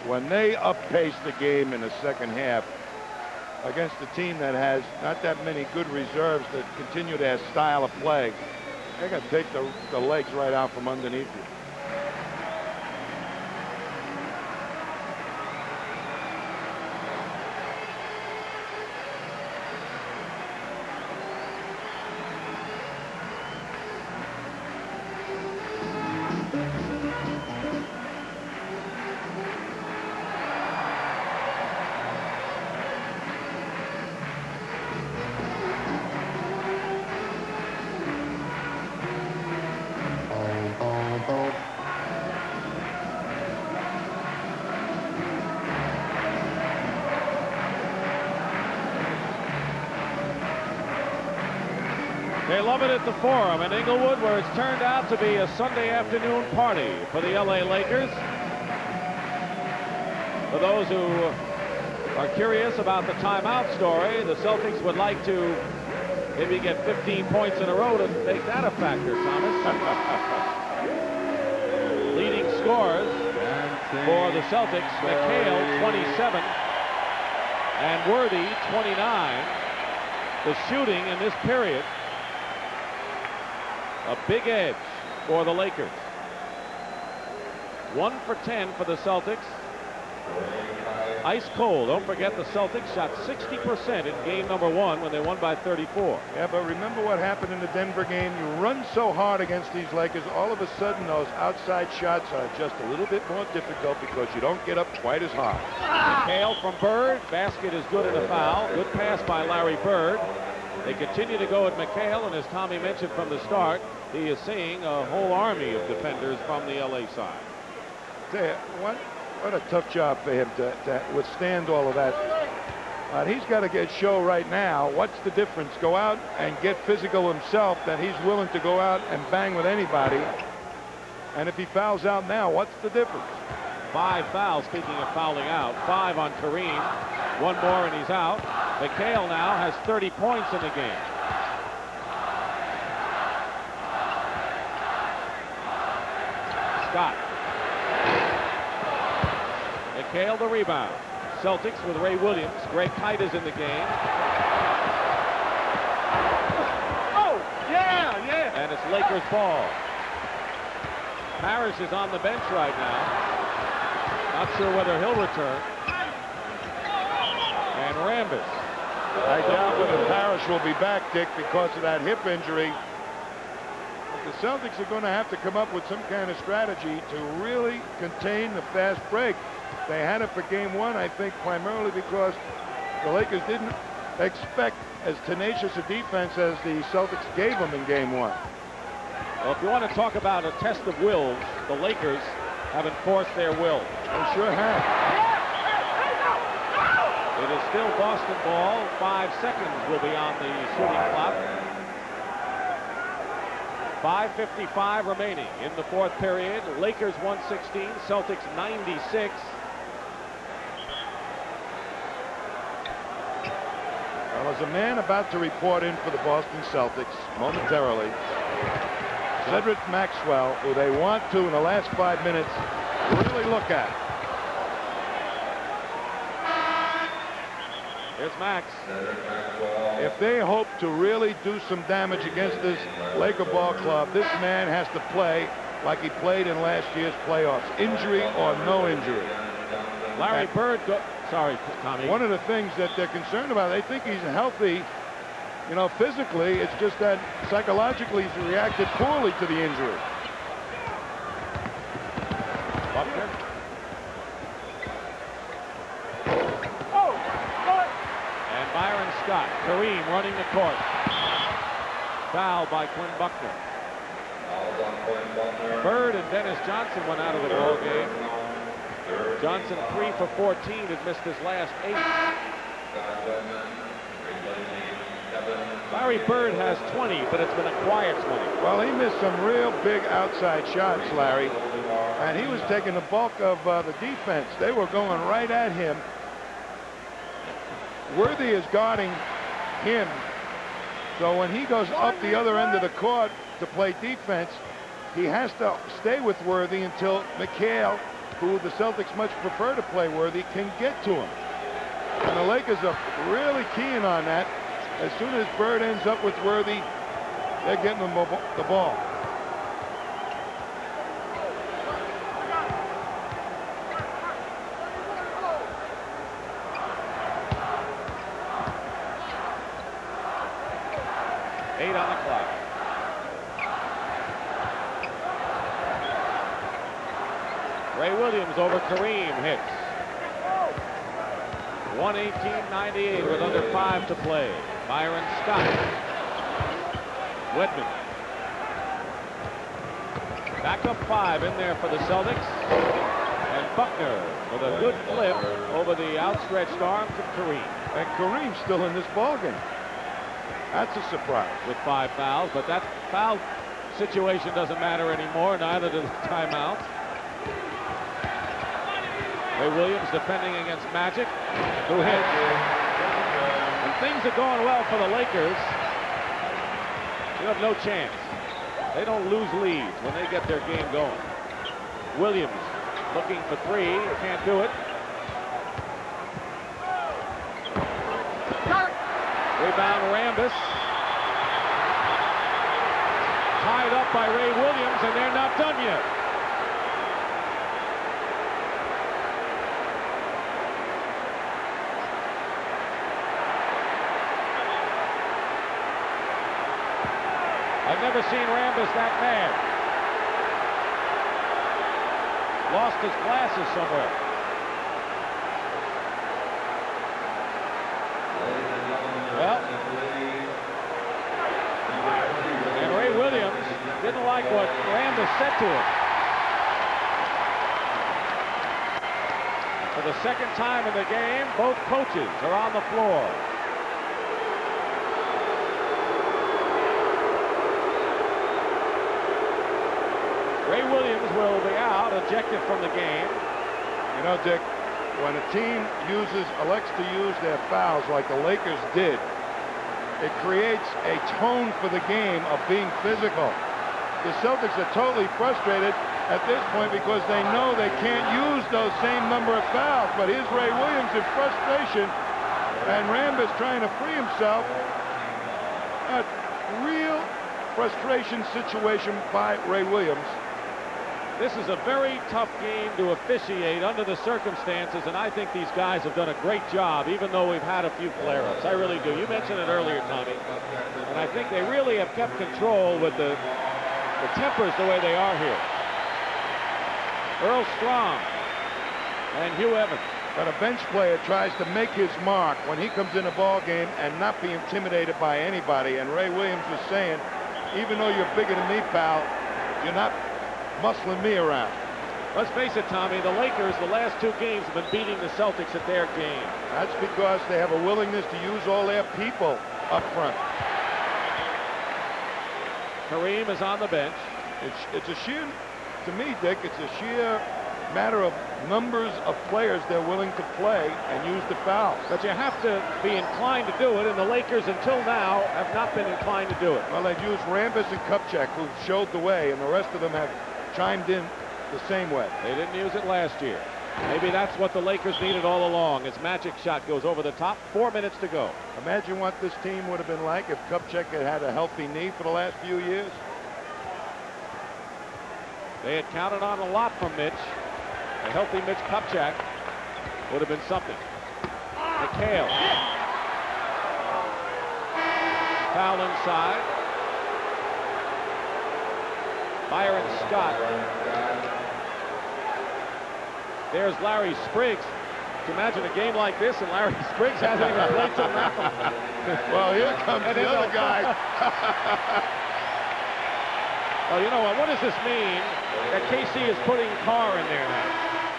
When they uppace the game in the second half against a team that has not that many good reserves that continue their style of play, they're going to take the legs right out from underneath you. They love it at the Forum in Inglewood, where it's turned out to be a Sunday afternoon party for the LA Lakers. For those who are curious about the timeout story, the Celtics would like to maybe get 15 points in a row to make that a factor, Thomas. Leading scorers for the Celtics, McHale, 27, and Worthy, 29. The shooting in this period, a big edge for the Lakers. 1 for 10 for the Celtics. Ice cold. Don't forget the Celtics shot 60% in game number 1 when they won by 34. Yeah, but remember what happened in the Denver game? You run so hard against these Lakers, all of a sudden those outside shots are just a little bit more difficult because you don't get up quite as hard. McHale from Bird. Basket is good and a foul. Good pass by Larry Bird. They continue to go at McHale, and as Tommy mentioned from the start, he is seeing a whole army of defenders from the LA side. What a tough job for him to withstand all of that. He's got to show right now what's the difference. Go out and get physical himself, that he's willing to go out and bang with anybody. And if he fouls out now, what's the difference? 5 fouls, speaking of fouling out. 5 on Kareem. 1 more and he's out. McHale now has 30 points in the game. Scott. McHale the rebound. Celtics with Ray Williams. Greg Kite is in the game. Oh, yeah. And it's Lakers ball. Parrish is on the bench right now. Not sure whether he'll return. And Rambis. I doubt whether Parrish will be back, Dick, because of that hip injury. But the Celtics are going to have to come up with some kind of strategy to really contain the fast break. They had it for game 1, I think, primarily because the Lakers didn't expect as tenacious a defense as the Celtics gave them in game 1. Well, if you want to talk about a test of wills, the Lakers have enforced their will. They sure have. It is still Boston ball. 5 seconds will be on the shooting clock. 5:55 remaining in the 4th period. Lakers 116, Celtics 96. Well, there's a man about to report in for the Boston Celtics momentarily. Cedric Maxwell, who they want to, in the last 5 minutes, really look at. Here's Max. If they hope to really do some damage against this Laker ball club, this man has to play like he played in last year's playoffs, injury or no injury. Larry Bird, sorry, Tommy. One of the things that they're concerned about, they think he's healthy, you know, physically. It's just that psychologically he's reacted poorly to the injury. Buckner. And Byron Scott. Kareem running the court. Foul by Quinn Buckner. Bird and Dennis Johnson went out of the ball game. Johnson 3 for 14, has missed his last 8. Larry Bird has 20, but it's been a quiet 20. Well, he missed some real big outside shots, Larry, and he was taking the bulk of the defense. They were going right at him. Worthy is guarding him, so when he goes up the other end of the court to play defense, he has to stay with Worthy until McHale, who the Celtics much prefer to play Worthy, can get to him. And the Lakers are really keen on that. As soon as Bird ends up with Worthy, they're getting him the ball. Eight on the clock. Ray Williams over Kareem hits. 118-98 with under 5 to play. Byron Scott. Whitman. Back up 5 in there for the Celtics. And Buckner with a good flip over the outstretched arms of Kareem. And Kareem's still in this ballgame. That's a surprise. With 5 fouls, but that foul situation doesn't matter anymore, neither does the timeout. Ray Williams defending against Magic, who hit. And things are going well for the Lakers. You have no chance. They don't lose leads when they get their game going. Williams looking for 3, can't do it. Rebound Rambis. Tied up by Ray Williams, and they're not done yet. I've never seen Rambis that mad. Lost his glasses somewhere. Well, and Ray Williams didn't like what Rambis said to him. For the second time in the game, both coaches are on the floor. Ray Williams will be out, ejected from the game. You know, Dick, when a team elects to use their fouls like the Lakers did, it creates a tone for the game of being physical. The Celtics are totally frustrated at this point because they know they can't use those same number of fouls. But here's Ray Williams in frustration, and Rambis trying to free himself. A real frustration situation by Ray Williams. This is a very tough game to officiate under the circumstances, and I think these guys have done a great job, even though we've had a few flare-ups. I really do. You mentioned it earlier, Tommy, and I think they really have kept control with the tempers the way they are here. Earl Strong and Hugh Evans. But a bench player tries to make his mark when he comes in a ball game and not be intimidated by anybody. And Ray Williams was saying, even though you're bigger than me, pal, you're not muscling me around. Let's face it, Tommy, the Lakers, the last 2 games, have been beating the Celtics at their game. That's because they have a willingness to use all their people up front. Kareem is on the bench. It's a sheer, to me, Dick, it's a sheer matter of numbers of players they're willing to play and use the fouls. But you have to be inclined to do it, and the Lakers until now have not been inclined to do it. Well, they've used Rambis and Kupchak, who showed the way, and the rest of them have chimed in the same way. They didn't use it last year. Maybe that's what the Lakers needed all along. His magic shot goes over the top. 4 minutes to go. Imagine what this team would have been like if Kupchak had had a healthy knee for the last few years. They had counted on a lot from Mitch. A healthy Mitch Kupchak would have been something. McHale. Foul inside. Byron Scott. There's Larry Spriggs. Can you imagine a game like this and Larry Spriggs hasn't even played till now? Well, here comes the other guy. Well, you know what does this mean that KC is putting Carr in there now?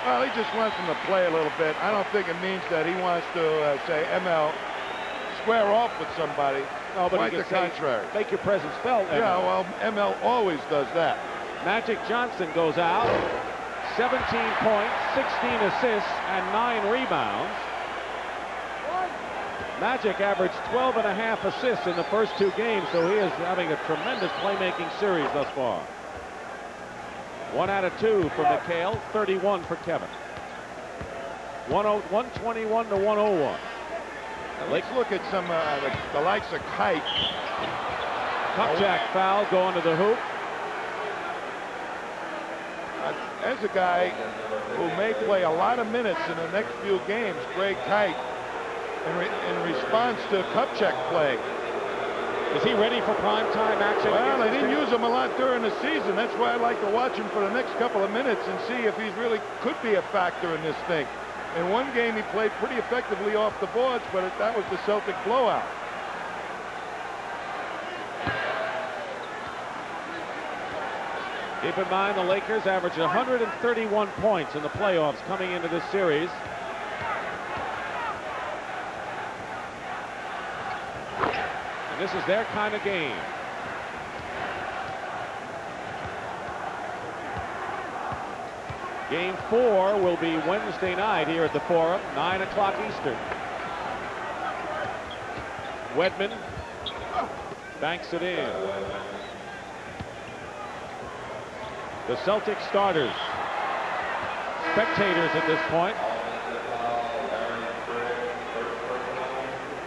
Well, he just wants him to play a little bit. I don't think it means that he wants to say, ML, square off with somebody. No, but quite he the can contrary. Say, make your presence felt, ML. Yeah, well, ML always does that. Magic Johnson goes out. 17 points, 16 assists, and 9 rebounds. Magic averaged 12.5 assists in the first 2 games, so he is having a tremendous playmaking series thus far. 1 out of 2 for McHale, 31 for Kevin. 121 to 101. Now let's look at some the likes of Kite. Kupchak foul going to the hoop. As a guy who may play a lot of minutes in the next few games, Greg Kite, in response to Kupchak play. Is he ready for primetime action? Well, they didn't use him a lot during the season. That's why I like to watch him for the next couple of minutes and see if he really could be a factor in this thing. In one game, he played pretty effectively off the boards, but that was the Celtic blowout. Keep in mind, the Lakers averaged 131 points in the playoffs coming into this series. And this is their kind of game. Game 4 will be Wednesday night here at the Forum, 9 o'clock Eastern. Wedman banks it in. The Celtics starters, spectators at this point.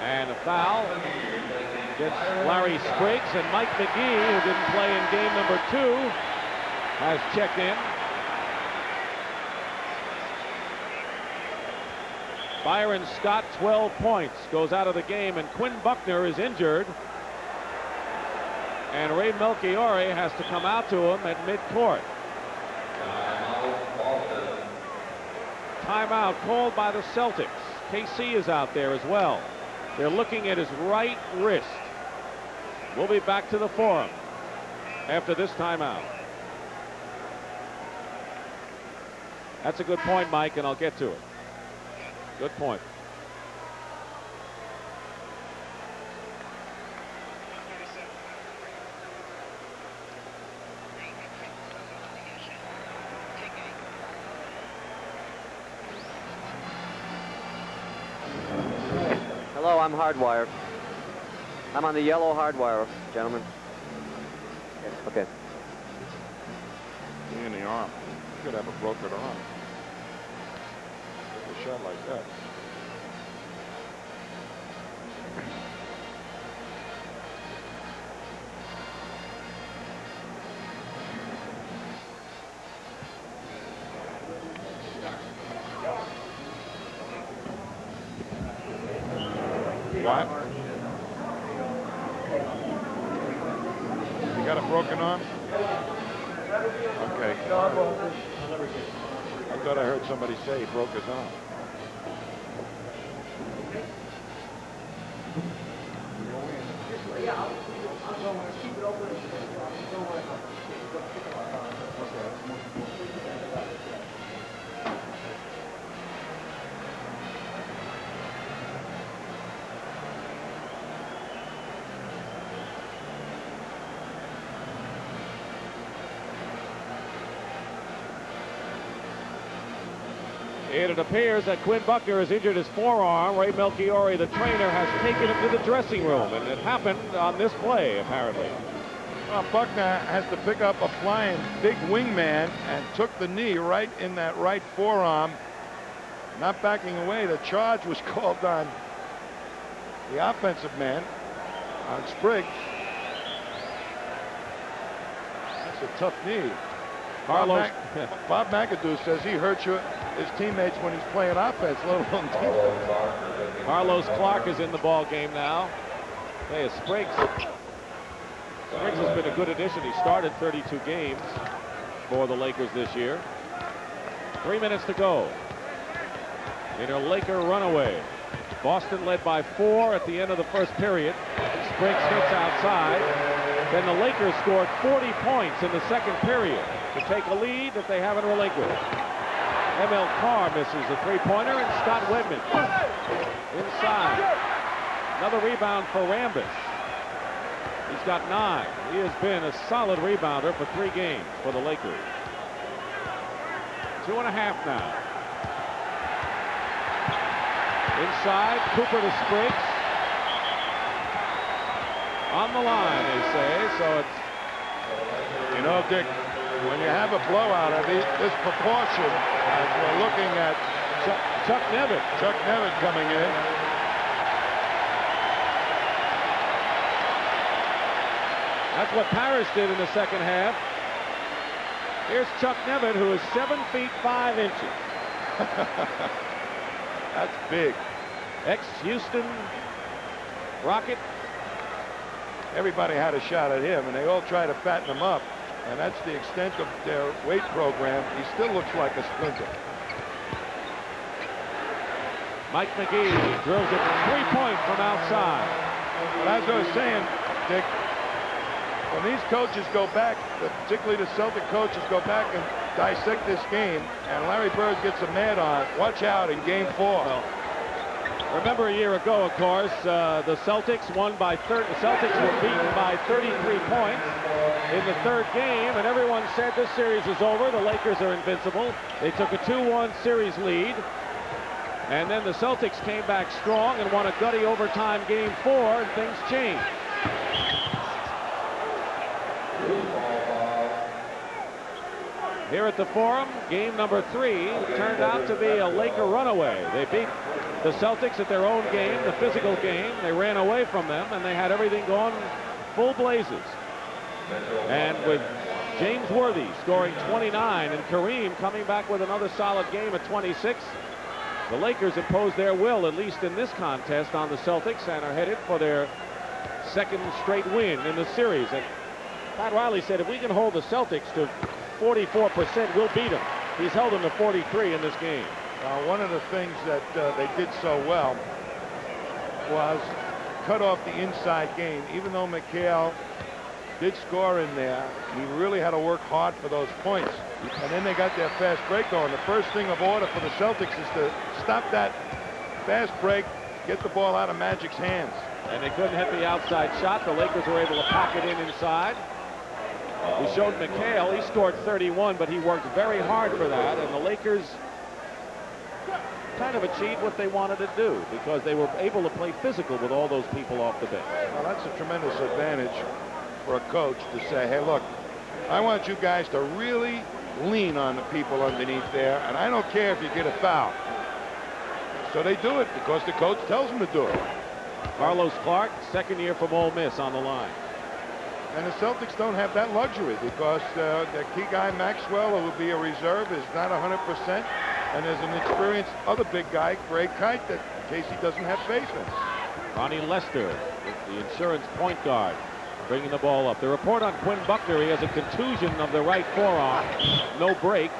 And a foul gets Larry Spriggs, and Mike McGee, who didn't play in game number 2, has checked in. Byron Scott, 12 points, goes out of the game, and Quinn Buckner is injured. And Ray Melchiorre has to come out to him at midcourt. Timeout called by the Celtics. KC is out there as well. They're looking at his right wrist. We'll be back to the Forum after this timeout. That's a good point, Mike, and I'll get to it. Good point. Hello, I'm Hardwire. I'm on the yellow Hardwire, gentlemen. Yes, okay. Knee in the arm. You could have a broken arm. A shot like that. What? You got a broken arm? Okay. I thought I heard somebody say he broke his arm. It appears that Quinn Buckner has injured his forearm. Ray Melchiorre, the trainer, has taken him to the dressing room, and it happened on this play, apparently. Well, Buckner has to pick up a flying big wingman and took the knee right in that right forearm. Not backing away. The charge was called on the offensive man, on Spriggs. That's a tough knee. Bob McAdoo says he hurts his teammates when he's playing offense, let alone defense. Carlos Clark is in the ball game now. Hey, Spriggs. Spriggs has been a good addition. He started 32 games for the Lakers this year. 3 minutes to go in a Laker runaway. Boston led by 4 at the end of the first period. Spriggs hits outside. Then the Lakers scored 40 points in the second period to take a lead that they haven't relinquished. ML Carr misses a three-pointer, and Scott Wedman inside. Another rebound for Rambis. He's got 9. He has been a solid rebounder for 3 games for the Lakers. 2.5 now. Inside, Cooper to Spriggs. On the line, they say, so it's... You know, Dick, when you have a blowout of this proportion, as we're looking at Chuck Nevitt coming in. That's what Parrish did in the second half. Here's Chuck Nevitt, who is 7 feet 5 inches. That's big. Ex-Houston Rocket. Everybody had a shot at him, and they all try to fatten him up. And that's the extent of their weight program. He still looks like a splinter. Mike McGee drills it 3-point from outside. But as I was saying, Dick, when these coaches go back, particularly the Celtic coaches go back and dissect this game, and Larry Bird gets a mad on, watch out in game 4. Remember a year ago, of course, the Celtics won by The Celtics were beaten by 33 points in the third game, and everyone said this series is over. The Lakers are invincible. They took a 2-1 series lead, and then the Celtics came back strong and won a gutty overtime game 4, and things changed. Here at the Forum, game number 3 turned out to be a Laker runaway. They beat the Celtics at their own game, the physical game. They ran away from them, and they had everything going full blazes. And with James Worthy scoring 29 and Kareem coming back with another solid game at 26, the Lakers imposed their will, at least in this contest, on the Celtics and are headed for their second straight win in the series. And Pat Riley said if we can hold the Celtics to 44%, we'll beat them. He's held them to 43 in this game. One of the things that they did so well was cut off the inside game. Even though McHale did score in there, he really had to work hard for those points. And then they got their fast break going. The first thing of order for the Celtics is to stop that fast break, get the ball out of Magic's hands. And they couldn't hit the outside shot. The Lakers were able to pack it in inside. We showed McHale, he scored 31, but he worked very hard for that, and the Lakers kind of achieved what they wanted to do because they were able to play physical with all those people off the bench. Well, that's a tremendous advantage for a coach to say, hey, look, I want you guys to really lean on the people underneath there, and I don't care if you get a foul. So they do it because the coach tells them to do it. Carlos Clark, second year from Ole Miss, on the line. And the Celtics don't have that luxury because their key guy, Maxwell, who will be a reserve, is not 100%. And there's an experienced other big guy, Greg Kite, that Casey doesn't have faith in. Ronnie Lester, the insurance point guard, bringing the ball up. The report on Quinn Buckner, he has a contusion of the right forearm. No break.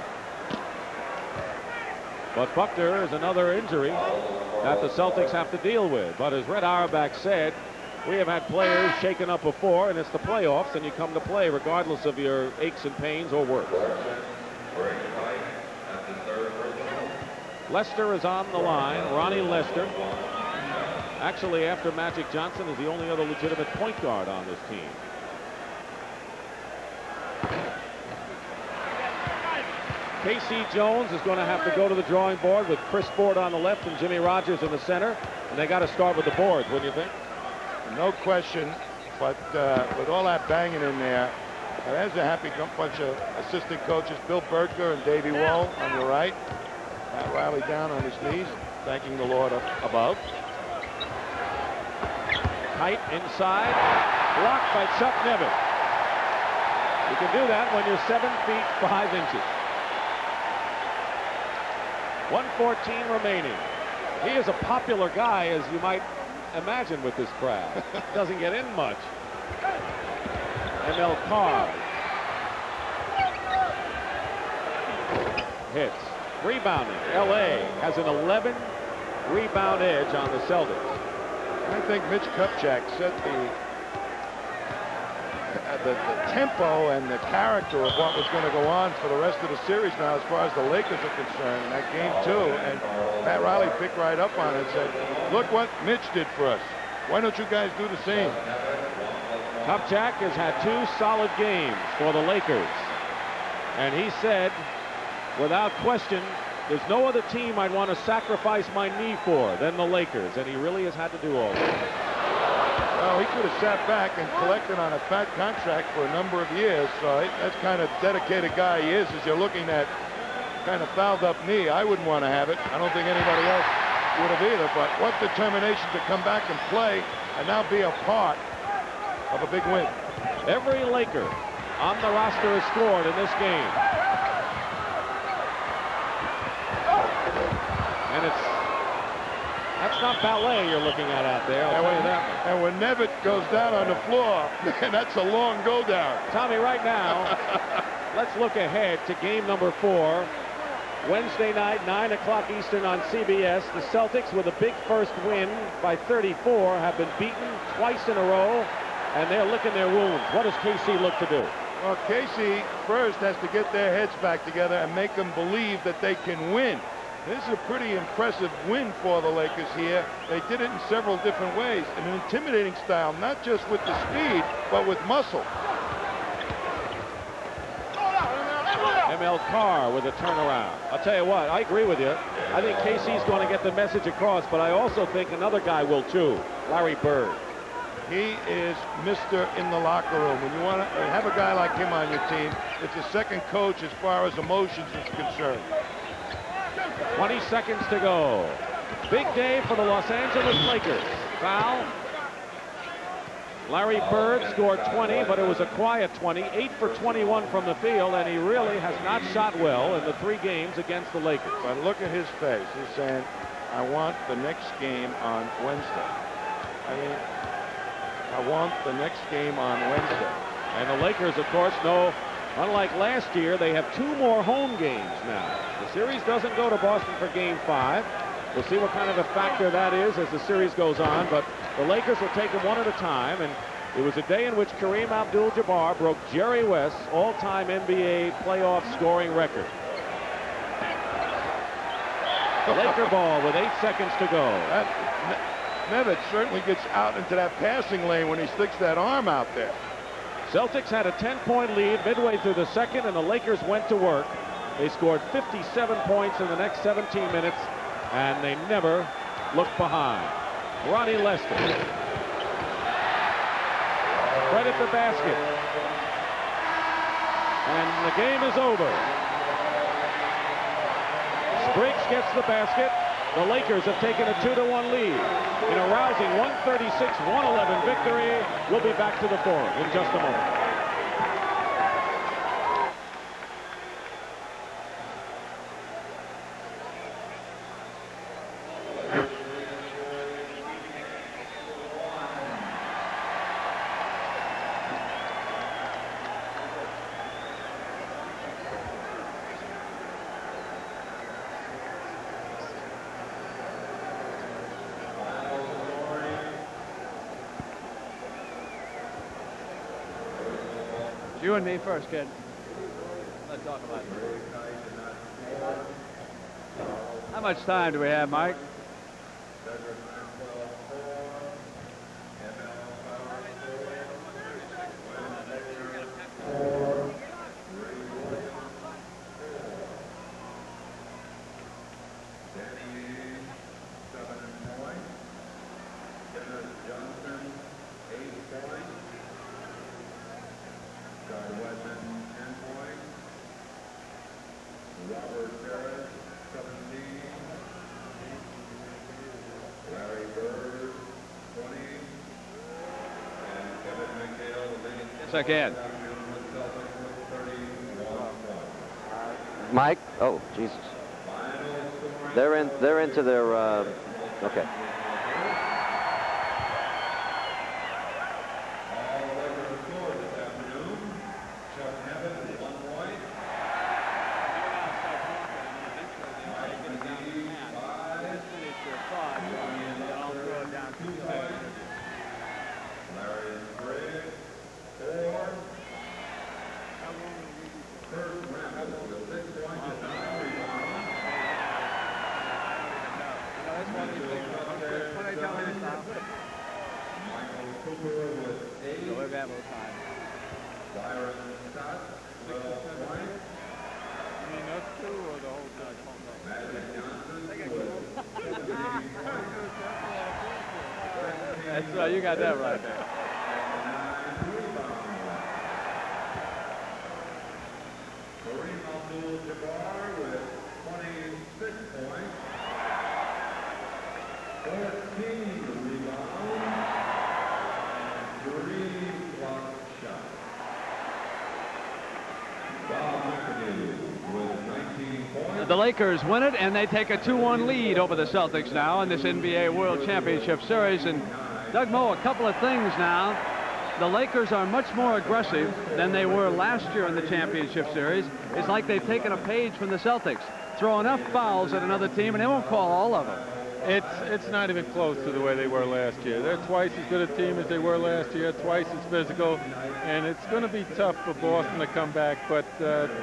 But Buckner is another injury that the Celtics have to deal with. But as Red Auerbach said, we have had players shaken up before, and it's the playoffs, and you come to play regardless of your aches and pains or work. Lester is on the line. Ronnie Lester, actually after Magic Johnson, is the only other legitimate point guard on this team. K.C. Jones is going to have to go to the drawing board with Chris Ford on the left and Jimmy Rogers in the center, and they got to start with the boards, wouldn't you think? No question, but with all that banging in there, there's a happy bunch of assistant coaches, Bill Bertker and Davey Wall on the right. Pat Riley down on his knees, thanking the Lord above. Tight inside, blocked by Chuck Nevitt. You can do that when you're 7 feet 5 inches. 1:14 remaining. He is a popular guy, as you might imagine, with this crowd. Doesn't get in much. Emil Carr hits. Rebounding. L.A. has an 11 rebound edge on the Celtics. I think Mitch Kupchak set the tempo and the character of what was going to go on for the rest of the series now as far as the Lakers are concerned in that game 2. And Pat Riley picked right up on it and said, look what Mitch did for us. Why don't you guys do the same? Kupchak has had 2 solid games for the Lakers. And he said, without question, there's no other team I'd want to sacrifice my knee for than the Lakers. And he really has had to do all that. Well, he could have sat back and collected on a fat contract for a number of years. So that's kind of dedicated guy he is. As you're looking at kind of fouled up knee, I wouldn't want to have it. I don't think anybody else would have either. But what determination to come back and play and now be a part of a big win. Every Laker on the roster has scored in this game. And that's not ballet you're looking at out there, I'll tell you that much. And when Nevitt goes down on the floor, man, that's a long go down. Tommy, right now, let's look ahead to game number 4. Wednesday night, 9 o'clock Eastern on CBS. The Celtics, with a big first win by 34, have been beaten twice in a row, and they're licking their wounds. What does KC look to do? Well, KC first has to get their heads back together and make them believe that they can win. This is a pretty impressive win for the Lakers here. They did it in several different ways, in an intimidating style, not just with the speed, but with muscle. ML Carr with a turnaround. I'll tell you what, I agree with you. I think KC's going to get the message across, but I also think another guy will too, Larry Bird. He is Mr. in the locker room. When you want to have a guy like him on your team, it's a second coach as far as emotions is concerned. 20 seconds to go. Big day for the Los Angeles Lakers. Foul. Larry Bird scored 20, but it was a quiet 20. 8 for 21 from the field, and he really has not shot well in the 3 games against the Lakers. But look at his face. He's saying, I want the next game on Wednesday. I want the next game on Wednesday. And the Lakers, of course, know, unlike last year, they have 2 more home games now. The series doesn't go to Boston for Game 5. We'll see what kind of a factor that is as the series goes on, but the Lakers will take them one at a time, and it was a day in which Kareem Abdul-Jabbar broke Jerry West's all-time NBA playoff scoring record. Laker ball with 8 seconds to go. Nevitt certainly gets out into that passing lane when he sticks that arm out there. Celtics had a 10-point lead midway through the second, and the Lakers went to work. They scored 57 points in the next 17 minutes, and they never looked behind. Ronnie Lester. Right at the basket. And the game is over. Spriggs gets the basket. The Lakers have taken a 2-1 lead in a rousing 136-111 victory. We'll be back to the Forum in just a moment. You and me first, kid. Let's talk about it. How much time do we have, Mike? Yes, I can. Mike? Oh, Jesus. They're into their, okay. You got that right there. Kareem Abdul-Jabbar with 26 points, 14 rebounds, and 3 block shots. Bob McAdoo with 19 points. The Lakers win it, and they take a 2-1 lead over the Celtics now in this NBA World Championship Series. And Doug Moe, a couple of things now. The Lakers are much more aggressive than they were last year in the championship series. It's like they've taken a page from the Celtics. Throw enough fouls at another team, and they won't call all of them. It's not even close to the way they were last year. They're twice as good a team as they were last year, twice as physical, and it's going to be tough for Boston to come back, but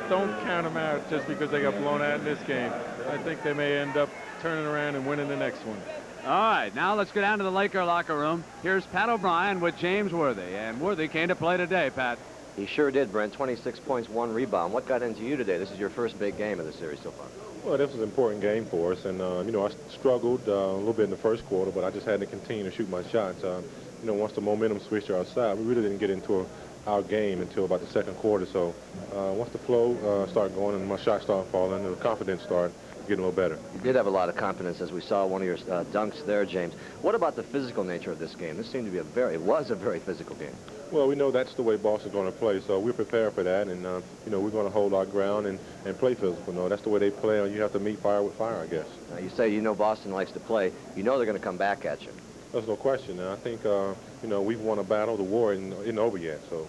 don't count them out just because they got blown out in this game. I think they may end up turning around and winning the next one. All right, now let's go down to the Laker locker room. Here's Pat O'Brien with James Worthy, and Worthy came to play today, Pat. He sure did, Brent. 26 points, 1 rebound. What got into you today? This is your first big game of the series so far. Well, this was an important game for us, and, you know, I struggled a little bit in the first quarter, but I just had to continue to shoot my shots. You know, once the momentum switched to our side, we really didn't get into our game until about the second quarter. So once the flow started going and my shots started falling, the confidence started getting a little better. You did have a lot of confidence, as we saw one of your dunks there, James. What about the physical nature of this game? This seemed to be it was a very physical game. Well, we know that's the way Boston's going to play, so we're prepared for that, and you know, we're going to hold our ground and play physical. No, that's the way they play, and you have to meet fire with fire, I guess. You say you know Boston likes to play. You know they're going to come back at you. There's no question. And I think you know, we've won a battle. The war isn't over yet, so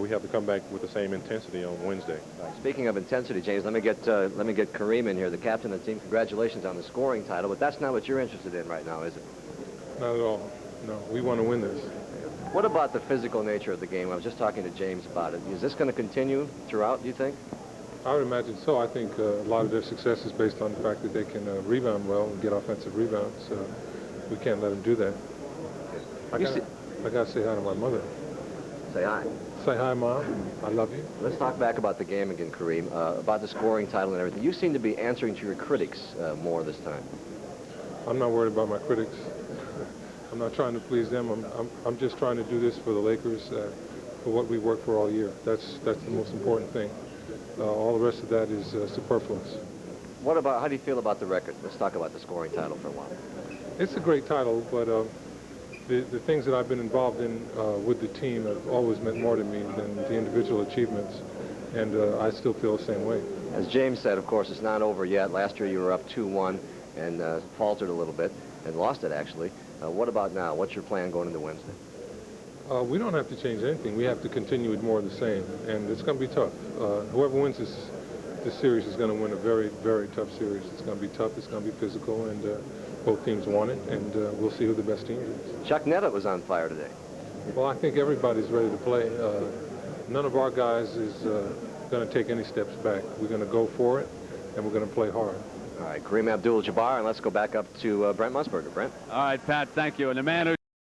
we have to come back with the same intensity on Wednesday. Speaking of intensity, James, let me get Kareem in here, the captain of the team. Congratulations on the scoring title, but that's not what you're interested in right now, is it? Not at all. No, we want to win this. What about the physical nature of the game? I was just talking to James about it. Is this going to continue throughout, do you think? I would imagine so. I think a lot of their success is based on the fact that they can rebound well and get offensive rebounds. We can't let them do that. I got to say hi to my mother. Say hi. Say hi, Mom. I love you. Let's talk back about the game again, Kareem, about the scoring title and everything. You seem to be answering to your critics more this time. I'm not worried about my critics. I'm not trying to please them. I'm just trying to do this for the Lakers, for what we worked for all year. That's the most important thing. All the rest of that is superfluous. What about, how do you feel about the record? Let's talk about the scoring title for a while. It's a great title, but the things that I've been involved in with the team have always meant more to me than the individual achievements, and I still feel the same way. As James said, of course, it's not over yet. Last year you were up 2-1 and faltered a little bit and lost it, actually. What about now? What's your plan going into Wednesday? We don't have to change anything. We have to continue with more of the same, and it's going to be tough. Whoever wins this series is going to win a very, very tough series. It's going to be tough. It's going to be physical, and both teams want it, and we'll see who the best team is. Chuck Nevitt was on fire today. Well, I think everybody's ready to play. None of our guys is going to take any steps back. We're going to go for it, and we're going to play hard. All right, Kareem Abdul-Jabbar, and let's go back up to Brent Musburger. Brent? All right, Pat, thank you. And the man who